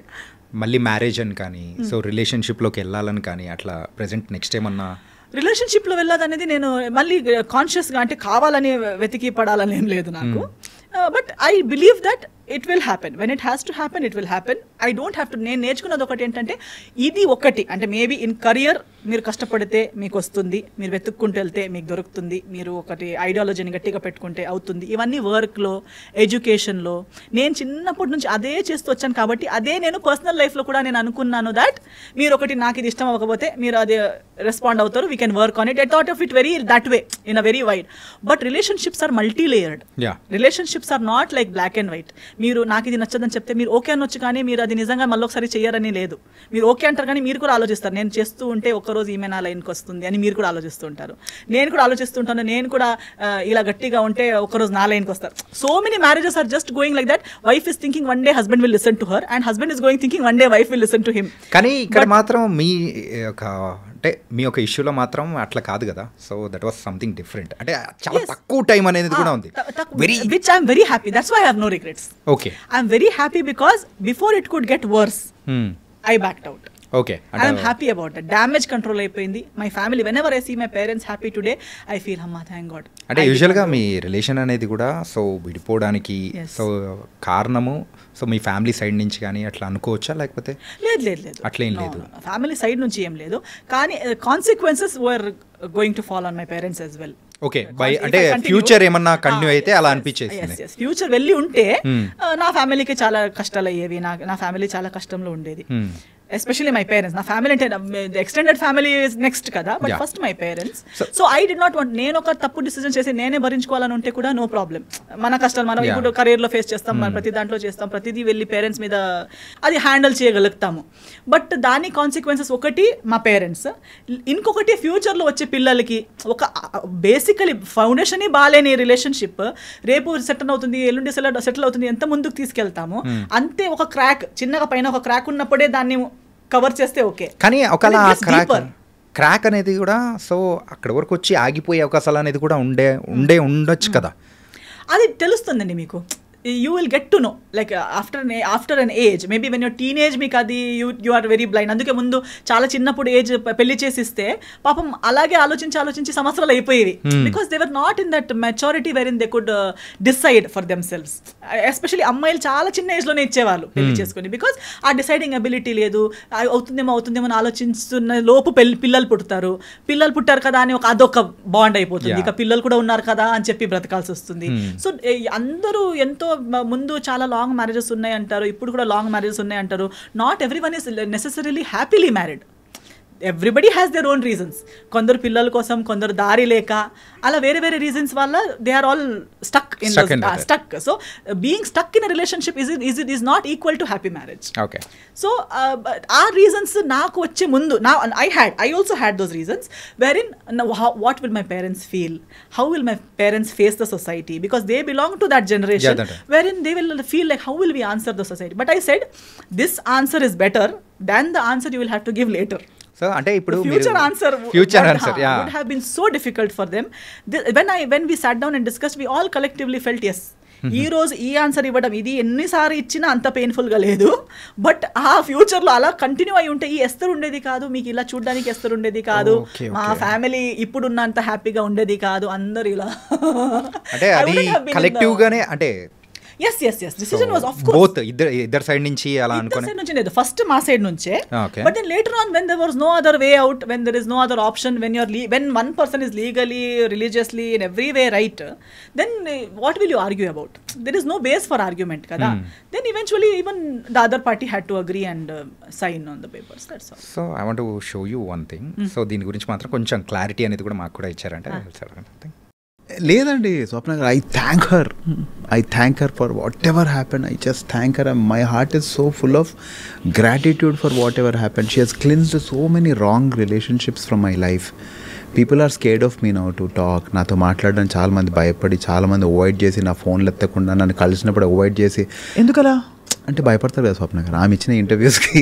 Speaker 1: మళ్ళీ మ్యారేజ్ అని కానీ సో రిలేషన్షిప్లోకి వెళ్ళాలని కానీ అట్లా ప్రెసెంట్ నెక్స్ట్ ఏమన్నా
Speaker 2: రిలేషన్షిప్లో వెళ్ళాలనేది నేను మళ్ళీ కాన్షియస్గా అంటే కావాలని వెతికి పడాలని ఏం లేదు నాకు. But I believe that it will happen. When it has to happen it will happen. I don't have to. నేను నేర్చుకున్నది ఒకటి ఏంటంటే ఇది ఒకటి అంటే మేబీ ఇన్ కరియర్ మీరు కష్టపడితే మీకు వస్తుంది, మీరు వెతుక్కుంటూ వెళ్తే మీకు దొరుకుతుంది, మీరు ఒకటి ఐడియాలజీని గట్టిగా పెట్టుకుంటే అవుతుంది. ఇవన్నీ వర్క్లో, ఎడ్యుకేషన్లో నేను చిన్నప్పటి నుంచి అదే చేస్తూ వచ్చాను కాబట్టి అదే నేను పర్సనల్ లైఫ్లో కూడా నేను అనుకున్నాను దట్ మీరు ఒకటి నాకు ఇది ఇష్టం అవ్వకపోతే మీరు అదే రెస్పాండ్ అవుతారు, we can work on it. I thought of it very that way in a very wide. But relationships are multi layered. Relationships are not like black and white. మీరు నాకు ఇది నచ్చదని చెప్తే మీరు ఓకే అనొచ్చు కానీ మీరు అది నిజంగా మళ్ళీ ఒకసారి చేయరని లేదు. మీరు ఓకే అంటారు కానీ మీరు కూడా ఆలోచిస్తారు, నేను చేస్తూ ఉంటే ఒక్కరోజు ఈమె నా లైన్కి వస్తుంది అని మీరు కూడా ఆలోచిస్తూ ఉంటారు. నేను కూడా ఆలోచిస్తుంటాను, నేను కూడా ఇలా గట్టిగా ఉంటే ఒకరోజు నా లైన్కి వస్తారు. So many marriages are just going like that. Wife is thinking one day husband will listen to her and husband is going thinking one day wife will listen to him.
Speaker 1: కానీ ఇక్కడ మాత్రం మీ అంటే మీ యొక్క ఇష్యూలో మాత్రం అట్లా కాదు కదా. So that was something different. అంటే చాలా తక్కువ టైం అనేది కూడా ఉంది.
Speaker 2: Which I'm very happy. That's why I have no regrets.
Speaker 1: Okay.
Speaker 2: I'm very happy because before it could get worse, I backed out.
Speaker 1: Okay.
Speaker 2: And I'm happy about that. Damage control అయిపోయింది. My family, whenever I see my parents happy today, I feel, Amma, thank God.
Speaker 1: అంటే యూజువల్గా మీ relation అనేది కూడా so విడిపోవడానికి so కారణము so మీ family side నుంచి కానీ అట్లా అనుకోవచ్చా లేకపోతే
Speaker 2: లేదు
Speaker 1: అట్లేం లేదు,
Speaker 2: ఫ్యామిలీ సైడ్ నుంచి ఏం లేదు. కానీ consequences were going to fall on my parents as well.
Speaker 1: Okay, by అంటే ఫ్యూచర్ ఏమన్నా కంటిన్యూ అయితే అలా అనిపించేది.
Speaker 2: ఫ్యూచర్ వెళ్ళి ఉంటే నా ఫ్యామిలీకి చాలా కష్టాలు అయ్యేవి, నా ఫ్యామిలీ చాలా కష్టంలో ఉండేది. Especially my parents. నా ఫ్యామిలీ అంటే ఎక్స్టెండెడ్ ఫ్యామిలీ ఇస్ నెక్స్ట్ కదా, but first my parents. So I did not want, నేను ఒక తప్పు డిసిజన్ చేసి నేనే భరించుకోవాలని ఉంటే కూడా నో ప్రాబ్లం. మన కష్టాలు మనం ఇప్పుడు కెరీర్లో ఫేస్ చేస్తాం, మనం ప్రతి దాంట్లో చేస్తాం, ప్రతిదీ వెళ్ళి పేరెంట్స్ మీద అది హ్యాండిల్ చేయగలుగుతాము. బట్ దాని కాన్సిక్వెన్సెస్ ఒకటి మా పేరెంట్స్, ఇంకొకటి ఫ్యూచర్లో వచ్చే పిల్లలకి ఒక బేసికలీ ఫౌండేషన్ బాగాలేని రిలేషన్షిప్ రేపు సెటిల్ అవుతుంది, ఎల్లుండి సెటిల్ అవుతుంది, ఎంత ముందుకు తీసుకెళ్తాము అంతే. ఒక క్రాక్ చిన్నగా పైన ఒక క్రాక్ ఉన్నప్పుడే దాన్ని కవర్ చేస్తే ఓకే.
Speaker 1: కానీ ఒకవేళ క్రాక్ అనేది కూడా సో అక్కడ వరకు వచ్చి ఆగిపోయే అవకాశాలు అనేది కూడా ఉండొచ్చు కదా.
Speaker 2: అది తెలుస్తుందండి మీకు. you will get to know, like after an age, maybe when you're teenage మీకు అది you are very blind. అందుకే ముందు చాలా చిన్నప్పుడు ఏజ్ పెళ్లి చేసిస్తే పాపం అలాగే ఆలోచించి సంవత్సరాలు అయిపోయేవి, because they were not in that maturity wherein they could decide for themselves. Especially అమ్మాయిలు చాలా చిన్న ఏజ్లోనే ఇచ్చేవాళ్ళు పెళ్లి చేసుకుని, బికాస్ ఆ డిసైడింగ్ అబిలిటీ లేదు. అవుతుందేమో అని ఆలోచిస్తున్న లోపు పిల్లలు పుట్టారు కదా అని అదొక బాండ్ అయిపోతుంది. ఇక పిల్లలు కూడా ఉన్నారు కదా అని చెప్పి బ్రతకాల్సి వస్తుంది. సో అందరూ ఎంతో ముందు చాలా లాంగ్ మ్యారేజెస్ ఉన్నాయి అంటారు, ఇప్పుడు కూడా లాంగ్ మ్యారేజెస్ ఉన్నాయి అంటారు. Not everyone is necessarily happily married. Everybody has their own reasons. కొందరు పిల్లల కోసం, కొందరు దారి లేక, అలా వేరే వేరే రీజన్స్ వల్ల they are all stuck. So being stuck in a relationship is not equal to happy marriage. So ఆ రీజన్స్ నాకు వచ్చే ముందు I also had those reasons wherein what will my parents feel, how will my parents face the society, because they belong to that generation wherein they will feel like how will we answer the society. But I said this answer is better than the answer you will have to give later.
Speaker 1: So అంటే ఇప్పుడు
Speaker 2: future answer would have been so difficult for them. When we sat down and discussed, we all collectively felt yes, ఈ రోజు ఈ answer ఇవ్వడం ఇది ఎన్నిసార్లు ఇచ్చినా అంత పెయిన్ఫుల్గా లేదు. బట్ ఆ ఫ్యూచర్లో అలా కంటిన్యూ అయి ఉంటే ఈ ఎస్తరు ఉండేది కాదు, మీకు ఇలా చూడడానికి ఎస్తరు ఉండేది కాదు, మా ఫ్యామిలీ ఇప్పుడున్నంత హ్యాపీగా ఉండేది కాదు. అందరు ఇలా
Speaker 1: అంటే అది కలెక్టివ్ గానే అంటే
Speaker 2: yes decision was of course
Speaker 1: both ఇద్దరు సైడ్ నుంచి అలా అనుకోని
Speaker 2: సైడ్ నుంచి లేదు, ఫస్ట్ మా సైడ్ నుంచే. But then later on when there was no other way out, when there is no other option, when one person is legally, religiously, in every way right, then what will you argue about? There is no base for argument kada. Then eventually even the other party had to agree and sign on the papers. That's all.
Speaker 1: So I want to show you one thing. So దీని గురించి మాత్రం కొంచెం clarity అనేది కూడా మాకు కూడా ఇచ్చారంటే
Speaker 3: లేదండి Swapna garu, I thank her for whatever happen. I just thank her. My heart is so full of gratitude for whatever happen. She has cleansed so many wrong relationships from my life. People are scared of me now to talk. నాతో మాట్లాడడం చాలామంది భయపడి, చాలామంది avoid చేసి, నా ఫోన్లు ఎత్తకుండా నన్ను కలిసినప్పుడు అవాయిడ్ చేసి.
Speaker 4: ఎందుకలా
Speaker 3: అంటే భయపడతారు కదా స్వప్న గారు, ఆమె ఇచ్చిన ఇంటర్వ్యూస్కి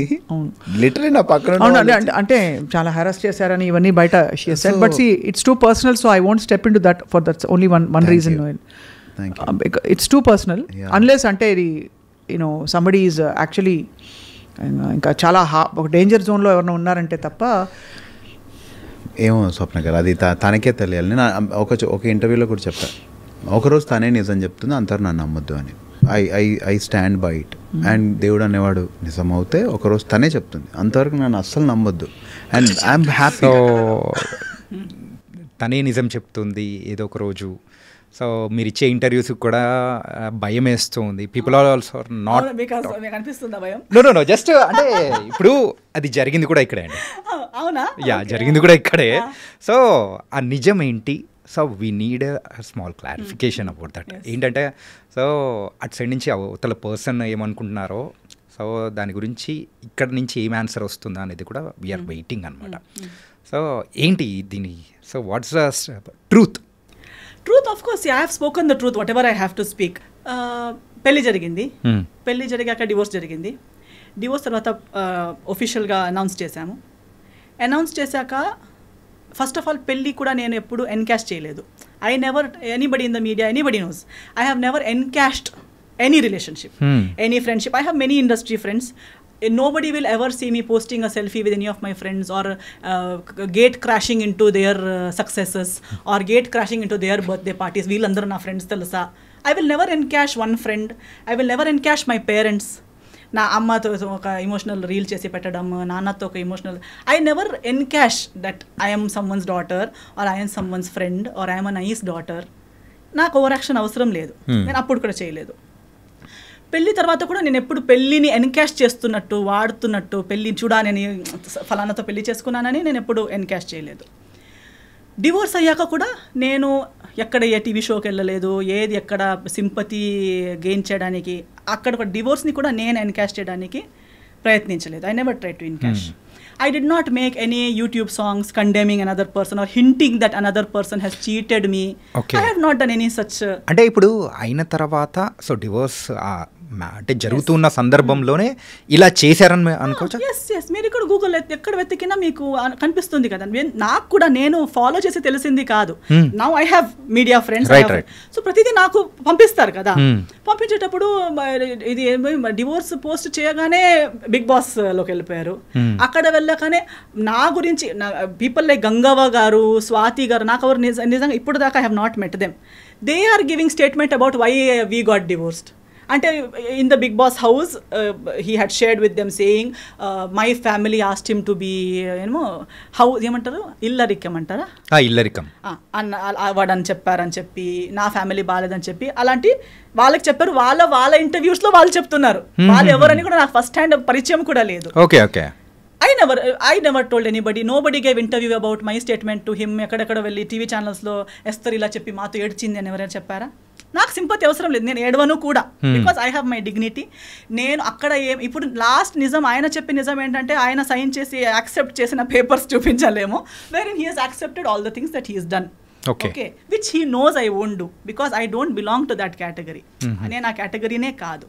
Speaker 3: లిటరలీ నా పక్కన
Speaker 4: అంటే చాలా హెరాస్ చేశారని ఇవన్నీ బయట but see it's too personal, so I won't step into that for that's only one reason. It's too personal unless అంటే ఇది యూనో సంబడీ ఈజ్ యాక్చువల్లీ ఇంకా చాలా ఒక డేంజర్ జోన్లో ఎవరైనా ఉన్నారంటే తప్ప.
Speaker 3: ఏమో స్వప్న గారు, అది తనకే తెలియాలి. నేను ఒక ఇంటర్వ్యూలో కూడా చెప్పాను, ఒకరోజు తనే నిజం చెప్తుంది, అంటారు నన్ను నమ్మొద్దు అని. I stand by it. And దేవుడు అనేవాడు నిజమవుతే ఒకరోజు తనే చెప్తుంది, అంతవరకు నన్ను అస్సలు నమ్మొద్దు. And I'm happy.
Speaker 1: తనే నిజం చెప్తుంది ఏదో ఒక రోజు. సో మీరు ఇచ్చే ఇంటర్వ్యూస్ కూడా భయం వేస్తుంది. People are also not know just అంటే ఇప్పుడు అది జరిగింది కూడా ఇక్కడే అండి. జరిగింది కూడా ఇక్కడే. సో ఆ నిజం ఏంటి? So we need small clarification about that. ఏంటంటే సో అటు సైడ్ నుంచి అవతల పర్సన్ ఏమనుకుంటున్నారో, సో దాని గురించి ఇక్కడ నుంచి ఏం ఆన్సర్ వస్తుందా అనేది కూడా వీఆర్ వెయిటింగ్ అనమాట. సో ఏంటి దీని, so what's the truth?
Speaker 2: Of course I have spoken the truth, what ever I have to speak. పెళ్లి జరిగింది, పెళ్లి జరిగాక డివోర్స్ జరిగింది. డివోర్స్ తర్వాత ఒఫిషియల్గా అనౌన్స్ చేశాము. అనౌన్స్ చేశాక ఫస్ట్ ఆఫ్ ఆల్ పెళ్ళి కూడా నేను ఎప్పుడు ఎన్కాష్ చేయలేదు. I never, anybody in the media, anybody knows, I have never encashed any relationship, any friendship. I have many industry friends. Nobody will ever see me posting a selfie with any of my friends or gate crashing into their successes or gate crashing into their birthday parties. Veelandaru na friends telusa. I will never encash one friend. I will never encash my parents. నా అమ్మతో ఒక emotional reel చేసి పెట్టడం, నాన్నతో ఒక emotional. I never encash that I'm someone's daughter or I'm someone's friend or I'm a nice daughter. నాకు over action అవసరం లేదు, నేను అప్పుడు కూడా చేయలేదు. పెళ్ళి తర్వాత కూడా నేను ఎప్పుడు పెళ్ళిని ఎన్కాష్ చేస్తున్నట్టు, వాడుతున్నట్టు, పెళ్ళి చూడా నేను ఫలానాతో పెళ్లి చేసుకున్నానని నేను ఎప్పుడు ఎన్కాష్ చేయలేదు. డివోర్స్ అయ్యాక కూడా నేను ఎక్కడ ఏ టీవీ షోకి వెళ్ళలేదు, ఏది ఎక్కడ సింపతి గెయిన్ చేయడానికి, అక్కడ ఒక డివోర్స్ని కూడా నేను ఎన్కాష్ చేయడానికి ప్రయత్నించలేదు. I never try to encash. I did not make any YouTube songs condemning another person or hinting that another person has cheated me. I have not done any such.
Speaker 1: అంటే ఇప్పుడు అయిన తర్వాత సో డివోర్స్ అంటే జరుగుతున్న సందర్భంలోనే ఇలా చేశారని అనుకోవచ్చా?
Speaker 2: ఎస్ మీరు ఇక్కడ గూగుల్ ఎక్కడ వెతికినా మీకు కనిపిస్తుంది కదా. నాకు కూడా నేను ఫాలో చేసి తెలిసింది కాదు. Now I have media friends, so ప్రతిదీ నాకు పంపిస్తారు కదా. పంపించేటప్పుడు ఇది డివోర్స్ పోస్ట్ చేయగానే బిగ్ బాస్ లోకి వెళ్ళిపోయారు. అక్కడ వెళ్ళగానే నా గురించి పీపుల్ లైక్ గంగవ్వ గారు, స్వాతి గారు, నాకు ఎవరు నిజంగా ఇప్పుడు దాకా I have not met them. They are giving statement about why we got divorced. అంటే in the Bigg Boss house he had shared with them saying my family asked him to be house ఏమంటారు, ఇల్లరికం అంటారా,
Speaker 1: ఇల్లరికం
Speaker 2: వాడని చెప్పారని చెప్పి, నా family బాగాలేదని చెప్పి అలాంటి వాళ్ళకి చెప్పారు. వాళ్ళ ఇంటర్వ్యూస్లో వాళ్ళు చెప్తున్నారు. వాళ్ళు ఎవరని కూడా నాకు ఫస్ట్ హ్యాండ్ పరిచయం కూడా లేదు.
Speaker 1: Okay okay.
Speaker 2: I never told anybody. Nobody gave interview about my statement to him. ఎక్కడెక్కడ వెళ్ళి టీవీ ఛానల్స్లో ఎస్తర్ ఇలా చెప్పి మాతో ఏడ్చింది అని ఎవరైనా చెప్పారా? నాకు సింపతి అవసరం లేదు, నేను ఏడవను కూడా. Because I have my dignity. నేను అక్కడ ఇప్పుడు లాస్ట్ నిజం ఆయన చెప్పే నిజం ఏంటంటే ఆయన సైన్ చేసి యాక్సెప్ట్ చేసిన పేపర్స్ చూపించలేము. Wherein he has accepted all the things that he has done. Okay, which he knows I won't do because I don't belong to that category. నేను ఆ కేటగిరీనే కాదు.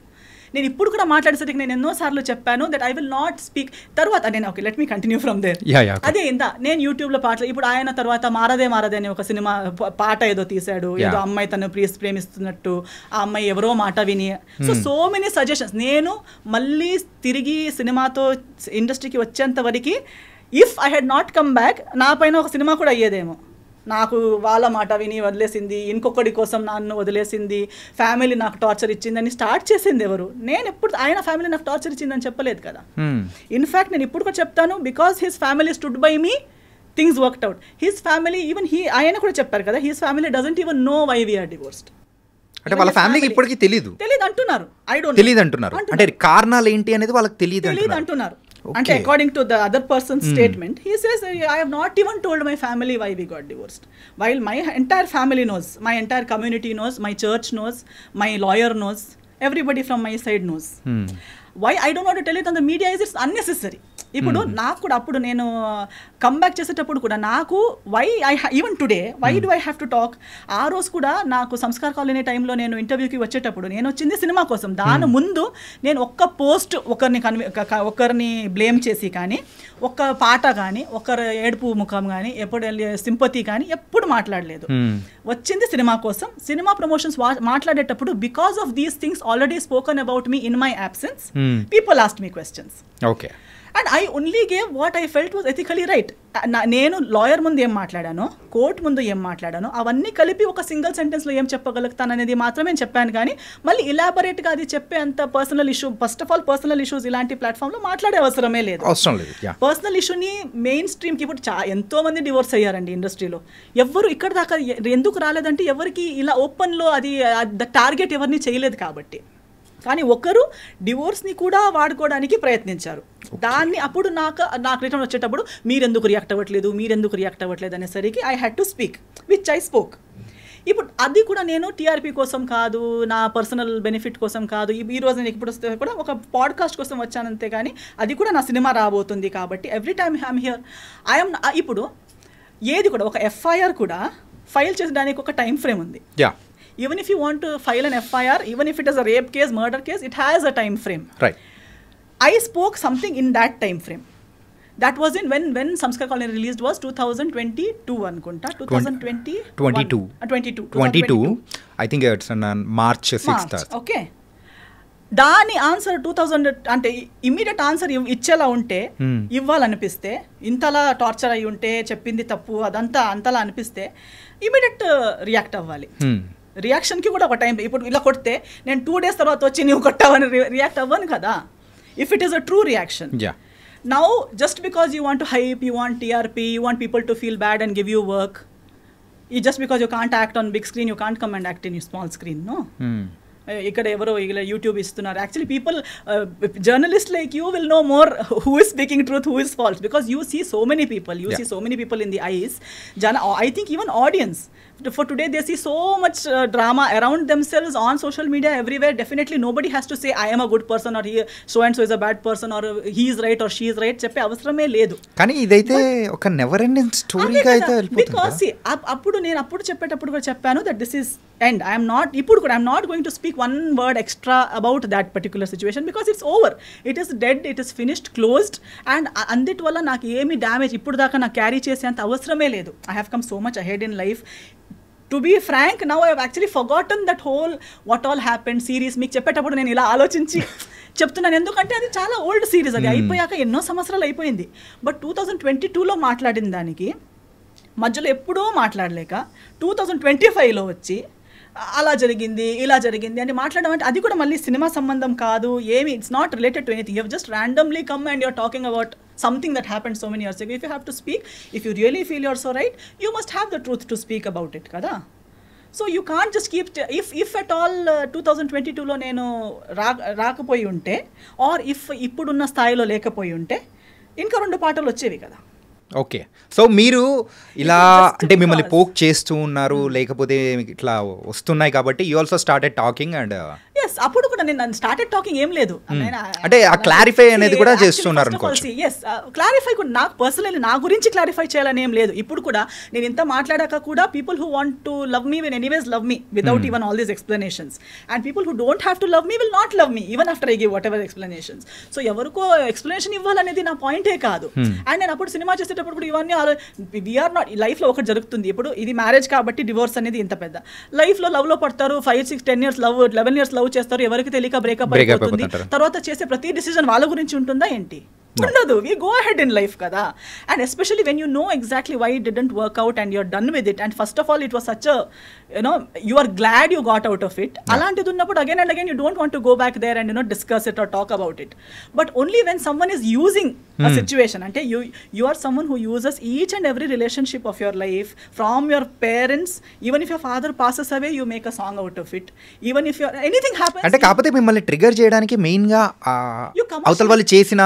Speaker 2: నేను ఇప్పుడు కూడా మాట్లాడేసరికి నేను ఎన్నోసార్లు చెప్పాను that I will not speak. తర్వాత నేను okay let me continue from there. అదే నేను యూట్యూబ్లో పాటలు ఇప్పుడు ఆయన తర్వాత మారదే మారదే అని ఒక సినిమా పాట ఏదో తీశాడు, ఏదో అమ్మాయి తను ప్రేమిస్తున్నట్టు, ఆ అమ్మాయి ఎవరో మాట విని. So many suggestions. నేను మళ్ళీ తిరిగి సినిమాతో ఇండస్ట్రీకి వచ్చేంత వరకు if I had not come back నా పైన ఒక సినిమా కూడా అయ్యేదేమో. నాకు వాళ్ళ మాట విని వదిలేసింది, ఇంకొకటి కోసం నన్ను వదిలేసింది, ఫ్యామిలీ నాకు టార్చర్ ఇచ్చిందని స్టార్ట్ చేసింది ఎవరు? నేను ఎప్పుడు ఆయన ఫ్యామిలీ నాకు టార్చర్ ఇచ్చిందని చెప్పలేదు కదా. ఇన్ఫ్యాక్ట్ నేను ఇప్పుడు కూడా చెప్తాను, because his family stood by me, things worked out. His family even ఆయన కూడా చెప్పారు కదా, his family doesn't even know why we are divorced.
Speaker 1: అంటే వాళ్ళ ఫ్యామిలీకి ఇప్పటికీ తెలియదు
Speaker 2: అంటున్నారు.
Speaker 1: తెలియదు అంటున్నారు. అంటే కారణాలు ఏంటి అనేది వాళ్ళకి తెలియదు అంటున్నారు.
Speaker 2: అంటే according to the other person statement he says I have not even told my family why we got divorced, while my entire family knows, my entire community knows, my church knows, my lawyer knows, everybody from my side knows. Why I don't want to tell it on the media is it's unnecessary. ఇప్పుడు నాకు కూడా అప్పుడు నేను comeback చేసేటప్పుడు కూడా నాకు why even today why do I have to talk. ఆ రోజు కూడా నాకు సంస్కార్ కాలనీ టైంలో నేను ఇంటర్వ్యూకి వచ్చేటప్పుడు నేను వచ్చింది సినిమా కోసం. దాని ముందు నేను ఒక్క పోస్ట్ ఒకరిని బ్లేమ్ చేసి కానీ, ఒక్క పాట కానీ, ఒకరు ఏడుపు ముఖం కానీ, ఎప్పుడు సింపతి కానీ ఎప్పుడు మాట్లాడలేదు. వచ్చింది సినిమా కోసం. సినిమా ప్రమోషన్స్ మాట్లాడేటప్పుడు because of these things already spoken about me in my absence, people asked me questions.
Speaker 1: Okay.
Speaker 2: And I only gave what I felt was ethically right. నేను లాయర్ ముందు ఏం మాట్లాడానో, court ముందు ఏం మాట్లాడానో అవన్నీ కలిపి ఒక సింగిల్ సెంటెన్స్లో ఏం చెప్పగలుగుతాననేది మాత్రమే చెప్పాను. కానీ మళ్ళీ ఇలాబొరేట్గా అది చెప్పే అంత personal issue, first of all personal issues ఇలాంటి ప్లాట్ఫామ్లో మాట్లాడే అవసరమే లేదు. పర్సనల్ ఇష్యూని మెయిన్ స్ట్రీమ్కి ఇప్పుడు ఎంతో మంది డివోర్స్ అయ్యారండి ఇండస్ట్రీలో. ఎవరు ఇక్కడ దాకా ఎందుకు రాలేదంటే ఎవరికి ఇలా ఓపెన్లో అది టార్గెట్ ఎవరిని చేయలేదు కాబట్టి. కానీ ఒకరు డివోర్స్ని కూడా వాడుకోవడానికి ప్రయత్నించారు. దాన్ని అప్పుడు నాకు రిటర్న్ వచ్చేటప్పుడు మీరెందుకు రియాక్ట్ అవ్వట్లేదు అనేసరికి I had to speak which I spoke. ఇప్పుడు అది కూడా నేను టీఆర్పీ కోసం కాదు, నా పర్సనల్ బెనిఫిట్ కోసం కాదు. ఈ రోజు నేను ఇప్పుడు వస్తే కూడా ఒక పాడ్కాస్ట్ కోసం వచ్చానంతే. కానీ అది కూడా నా సినిమా రాబోతుంది కాబట్టి ఎవ్రీ టైమ్ ఐఎమ్ హియర్. ఇప్పుడు ఏది కూడా ఒక ఎఫ్ఐఆర్ కూడా ఫైల్ చేసడానికి ఒక టైం ఫ్రేమ్ ఉంది. Even if you want to file an FIR, even if it is a rape case, murder case, it has a time frame.
Speaker 1: Right.
Speaker 2: I spoke something in that time frame. That was in when Samskar Colony released was 2022 anukunta.
Speaker 1: 22. I think it's on March 6th.
Speaker 2: Okay. దాని answer 2000 అంటే immediate answer ఇచ్చేలా ఉంటే, ఇవ్వాలనిపిస్తే, ఇంతలా torture అయి ఉంటే, చెప్పింది తప్పు అదంతా అంతలా అనిపిస్తే ఇమ్మీడియట్ రియాక్ట్ అవ్వాలి. రియాక్షన్కి కూడా ఒక టైం. ఇప్పుడు ఇలా కొడితే నేను 2 days తర్వాత వచ్చి నువ్వు కొట్టావని రియాక్ట్ అవ్వను కదా, if it is a true reaction. Now just because you want to hype, you want TRP, you want people to feel bad and give you work, just because you can't act on big screen, you can't come and act in you small screen. No, ఇక్కడ ఎవరో ఇలా YouTube ఇస్తున్నారు. Actually people, journalist like you will know more who is speaking truth, who is false, because you see so many people, you see so many people in the eyes. I think even audience, for today they see so much drama around themselves on social media everywhere. Definitely nobody has to say I am a good person or he so and so is a bad person or he is right or she is right చెప్పే అవసరమే లేదు.
Speaker 1: కానీ ఇదైతే ఒక never ending స్టోరీగా అయితే వెళ్ళిపోతుంది.
Speaker 2: Because అప్పుడు నేను చెప్పేటప్పుడు కూడా చెప్పాను that this is end. I'm not going to speak one word extra about that particular situation because it's over. It is dead, it is finished, closed. And అందిటి వల్ల నాకు ఏమి డ్యామేజ్ ఇప్పుడు దాకా నాకు క్యారీ చేసేంత అవసరమే లేదు. I have come so much ahead in life. To be frank, now I have actually forgotten that whole what all happened series. మీకు చెప్పేటప్పుడు నేను ఇలా ఆలోచించి చెప్తున్నాను, ఎందుకంటే అది చాలా ఓల్డ్ సిరీస్. అది అయిపోయాక ఎన్నో సంవత్సరాలు అయిపోయింది. బట్ 2022లో మాట్లాడిన దానికి మధ్యలో ఎప్పుడూ మాట్లాడలేక 2025లో వచ్చి అలా జరిగింది ఇలా జరిగింది అని మాట్లాడడం అంటే అది కూడా మళ్ళీ సినిమా సంబంధం కాదు ఏమి. It's not related to anything. You have just randomly come and you are talking about something that happened so many years ago. If you have to speak, if you really feel you're so right, you must have the truth to speak about it kada. So you can't just keep if at all 2022లో నేను రాకపోయి ఉంటే or if ఇప్పుడున్న స్థాయిలో లేకపోయి ఉంటే ఇంకా 2 పాటలు వచ్చేవి కదా.
Speaker 1: ఓకే, సో మీరు ఇలా అంటే మిమ్మల్ని పోక్ చేస్తూ ఉన్నారు లేకపోతే ఇట్లా వస్తున్నాయి కాబట్టి you also started talking and
Speaker 2: yes అప్పుడు కూడా నేను స్టార్టెడ్ టాకింగ్ ఏం లేదు
Speaker 1: అంటే ఆ క్లారిఫై అనేది కూడా చేస్తున్నారు అనుకోవచ్చు.
Speaker 2: ఎస్ క్లారిఫై కూడా నాకు పర్సనల్లీ నా గురించి క్లారిఫై చేయాలని ఏం లేదు. ఇప్పుడు కూడా నేను ఇంత మాట్లాడాక కూడా people who want to love me will anyways love me without even all these explanations and people who don't have to love me will not love me even after I give what ever explanations. So ఎవరికో explanation ఇవ్వాలనేది నా పాయింటే కాదు. And నేను అప్పుడు cinema చేసేటప్పుడు కూడా ఇవన్నీ వీఆర్ నాట్ లైఫ్లో ఒకటి జరుగుతుంది. ఇప్పుడు ఇది మ్యారేజ్ కాబట్టి డివోర్స్ అనేది ఇంత పెద్ద లైఫ్లో లవ్లో పడతారు 5, 6, 10 years లవ్ 11 years లవ్ చేస్తారు, ఎవరికి తెలియక బ్రేకప్ అయిపోతుంది. తర్వాత చేసే ప్రతి డిసిజన్ వాళ్ళ గురించి ఉంటుందా ఏంటి? ఉండదు. we go ahead in life kada. And especially when you know exactly why it didn't work out and you're done with it, and first of all it was such a you are glad you got out of it. Alantidi unnappudu again and again you don't want to go back there and discuss it or talk about it. But only when someone is using a situation, ante you are someone who uses each and every relationship of your life from your parents. Even if your father passes away, you make a song out of it. Even if anything happens,
Speaker 1: అంటే కాకపోతే మిమ్మల్ని trigger చేయడానికి main గా అవతల వాళ్ళు చేసిన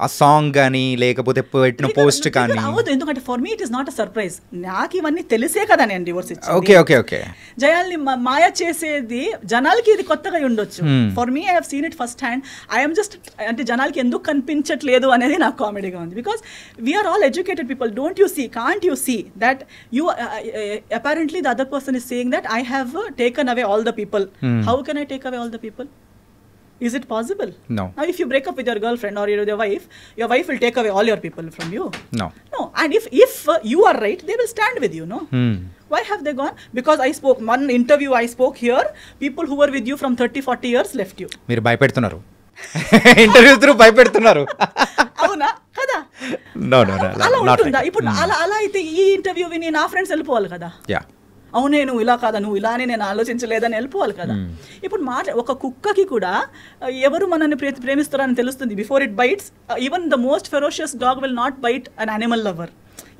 Speaker 1: ఆ song కానీ లేకపోతే పెట్టిన పోస్ట్ కానీ
Speaker 2: అవదు. ఎందుకంటే for me it is not a surprise. నాకు ఇవన్నీ తెలిసే కదా నేను డివోర్స్ ఇచ్చాను.
Speaker 1: ఓకే ఓకే ఓకే
Speaker 2: జయాల్ని మాయ చేసేది జనాలకి ఇది కొత్తగా ఉండొచ్చు. For me I have seen it first hand. I'm just అంటే జనాలకి ఎందుకు కనిపించట్లేదు అనేది నాకు కామెడీగా ఉంది. Because we are all educated people. Don't you see, can't you see that you apparently the other person is saying that I have taken away all the people. How can I take away all the people? Is it possible?
Speaker 1: No.
Speaker 2: Now if you break up with your girlfriend or your wife will take away all your people from you.
Speaker 1: No.
Speaker 2: And if you are right, they will stand with you, no? Why have they gone? Because I spoke one interview I spoke here, people who were with you from 30-40 years left you.
Speaker 1: మీరు భయపెడుతున్నారు, interview through భయపెడుతున్నారు.
Speaker 2: అవునా కదా?
Speaker 1: No,
Speaker 2: అలా ఉంటుందా? ఇప్పుడు అలా అయితే ఈ interview విని నా ఫ్రెండ్స్ వెళ్ళిపోవాలి కదా.
Speaker 1: Yeah.
Speaker 2: అవునే నువ్వు ఇలా కాదా, నువ్వు ఇలానే నేను ఆలోచించలేదని వెళ్ళిపోవాలి కదా. ఇప్పుడు ఒక కుక్కకి కూడా ఎవరు మనల్ని ప్రేమిస్తారని తెలుస్తుంది. Before it bites, even the most ferocious dog will not bite an animal lover.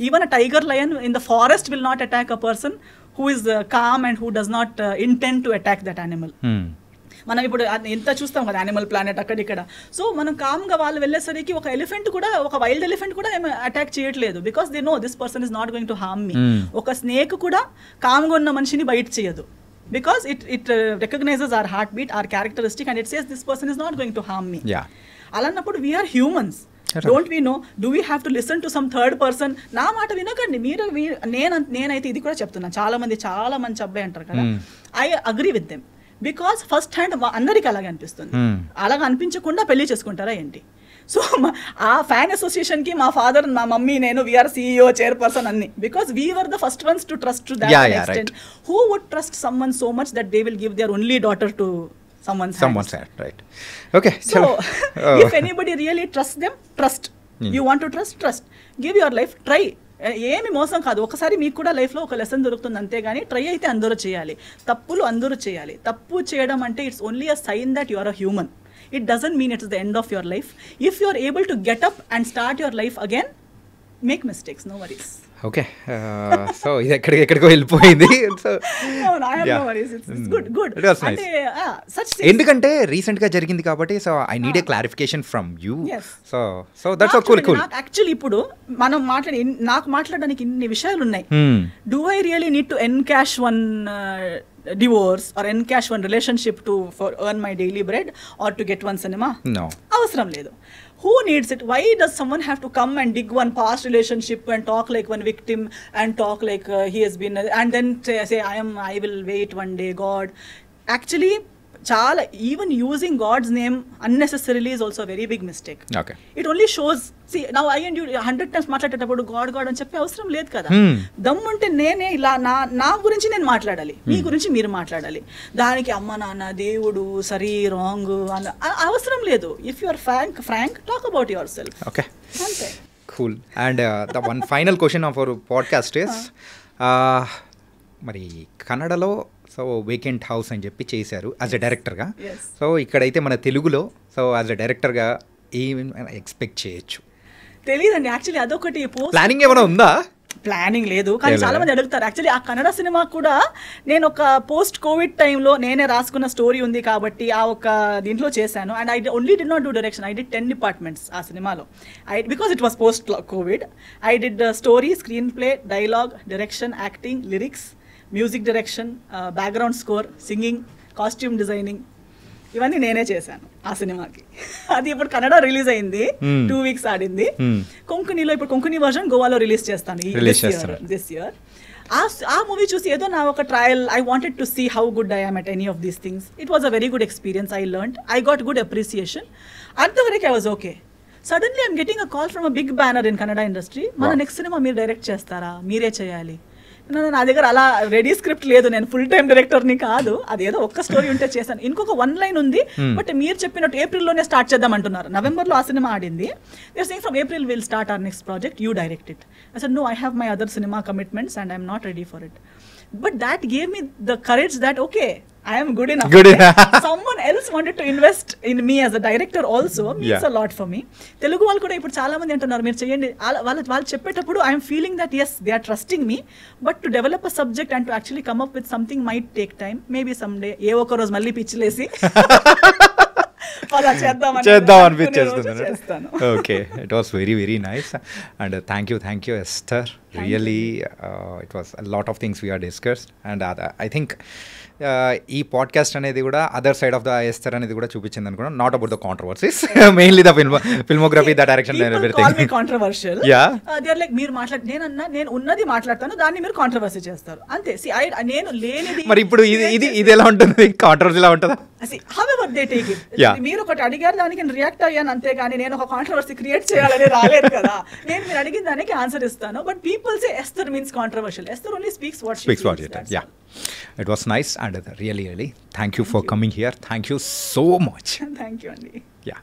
Speaker 2: Even a tiger lion in the forest will not attack a person who is calm and who does not intend to attack that animal. మనం ఇప్పుడు ఎంత చూస్తాం కదా animal planet అక్కడిక్కడ. So మనం కామ్గా వాళ్ళు వెళ్ళేసరికి ఒక ఎలిఫెంట్ కూడా, ఒక వైల్డ్ ఎలిఫెంట్ కూడా ఏమి అటాక్ చేయట్లేదు. Because they know this person is not going to harm me. ఒక స్నేక్ కూడా కామ్గా ఉన్న మనిషిని బైట్ చేయదు. Because it recognizes our heart beat, our characteristic, and it says this person is not going to harm me. అలాన్నప్పుడు we're humans. Don't we know, do we have to listen to some third person? నా మాట వినకండి మీరు. నేనైతే ఇది కూడా చెప్తున్నాను, చాలా మంచి అబ్బాయి అంటారు కదా, I agree with them. Because first hand అందరికి అలాగే అనిపిస్తుంది. అలాగ అనిపించకుండా పెళ్లి చేసుకుంటారా ఏంటి? సో ఆ ఫ్యాన్ అసోసియేషన్కి మా ఫాదర్, మా మమ్మీ, నేను వీఆర్ CEO, చైర్పర్సన్ అన్ని. Because we were the first ones to trust to that extent. Who would trust someone so much that they will give their only daughter to someone's hand, right?
Speaker 1: Okay,
Speaker 2: so if anybody really trusts them, trust. You want to trust. Give your life, try. ఏమి మోసం కాదు. ఒకసారి మీకు కూడా లైఫ్లో ఒక lesson దొరుకుతుంది అంతేగాని ట్రై అయితే అందరూ చేయాలి, తప్పులు అందరూ చేయాలి. తప్పు చేయడం అంటే it's only a sign that you are a human. It doesn't mean it's the end of your life. If you are able to get up and start your life again, make mistakes, no worries.
Speaker 1: Okay, so ఇది ఎక్కడికో వెళ్ళిపోయింది. So ఎందుకంటే రీసెంట్గా జరిగింది కాబట్టి, so I need a clarification from you. So that's cool.
Speaker 2: Actually ఇప్పుడు మనం నాకు మాట్లాడడానికి ఇన్ని విషయాలు ఉన్నాయి. Do I really need to encash one divorce or encash one relationship for earn my daily bread or to get one cinema?
Speaker 1: No.
Speaker 2: Avasram ledu. Who needs it? Why does someone have to come and dig one past relationship and talk like one victim and talk like he has been and then say I will wait one day God? Actually చాలా even using God's name unnecessarily is also a very big mistake.
Speaker 1: Okay.
Speaker 2: It only shows, see now I and you 100 times మాట్లాడేటప్పుడు God అని చెప్పే అవసరం లేదు కదా. దమ్ముంటే నేనే ఇలా నా గురించి నేను మాట్లాడాలి, మీ గురించి మీరు మాట్లాడాలి. దానికి అమ్మ నాన్న దేవుడు సరి రాంగ్ అవసరం లేదు. If you are frank talk about yourself.
Speaker 1: Okay,
Speaker 2: అంతే.
Speaker 1: Cool. And the one final question of our podcast is, మరి కన్నడలో సో వేకెంట్ హౌస్ అని చెప్పి చేశారు యాజ్ ఎ డైరెక్టర్గా. సో ఇక్కడైతే మన తెలుగులో సో యాజ్ ఎ డైరెక్టర్గా ఏమైనా ఎక్స్పెక్ట్ చేయొచ్చు?
Speaker 2: తెలియదండి యాక్చువల్లీ. అదొకటి
Speaker 1: ప్లానింగ్ ఏమైనా ఉందా?
Speaker 2: ప్లానింగ్ లేదు, కానీ చాలా మంది అడుగుతారు. యాక్చువల్లీ ఆ కన్నడ సినిమా కూడా నేను ఒక పోస్ట్ కోవిడ్ టైంలో నేనే రాసుకున్న స్టోరీ ఉంది కాబట్టి ఆ ఒక దీంట్లో చేశాను. And I only did not do direction, I did 10 departments ఆ సినిమాలో. Because it was post Covid. I did story, screen play, dialogue, direction, acting, lyrics, music direction, background score, singing, costume designing, ఇవన్నీ నేనే చేశాను ఆ సినిమాకి. అది ఇప్పుడు Kannada release అయింది, 2 weeks ఆడింది. కొంకణిలో ఇప్పుడు కొంకణి వర్జన్ గోవాలో రిలీజ్ చేస్తాను దిస్ ఇయర్. ఆ మూవీ చూసి ఏదో నా ఒక trial, I wanted to see how good I am at any of these things. It was a very good experience. I learned, I got good appreciation. అంతవరకు I was okay. Suddenly I'm getting a call from a big banner in Kannada industry. మన next cinema మీరు direct చేస్తారా, మీరే చేయాలి. నా దగ్గర అలా ready script లేదు, నేను ఫుల్ టైం డైరెక్టర్ని కాదు. అదేదో ఒక్క స్టోరీ ఉంటే చేశాను. ఇంకొక 1 line ఉంది, బట్ మీరు చెప్పినట్టు ఏప్రిల్లోనే స్టార్ట్ చేద్దాం అంటున్నారు. నవంబర్లో ఆ సినిమా ఆడింది. They are saying from April will start our next project, you direct it. I said no, I have my other cinema commitments and I'm not ready for it. But that gave me the courage that okay, I am good enough. Someone else wanted to invest in me as a director also means a lot for me. Telugu వాళ్ళు కూడా ఇప్పుడు చాలా మంది అంటున్నారు మీరు చేయండి. వాళ్ళు చెప్పేటప్పుడు I am feeling that yes, they are trusting me, but to develop a subject and to actually come up with something might take time. Maybe someday ఏ ఒక్క రోజు మళ్ళీ పిచ్చిలేసి
Speaker 1: చేద్దాం అనిపించేస్తుంది. Okay, it was very very nice and thank you Esther. Really it was a lot of things we are discussed and I think ఈ podcast అనేది కూడా other side of the Esther అనేది కూడా చూపించింది అనుకున్నాను. Not about the controversies, mainly the filmography, the direction,
Speaker 2: controversial. మీరు నేను ఉన్నది మాట్లాడతాను, దాన్ని మీరు కాంట్రవర్సీ చేస్తారు అంతే. నేను లేనిది.
Speaker 1: మరి ఇప్పుడు ఇది ఎలా ఉంటుంది, కాంట్రవర్సీ ఎలా ఉంటుందా?
Speaker 2: మీరు ఒకటి అడిగారు, దానికి నేను రియాక్ట్ అయ్యాను అంతే, కానీ నేను ఒక కాంట్రవర్సీ క్రియేట్ చేయాలని రాలేదు కదా. నేను మీరు అడిగిన దానికి ఆన్సర్ ఇస్తాను. But people say ఎస్థర్ means controversial. ఎస్థర్ only speaks what she feels.
Speaker 1: Yeah, it was nice and really thank you for coming here. Thank you so much.
Speaker 2: Thank you, Andy.
Speaker 1: Yeah.